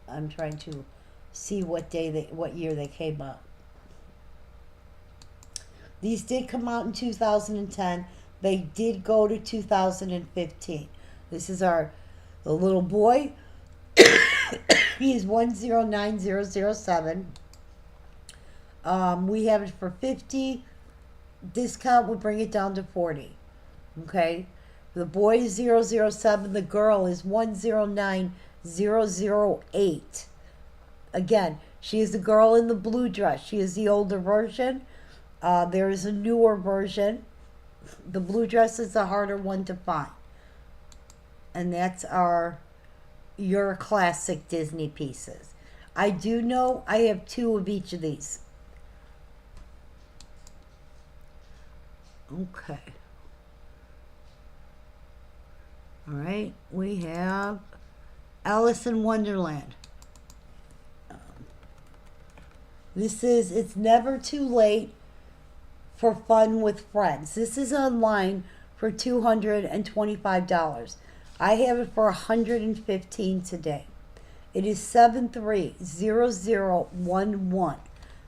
I'm trying to see what year they came out. These did come out in 2010. They did go to 2015. This is the little boy. He is 109007. We have it for 50. Discount would bring it down to 40. Okay. The boy is 007. The girl is 109008. Again, she is the girl in the blue dress. She is the older version. There is a newer version. The blue dress is the harder one to find. And that's your classic Disney pieces. I do know I have 2 of each of these. Okay. All right. We have Alice in Wonderland. It's never too late for fun with friends. This is online for $225. I have it for $115 today. It is 730011.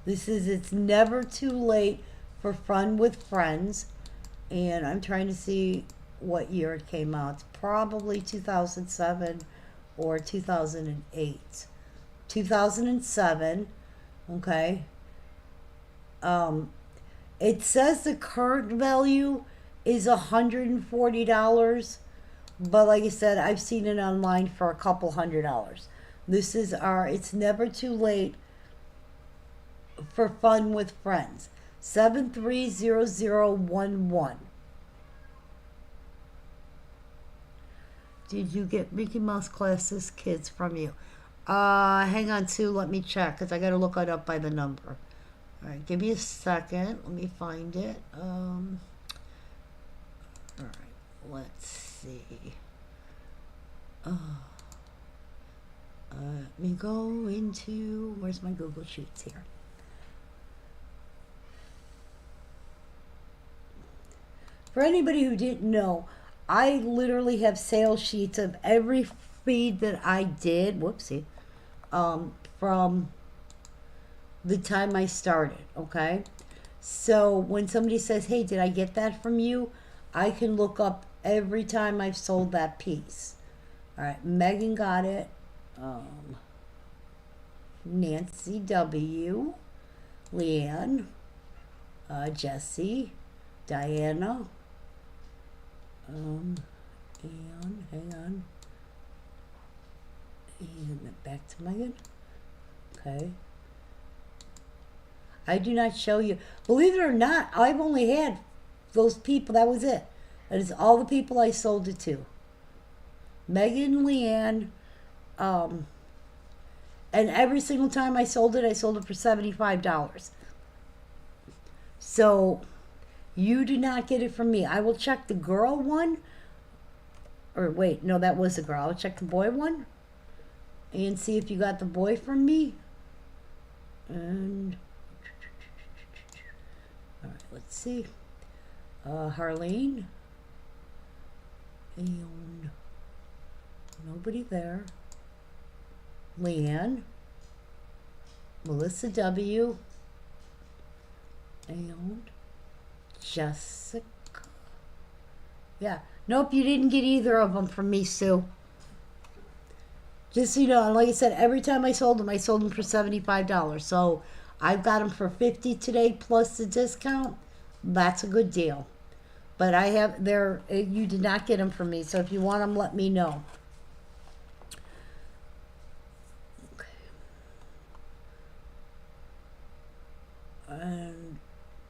It's never too late for fun with friends. And I'm trying to see what year it came out. It's probably 2007 or 2008. 2007, okay. It says the current value is $140, but like I said, I've seen it online for a couple $100. This is our It's Never Too Late for Fun with Friends. 730011. Did you get Mickey Mouse Classics Kids from you? Hang on, Sue. Let me check because I got to look it up by the number. All right, give me a second. Let me find it. All right, let's see. Let me go into, where's my Google Sheets here? For anybody who didn't know, I literally have sales sheets of every feed that I did, whoopsie, from the time I started, okay? So when somebody says, hey, did I get that from you? I can look up every time I've sold that piece. All right, Megan got it. Nancy W. Leanne. Jesse. Diana. And hang on. And back to Megan. Okay. I do not show you. Believe it or not, I've only had those people. That was it. That is all the people I sold it to. Megan, Leanne, and every single time I sold it for $75. So you do not get it from me. I will check the girl one. Or wait, no, that was the girl. I'll check the boy one and see if you got the boy from me. And all right, let's see. Harleen. And nobody there. Leanne. Melissa W. And Jessica. Yeah. Nope, you didn't get either of them from me, Sue. Just so you know, and like I said, every time I sold them for $75. So I've got them for $50 today plus the discount. That's a good deal. But I have you did not get them from me. So if you want them, let me know. Okay. And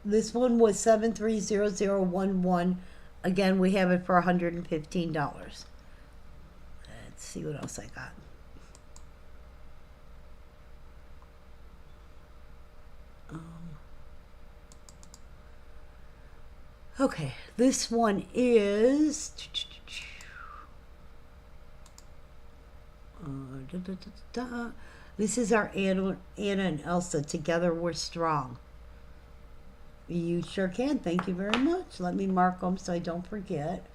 this one was 730011. Again, we have it for $115. Let's see what else I got. Okay, this one is this is our Anna and Elsa. Together We're Strong. You sure can. Thank you very much. Let me mark them so I don't forget.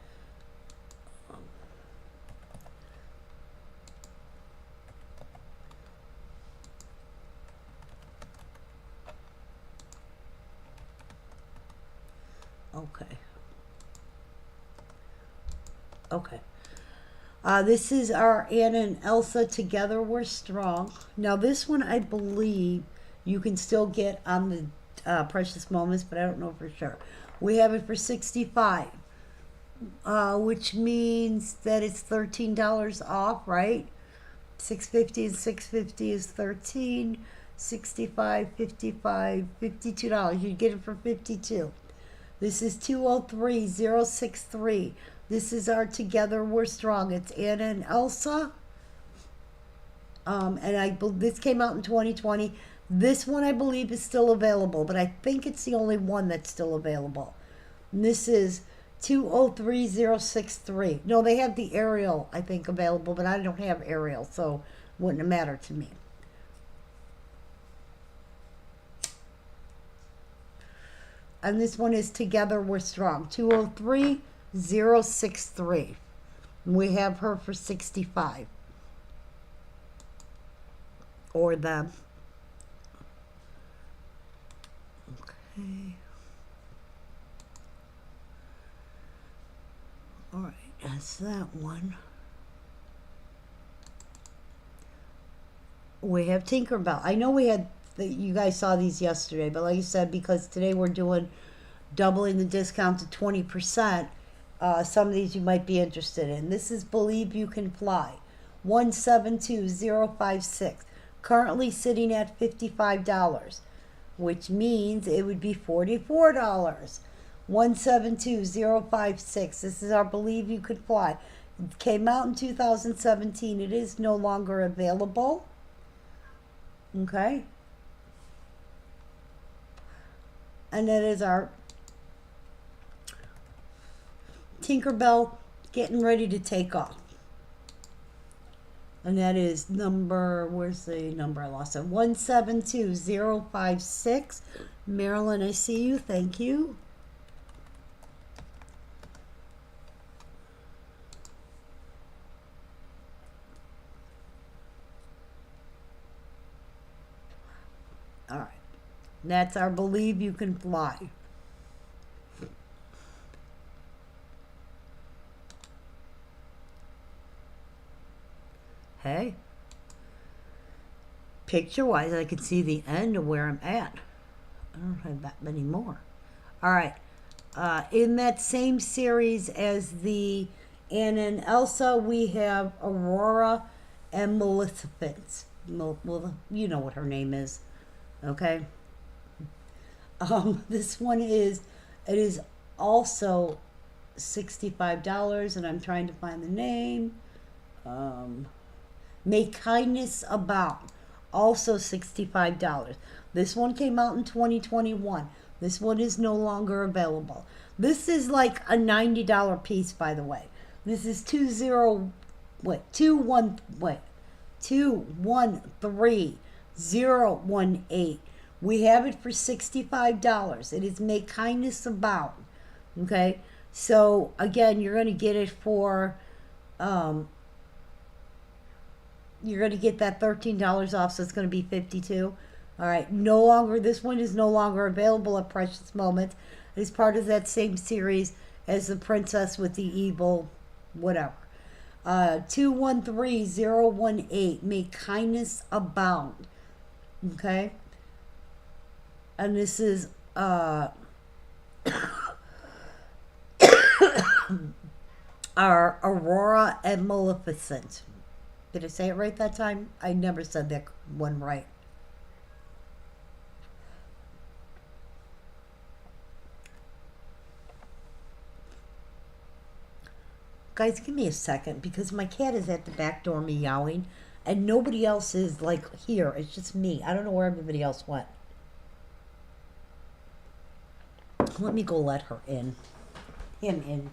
Okay. Okay. This is our Anna and Elsa. Together We're Strong. Now this one I believe you can still get on the Precious Moments, but I don't know for sure. We have it for $65, which means that it's $13 off, right? $6.50 and $6.50 is $13, $65, $55, $52. You get it for $52. This is 203063. This is our Together We're Strong. It's Anna and Elsa. And this came out in 2020. This one I believe is still available, but I think it's the only one that's still available. And this is 203063. No, they have the Ariel, I think, available, but I don't have Ariel, so it wouldn't have mattered to me. And this one is Together We're Strong. 203063. We have her for $65. Or them. Okay. All right, that's that one. We have Tinkerbell. I know we had, you guys saw these yesterday, but like I said, because today we're doing doubling the discount to 20%, some of these you might be interested in. This is Believe You Can Fly, 172056, currently sitting at $55, which means it would be $44. 172056. This is our Believe You Could Fly. It came out in 2017. It is no longer available. Okay. And that is our Tinkerbell getting ready to take off. And that is number, where's the number? I lost it. 172056. Marilyn, I see you. Thank you. All right. That's our Believe You Can Fly. Hey. Picture-wise, I can see the end of where I'm at. I don't have that many more. All right. In that same series as the Anna and Elsa, we have Aurora and Maleficent. You know what her name is. Okay. This one is, it is also $65, and I'm trying to find the name. May Kindness Abound, also $65. This one came out in 2021. This one is no longer available. This is like a $90 piece, by the way. This is 213018. We have it for $65. It is May Kindness Abound. Okay, so again, you're going to get it for, you're going to get that $13 off, so it's going to be $52. All right, no longer, this one is no longer available at Precious Moments. It's part of that same series as The Princess with the Evil, whatever. 213018, May Kindness Abound. Okay? And this is our Aurora and Maleficent. Did I say it right that time? I never said that one right. Guys, give me a second, because my cat is at the back door meowing, and nobody else is, like, here. It's just me. I don't know where everybody else went. Let me go let her in. Him in.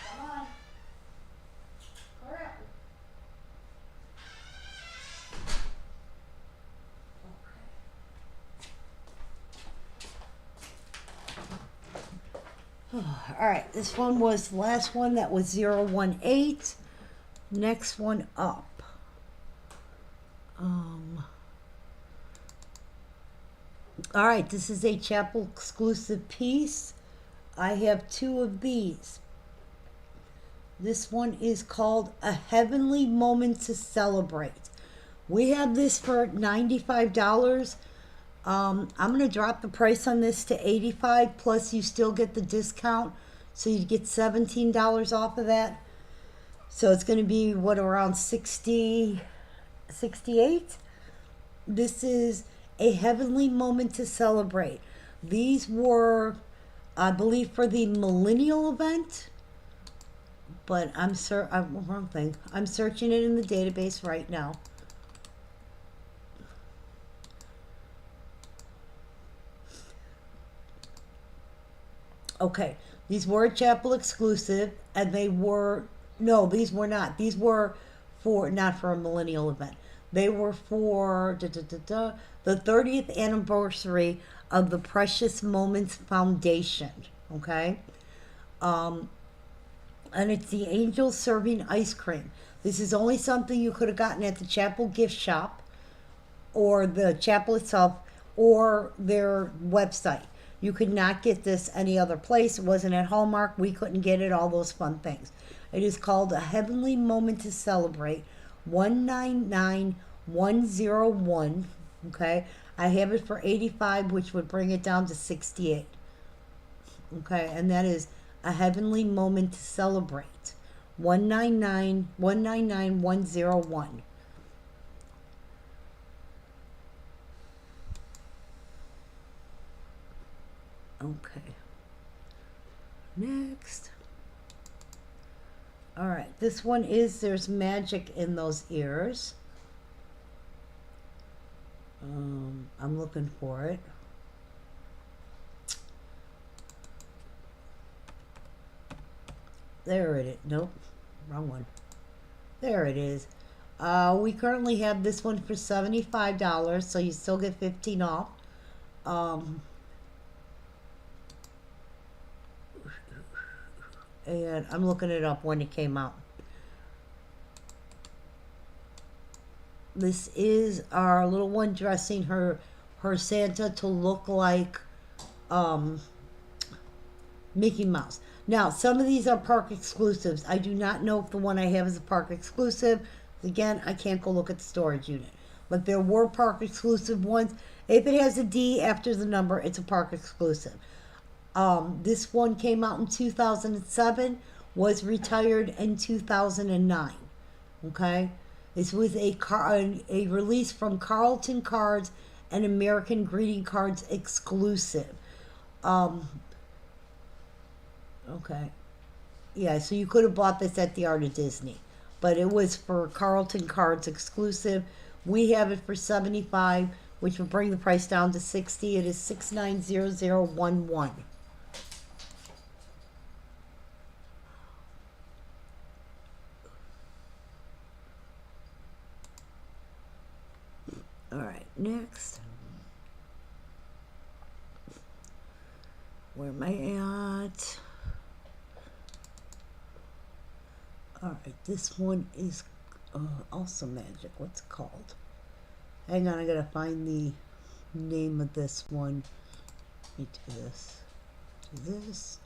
Come on. Hurry up. Okay. All right, this one was the last one. That was 018. Next one up. All right, this is a chapel exclusive piece. I have two of these. This one is called A Heavenly Moment to Celebrate. We have this for $95. I'm going to drop the price on this to $85, plus you still get the discount, so you get $17 off of that. So it's going to be, what, around 68? This is A Heavenly Moment to Celebrate. These were, I believe, for the millennial event. But I'm wrong thing. I'm searching it in the database right now. Okay, these were chapel exclusive, and they were, no, these were not. These were not for a millennial event. They were for the 30th anniversary of the Precious Moments Foundation. Okay, and it's the Angels Serving Ice Cream. This is only something you could have gotten at the chapel gift shop, or the chapel itself, or their website. You could not get this any other place. It wasn't at Hallmark. We couldn't get it, all those fun things. It is called A Heavenly Moment to Celebrate, 199101. Okay. I have it for 85, which would bring it down to 68. Okay. And that is A Heavenly Moment to Celebrate, 199101. Okay. Next. All right. This one is There's Magic in Those Ears. I'm looking for it. There it is. Nope. Wrong one. There it is. We currently have this one for $75, so you still get 15 off. And I'm looking it up when it came out. This is our little one dressing her Santa to look like Mickey Mouse. Now, some of these are park exclusives. I do not know if the one I have is a park exclusive. Again, I can't go look at the storage unit. But there were park exclusive ones. If it has a D after the number, it's a park exclusive. This one came out in 2007, was retired in 2009. Okay? This was a release from Carlton Cards and American Greeting Cards exclusive. Okay. Yeah, so you could have bought this at the Art of Disney. But it was for Carlton Cards exclusive. We have it for $75, which will bring the price down to $60. It is 690011. All right, next. Where am I at? All right, this one is also magic. What's it called? Hang on, I gotta find the name of this one. Let me do this. Do this.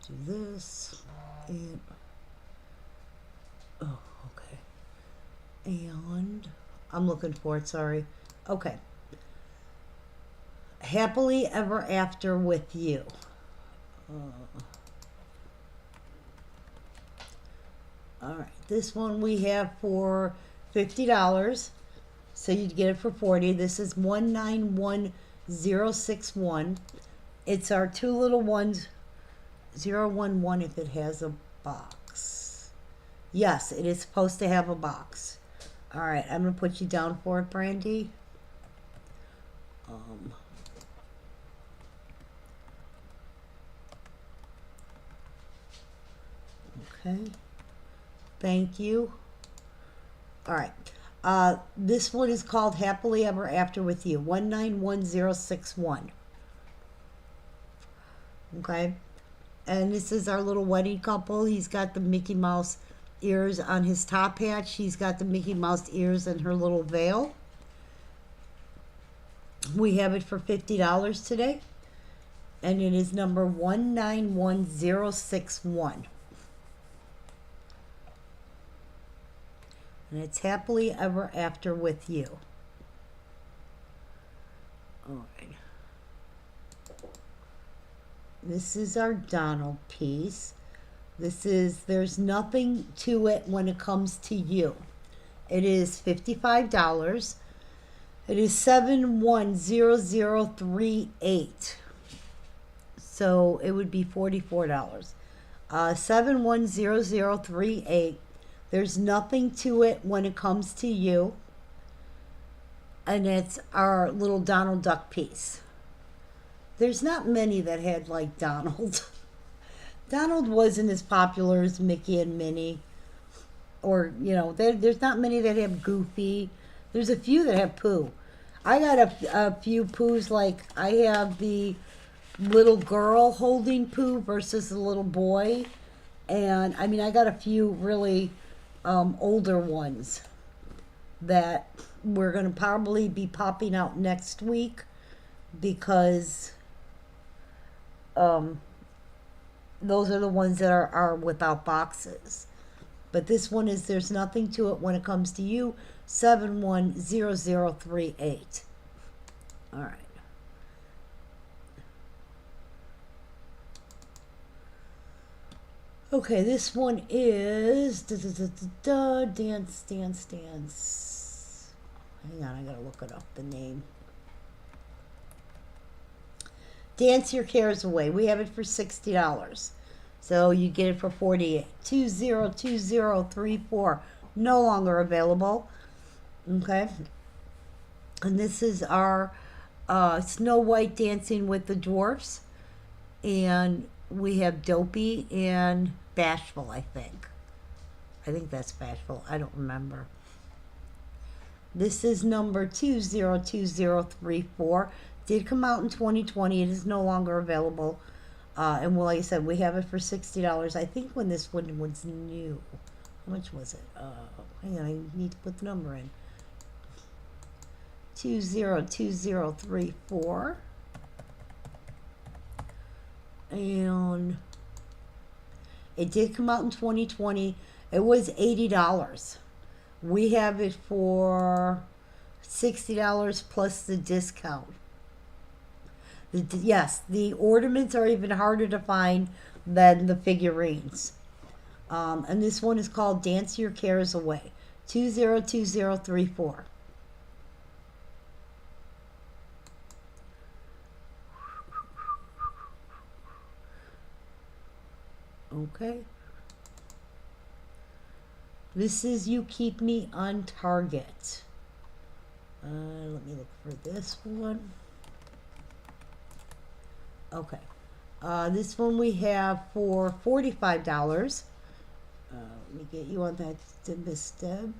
Do this. And oh, okay. And I'm looking for it. Sorry. Okay. Happily Ever After with You. All right, this one we have for $50, so you'd get it for $40. This is 191061. It's our two little ones, 011 if it has a box. Yes, it is supposed to have a box. All right, I'm gonna put you down for it, Brandy. Okay. Thank you. All right. This one is called Happily Ever After with You, 191061. Okay. And this is our little wedding couple. He's got the Mickey Mouse ears on his top hat. She's got the Mickey Mouse ears in her little veil. We have it for $50 today. And it is number 191061. And it's Happily Ever After with You. All right. This is our Donald piece. This is There's Nothing to It When It Comes to You. It is $55. It is 710038. So it would be $44. 710038. There's nothing to it when it comes to you. And it's our little Donald Duck piece. There's not many that had like Donald. Donald wasn't as popular as Mickey and Minnie. Or, you know, there's not many that have Goofy. There's a few that have Pooh. I got a few Poohs, like I have the little girl holding Pooh versus the little boy. And, I mean, I got a few really older ones that we're going to probably be popping out next week because those are the ones that are without boxes. But this one is, there's nothing to it when it comes to you. 710038. All right. Okay, this one is dance. Hang on, I gotta look it up, the name. Dance Your Cares Away. We have it for $60. So you get it for $48. 202034. No longer available. Okay. And this is our Snow White Dancing with the Dwarfs. And we have Dopey and Bashful, I think. I think that's Bashful. I don't remember. This is number 202034. Did come out in 2020. It is no longer available. And well, like I said, we have it for $60. I think when this one was new. How much was it? Hang on, I need to put the number in. 202034. And it did come out in 2020. It was $80. We have it for $60 plus the discount. Yes, the ornaments are even harder to find than the figurines. And this one is called Dance Your Cares Away. 202034. Okay. This is You Keep Me on Target. Let me look for this one. Okay. This one we have for $45. Let me get you on that, Miss Deb.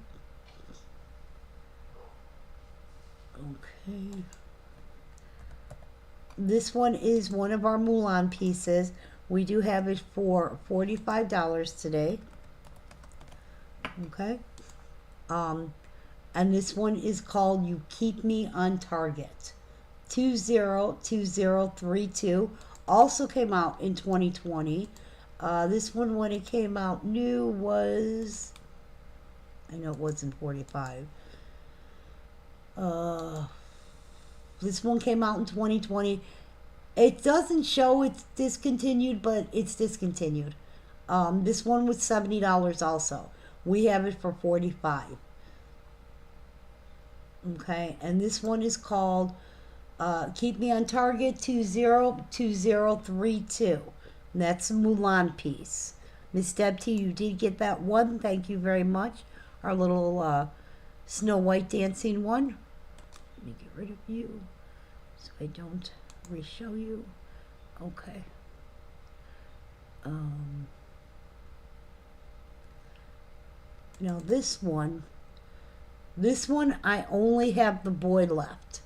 Okay. This one is one of our Mulan pieces. We do have it for $45 today. Okay. And this one is called You Keep Me on Target. 202032. Also came out in 2020. This one, when it came out new, was, I know it wasn't 45. This one came out in 2020. It doesn't show it's discontinued, but it's discontinued. This one was $70 also. We have it for $45. Okay, and this one is called Keep Me on Target 202032. And that's a Mulan piece. Miss Deb T, you did get that one. Thank you very much. Our little Snow White dancing one. Let me get rid of you so I don't re-show you. Okay. Now this one I only have the boy left.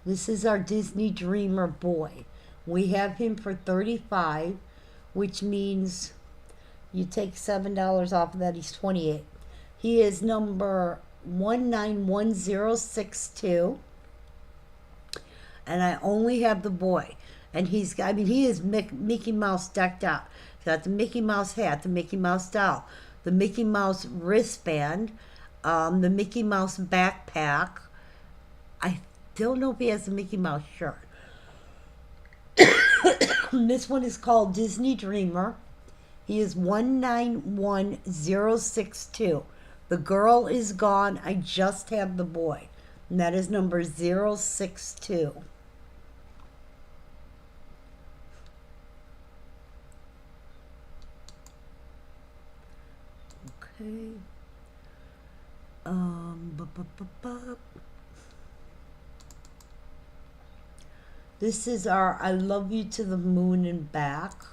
This is our Disney Dreamer boy. We have him for $35, which means you take $7 off of that, he's $28. He is number 191062. And I only have the boy. And he is Mickey Mouse decked out. He's got the Mickey Mouse hat, the Mickey Mouse doll, the Mickey Mouse wristband, the Mickey Mouse backpack. I don't know if he has a Mickey Mouse shirt. This one is called Disney Dreamer. He is 191062. The girl is gone. I just have the boy. And that is number 062. Okay. This is our I Love You to the Moon and Back.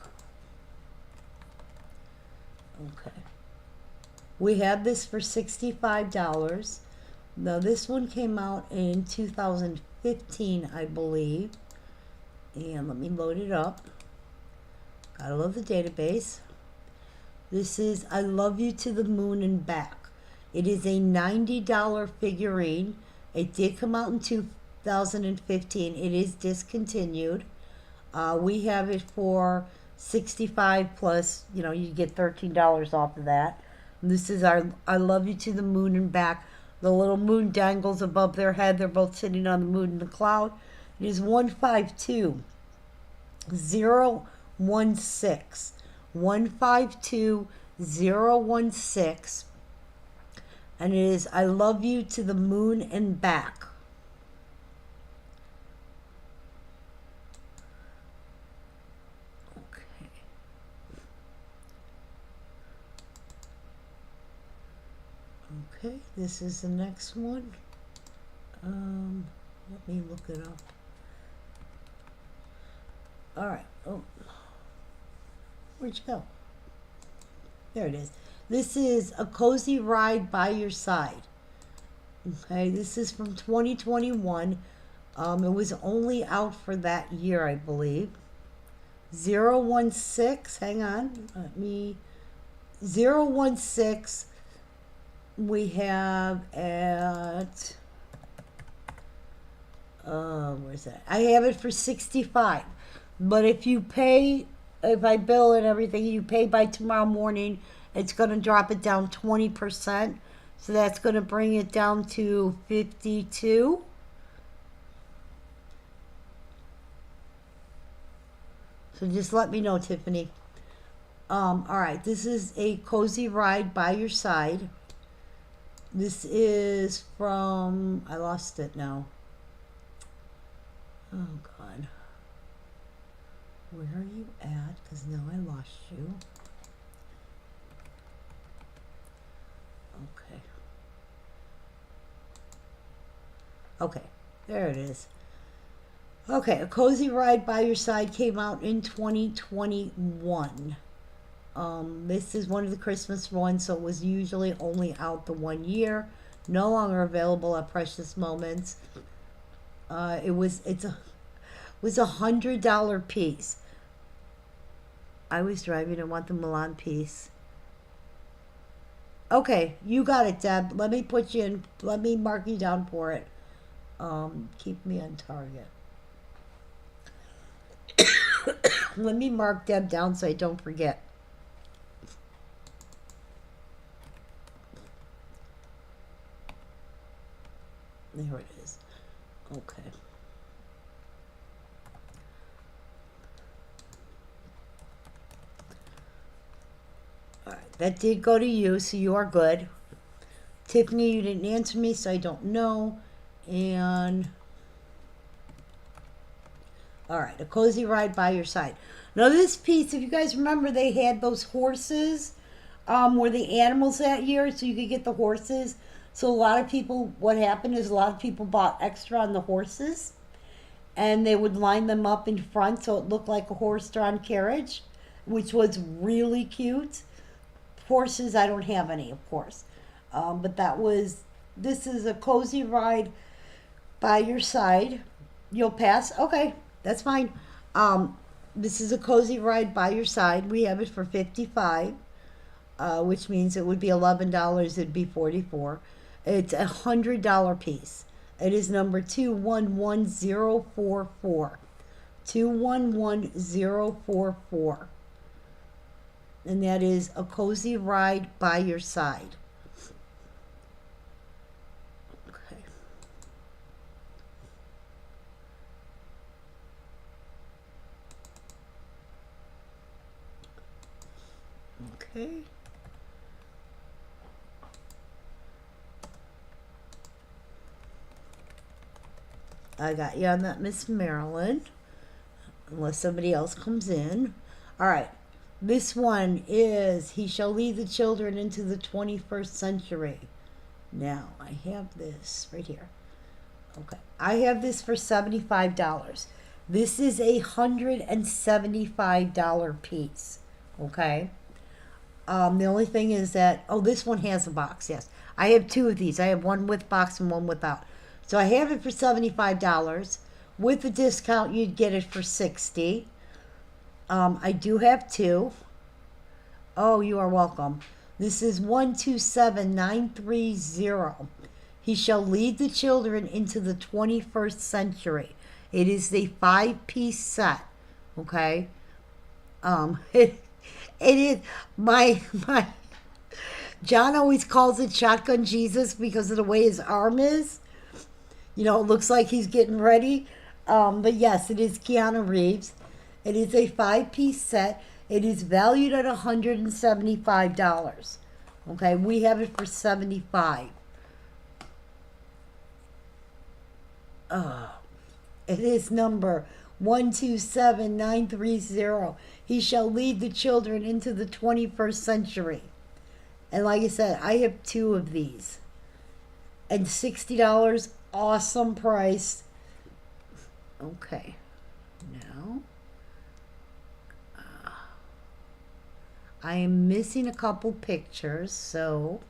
Okay. We have this for $65. Now this one came out in 2015, I believe. And let me load it up. Gotta love the database. This is I Love You to the Moon and Back. It is a $90 figurine. It did come out in 2015. It is discontinued. We have it for 65 plus, you get $13 off of that. And this is our I Love You to the Moon and Back. The little moon dangles above their head. They're both sitting on the moon and the cloud. It is 152016. 152016. And it is I Love You to the Moon and Back. Okay, this is the next one. Let me look it up. All right. Oh, where'd you go? There it is. This is A Cozy Ride by Your Side. Okay, this is from 2021. It was only out for that year, I believe. 016, hang on. 016 we have at, where's that? I have it for 65. But if I bill and everything, you pay by tomorrow morning, it's going to drop it down 20%. So that's going to bring it down to 52. So just let me know, Tiffany. All right, this is A Cozy Ride by Your Side. This is from, I lost it now. Oh, God. Where are you at? Because now I lost you. Okay. Okay, there it is. Okay, A Cozy Ride by Your Side came out in 2021. This is one of the Christmas ones, so it was usually only out the 1 year. No longer available at Precious Moments. It was $100 piece. I was driving. I want the Milan piece. Okay, you got it, Deb. Let me put you in. Let me mark you down for it. Keep me on target. Let me mark Deb down so I don't forget. There it is. Okay. All right, that did go to you, so you are good. Tiffany, you didn't answer me, so I don't know. And all right, A Cozy Ride by Your Side. Now this piece, if you guys remember, they had those horses were the animals that year, so you could get the horses. So a lot of people, what happened is a lot of people bought extra on the horses, and they would line them up in front so it looked like a horse-drawn carriage, which was really cute. Horses, I don't have any, of course. But this is A Cozy Ride by Your Side. You'll pass? Okay, that's fine. This is A Cozy Ride by Your Side. We have it for 55, which means it would be $11. It'd be 44. It's $100 piece. It is number 211044. 211044. And that is A Cozy Ride by Your Side. Okay. Okay. I got you on that, Miss Marilyn. Unless somebody else comes in. All right. This one is He Shall Lead the Children into the 21st Century. Now, I have this right here. Okay. I have this for $75. This is a $175 piece. Okay. The only thing is that, this one has a box, yes. I have two of these. I have one with box and one without. So I have it for $75. With the discount, you'd get it for $60. I do have two. Oh, you are welcome. This is 127930. He Shall Lead the Children into the 21st Century. It is the 5-piece set. Okay. It is my John always calls it Shotgun Jesus because of the way his arm is. You know, it looks like he's getting ready. But yes, it is Keanu Reeves. It is a 5-piece set. It is valued at $175. Okay, we have it for 75. It is number 127930. He shall lead the children into the 21st century. And like I said, I have 2 of these. And $60, awesome price. Okay. Now, I am missing a couple pictures, so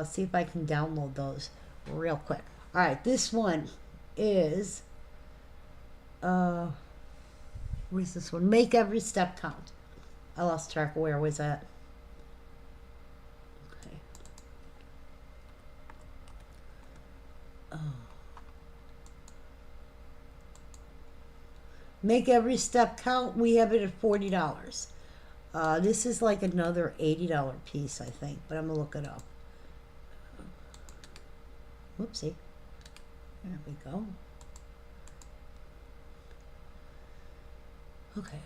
see if I can download those real quick. All right, this one is where's this one? Make every step count. I lost track of where was that. Okay. Make every step count. We have it at $40. This is like another $80 piece, I think, but I'm gonna look it up. Whoopsie. There we go. Okay.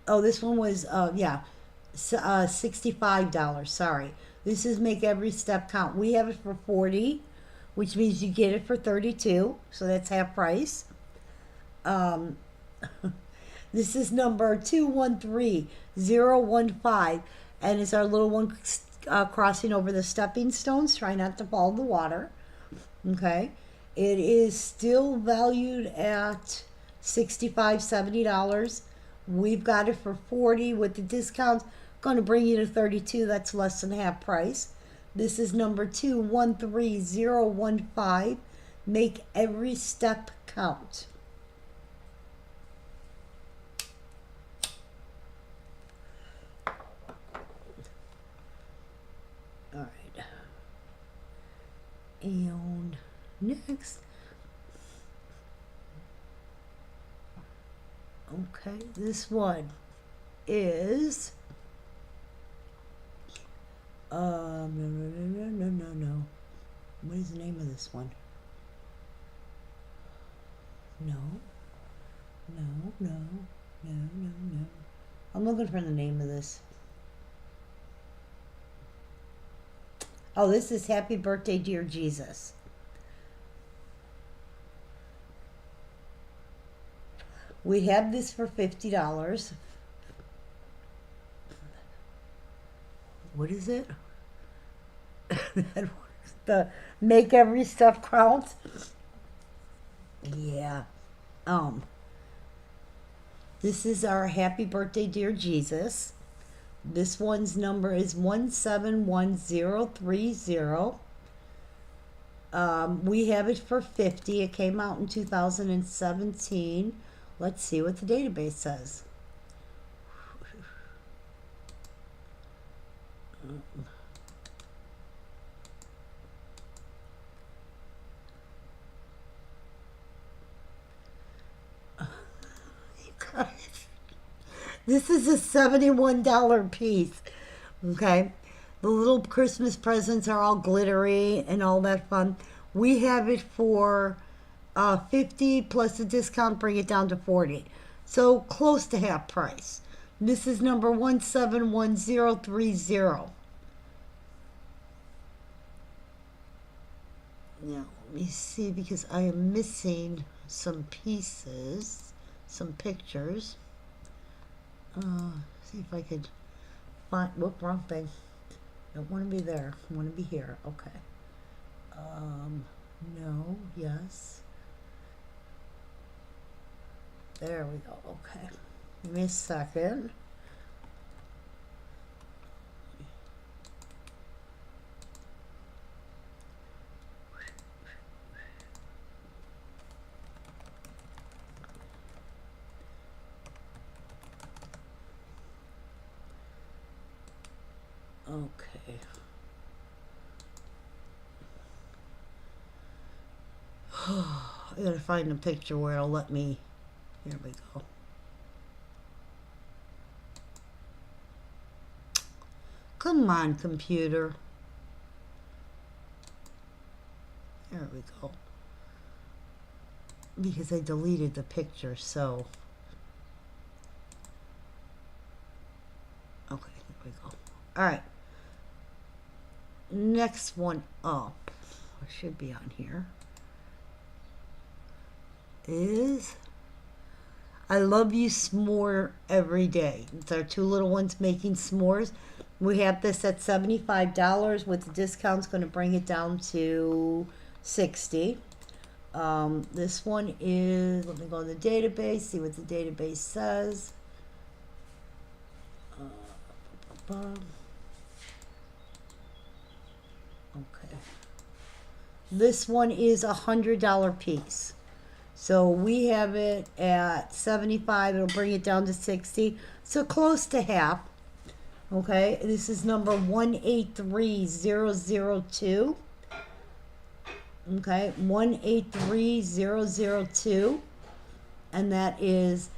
Oh, this one was, $65. Sorry. This is Make Every Step Count. We have it for 40, which means you get it for 32, so that's half price. This is number 213015, and it's our little one crossing over the stepping stones. Try not to fall in the water. Okay. It is still valued at $65-70. We've got it for 40 with the discount. Going to bring you to 32. That's less than half price. This is number 213015. Make every step count. All right. And next. Okay, this one is no. What is the name of this one? No. I'm looking for the name of this. Oh, this is Happy Birthday, Dear Jesus. We have this for $50. What is it? The Make Every Step Count. Yeah. This is our Happy Birthday, Dear Jesus. This one's number is 171030. We have it for 50. It came out in 2017. Let's see what the database says. This is a $71 piece. Okay. The little Christmas presents are all glittery and all that fun. We have it for 50 plus a discount, bring it down to 40. So close to half price. This is number 171030. Now, let me see, because I am missing some pieces, some pictures. See if I could find, whoop, wrong thing. Don't want to be there. I want to be here. Okay. No, yes. There we go. Okay. Give me a second. Okay. I gotta find a picture where it'll let me Here we go. Come on, computer. There we go. Because I deleted the picture, so. Okay, there we go. Alright. Next one up, or should be on here, is I Love You S'more Every Day. It's our two little ones making s'mores. We have this at $75. With the discount, it's going to bring it down to $60. This one is, let me go in the database, see what the database says. Okay. This one is $100 piece. So we have it at 75. It'll bring it down to 60. So close to half. Okay. This is number 183002. Okay. 183002. And that is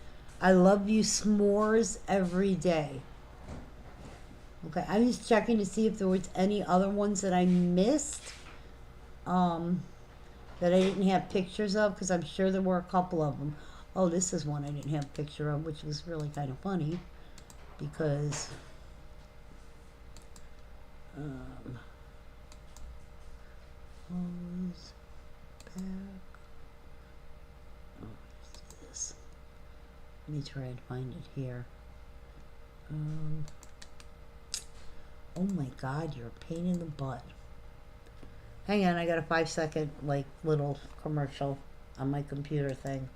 I Love You S'mores Every Day. Okay. I'm just checking to see if there was any other ones that I missed. That I didn't have pictures of, because I'm sure there were a couple of them. Oh, this is one I didn't have a picture of, which was really kind of funny, because close back. Oh, where's this? Let me try and find it here. Oh my God, you're a pain in the butt. Hang on, I got a 5-second, like, little commercial on my computer thing.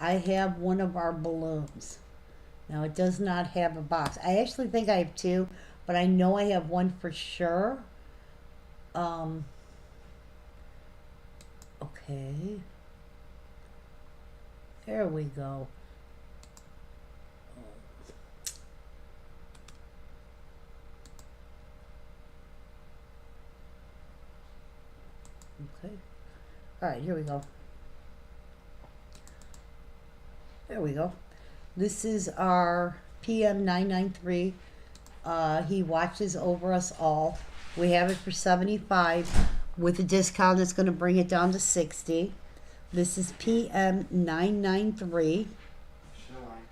I have one of our balloons. Now, it does not have a box. I actually think I have two, but I know I have one for sure. Okay. There we go. Okay. All right, here we go. There we go. This is our PM 993. He watches over us all. We have it for 75. With a discount, it's going to bring it down to 60. This is PM 993. Still on.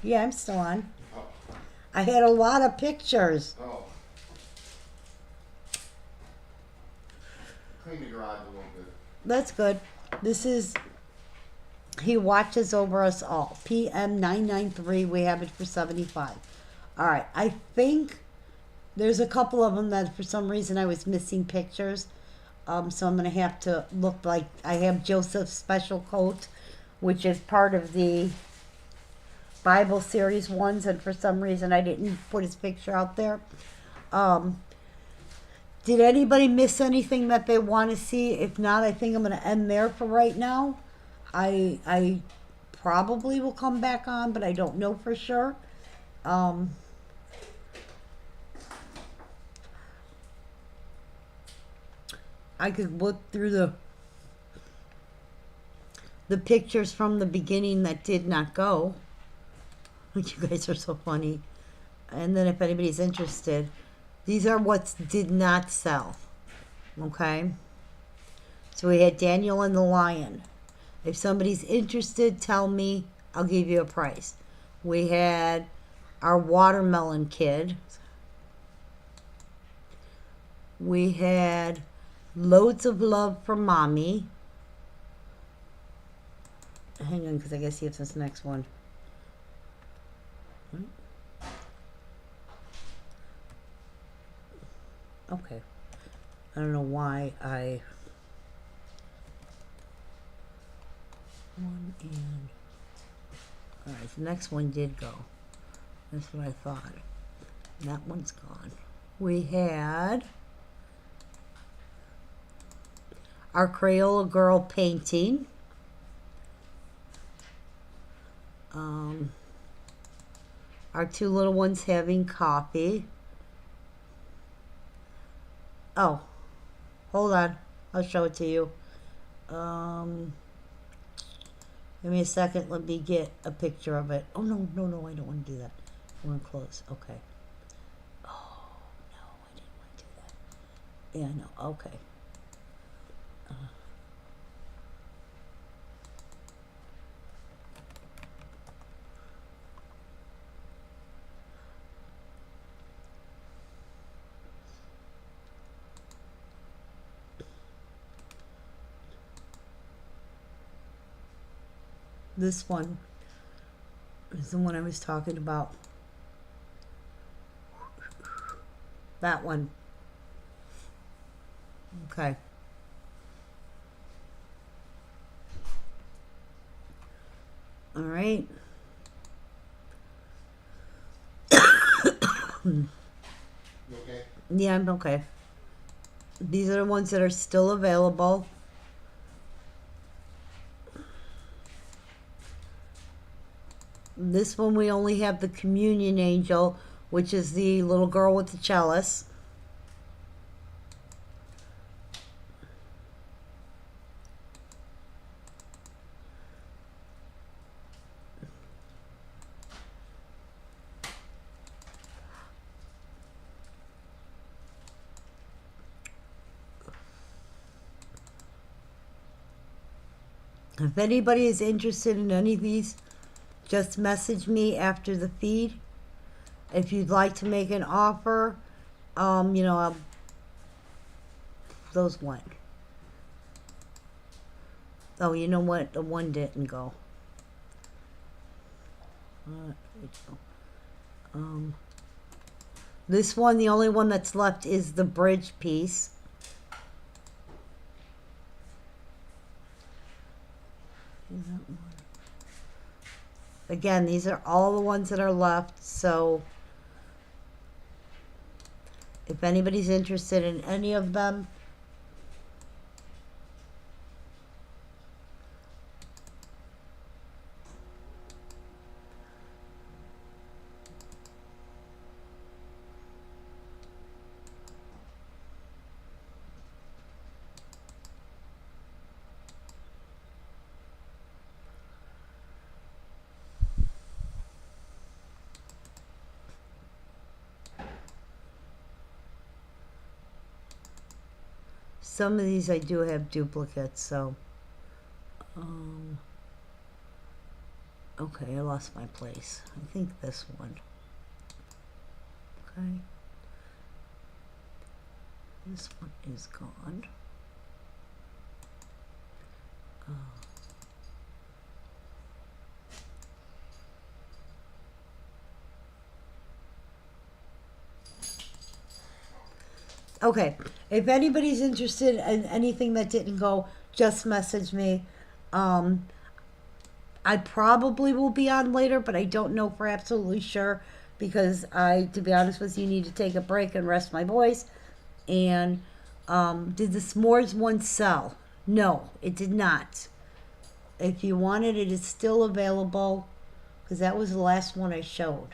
Yeah, I'm still on. Oh. I had a lot of pictures. Oh. Clean the garage a little bit. That's good. This is, he watches over us all. PM 993, we have it for 75. All right, I think there's a couple of them that for some reason I was missing pictures. So I'm going to have to look, like, I have Joseph's special coat, which is part of the Bible series ones, and for some reason I didn't put his picture out there. Did anybody miss anything that they want to see? If not, I think I'm going to end there for right now. I probably will come back on, but I don't know for sure. I could look through the pictures from the beginning that did not go. You guys are so funny. And then if anybody's interested, these are what did not sell. Okay? So we had Daniel and the Lion. If somebody's interested, tell me. I'll give you a price. We had our Watermelon Kid. We had Loads of Love for Mommy. Hang on, because I guess he has this next one. Okay. I don't know why I... One and... Alright, the next one did go. That's what I thought. And that one's gone. We had... our Crayola Girl painting. Our two little ones having coffee. Oh, hold on. I'll show it to you. Give me a second. Let me get a picture of it. Oh, no, no, no. I don't want to do that. I want to close. Okay. Oh, no. I didn't want to do that. Yeah, no. Okay. This one is the one I was talking about. That one. Okay. All right. You okay? Yeah, I'm okay. These are the ones that are still available. This one we only have the communion angel, which is the little girl with the chalice. If anybody is interested in any of these, just message me after the feed. If you'd like to make an offer, those went. Oh, you know what? The one didn't go. This one, the only one that's left is the bridge piece. Again, these are all the ones that are left, so if anybody's interested in any of them, some of these I do have duplicates, so okay, I lost my place. I think this one. Okay. This one is gone. Okay, if anybody's interested in anything that didn't go, just message me. I probably will be on later, but I don't know for absolutely sure because to be honest with you, need to take a break and rest my voice. And did the s'mores one sell? No, it did not. If you want it, it is still available because that was the last one I showed.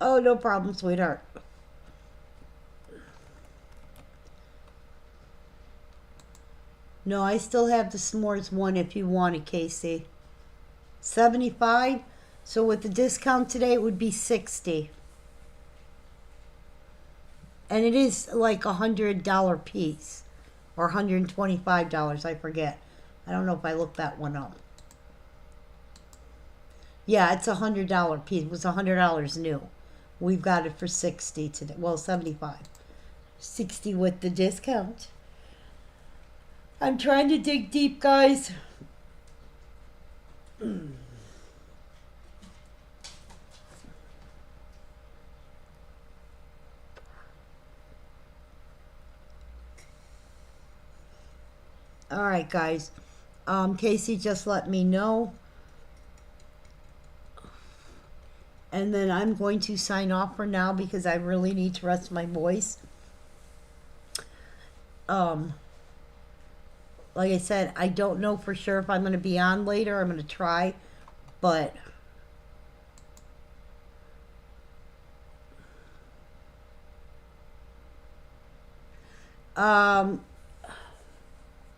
Oh, no problem, sweetheart. No, I still have the s'mores one if you want it, Casey. 75. So with the discount today, it would be 60. And it is like $100 piece. Or $125, I forget. I don't know if I looked that one up. Yeah, it's $100 piece. It was $100 new. We've got it for 60 today. Well, 75. 60 with the discount. I'm trying to dig deep, guys. All right, guys. Casey just let me know. And then I'm going to sign off for now because I really need to rest my voice. Like I said, I don't know for sure if I'm going to be on later. I'm going to try, but Um,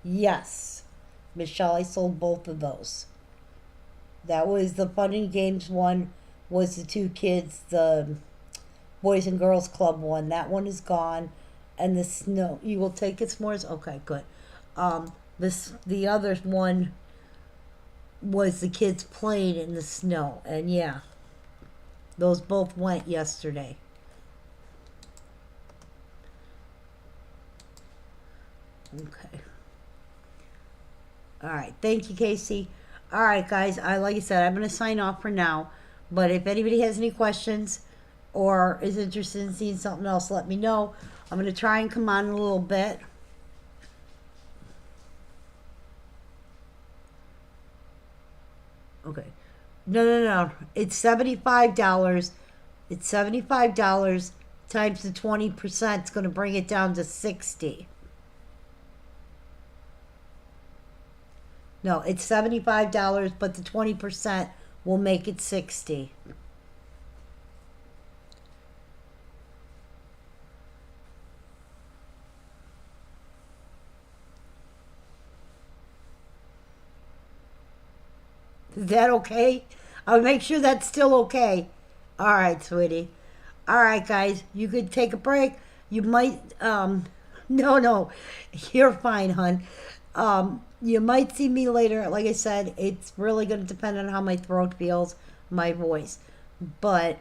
yes. Michelle, I sold both of those. That was the Fun and Games one, was the two kids, the Boys and Girls Club one. That one is gone. And the snow, you will take it s'mores? Okay, good. The other one was the kids playing in the snow. And yeah, those both went yesterday. Okay. All right. Thank you, Casey. All right, guys. Like I said, I'm going to sign off for now. But if anybody has any questions or is interested in seeing something else, let me know. I'm going to try and come on in a little bit. Okay. No. It's $75. It's $75 times the 20%. It's going to bring it down to 60. No, it's $75, but the 20% will make it 60. Is that okay? I'll make sure that's still okay. All right, sweetie. All right, guys, you could take a break. You might, no, you're fine, hon. You might see me later. Like I said, it's really going to depend on how my throat feels, my voice. But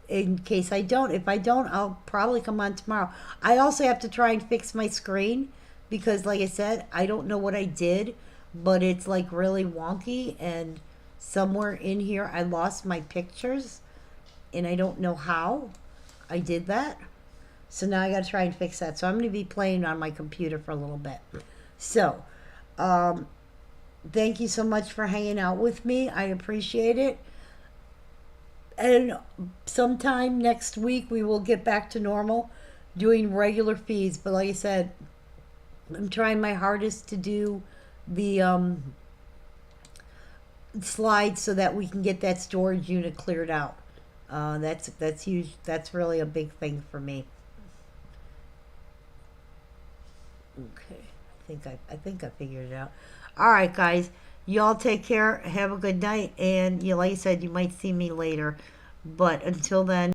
in case if I don't, I'll probably come on tomorrow. I also have to try and fix my screen because, like I said, I don't know what I did, but it's like really wonky. And somewhere in here, I lost my pictures, and I don't know how I did that. So now I got to try and fix that. So I'm going to be playing on my computer for a little bit. So, thank you so much for hanging out with me. I appreciate it. And sometime next week we will get back to normal doing regular feeds. But like I said, I'm trying my hardest to do the slides so that we can get that storage unit cleared out. That's huge. That's really a big thing for me. Okay, I think I figured it out. All right, guys, y'all take care. Have a good night, and like I said, you might see me later. But until then.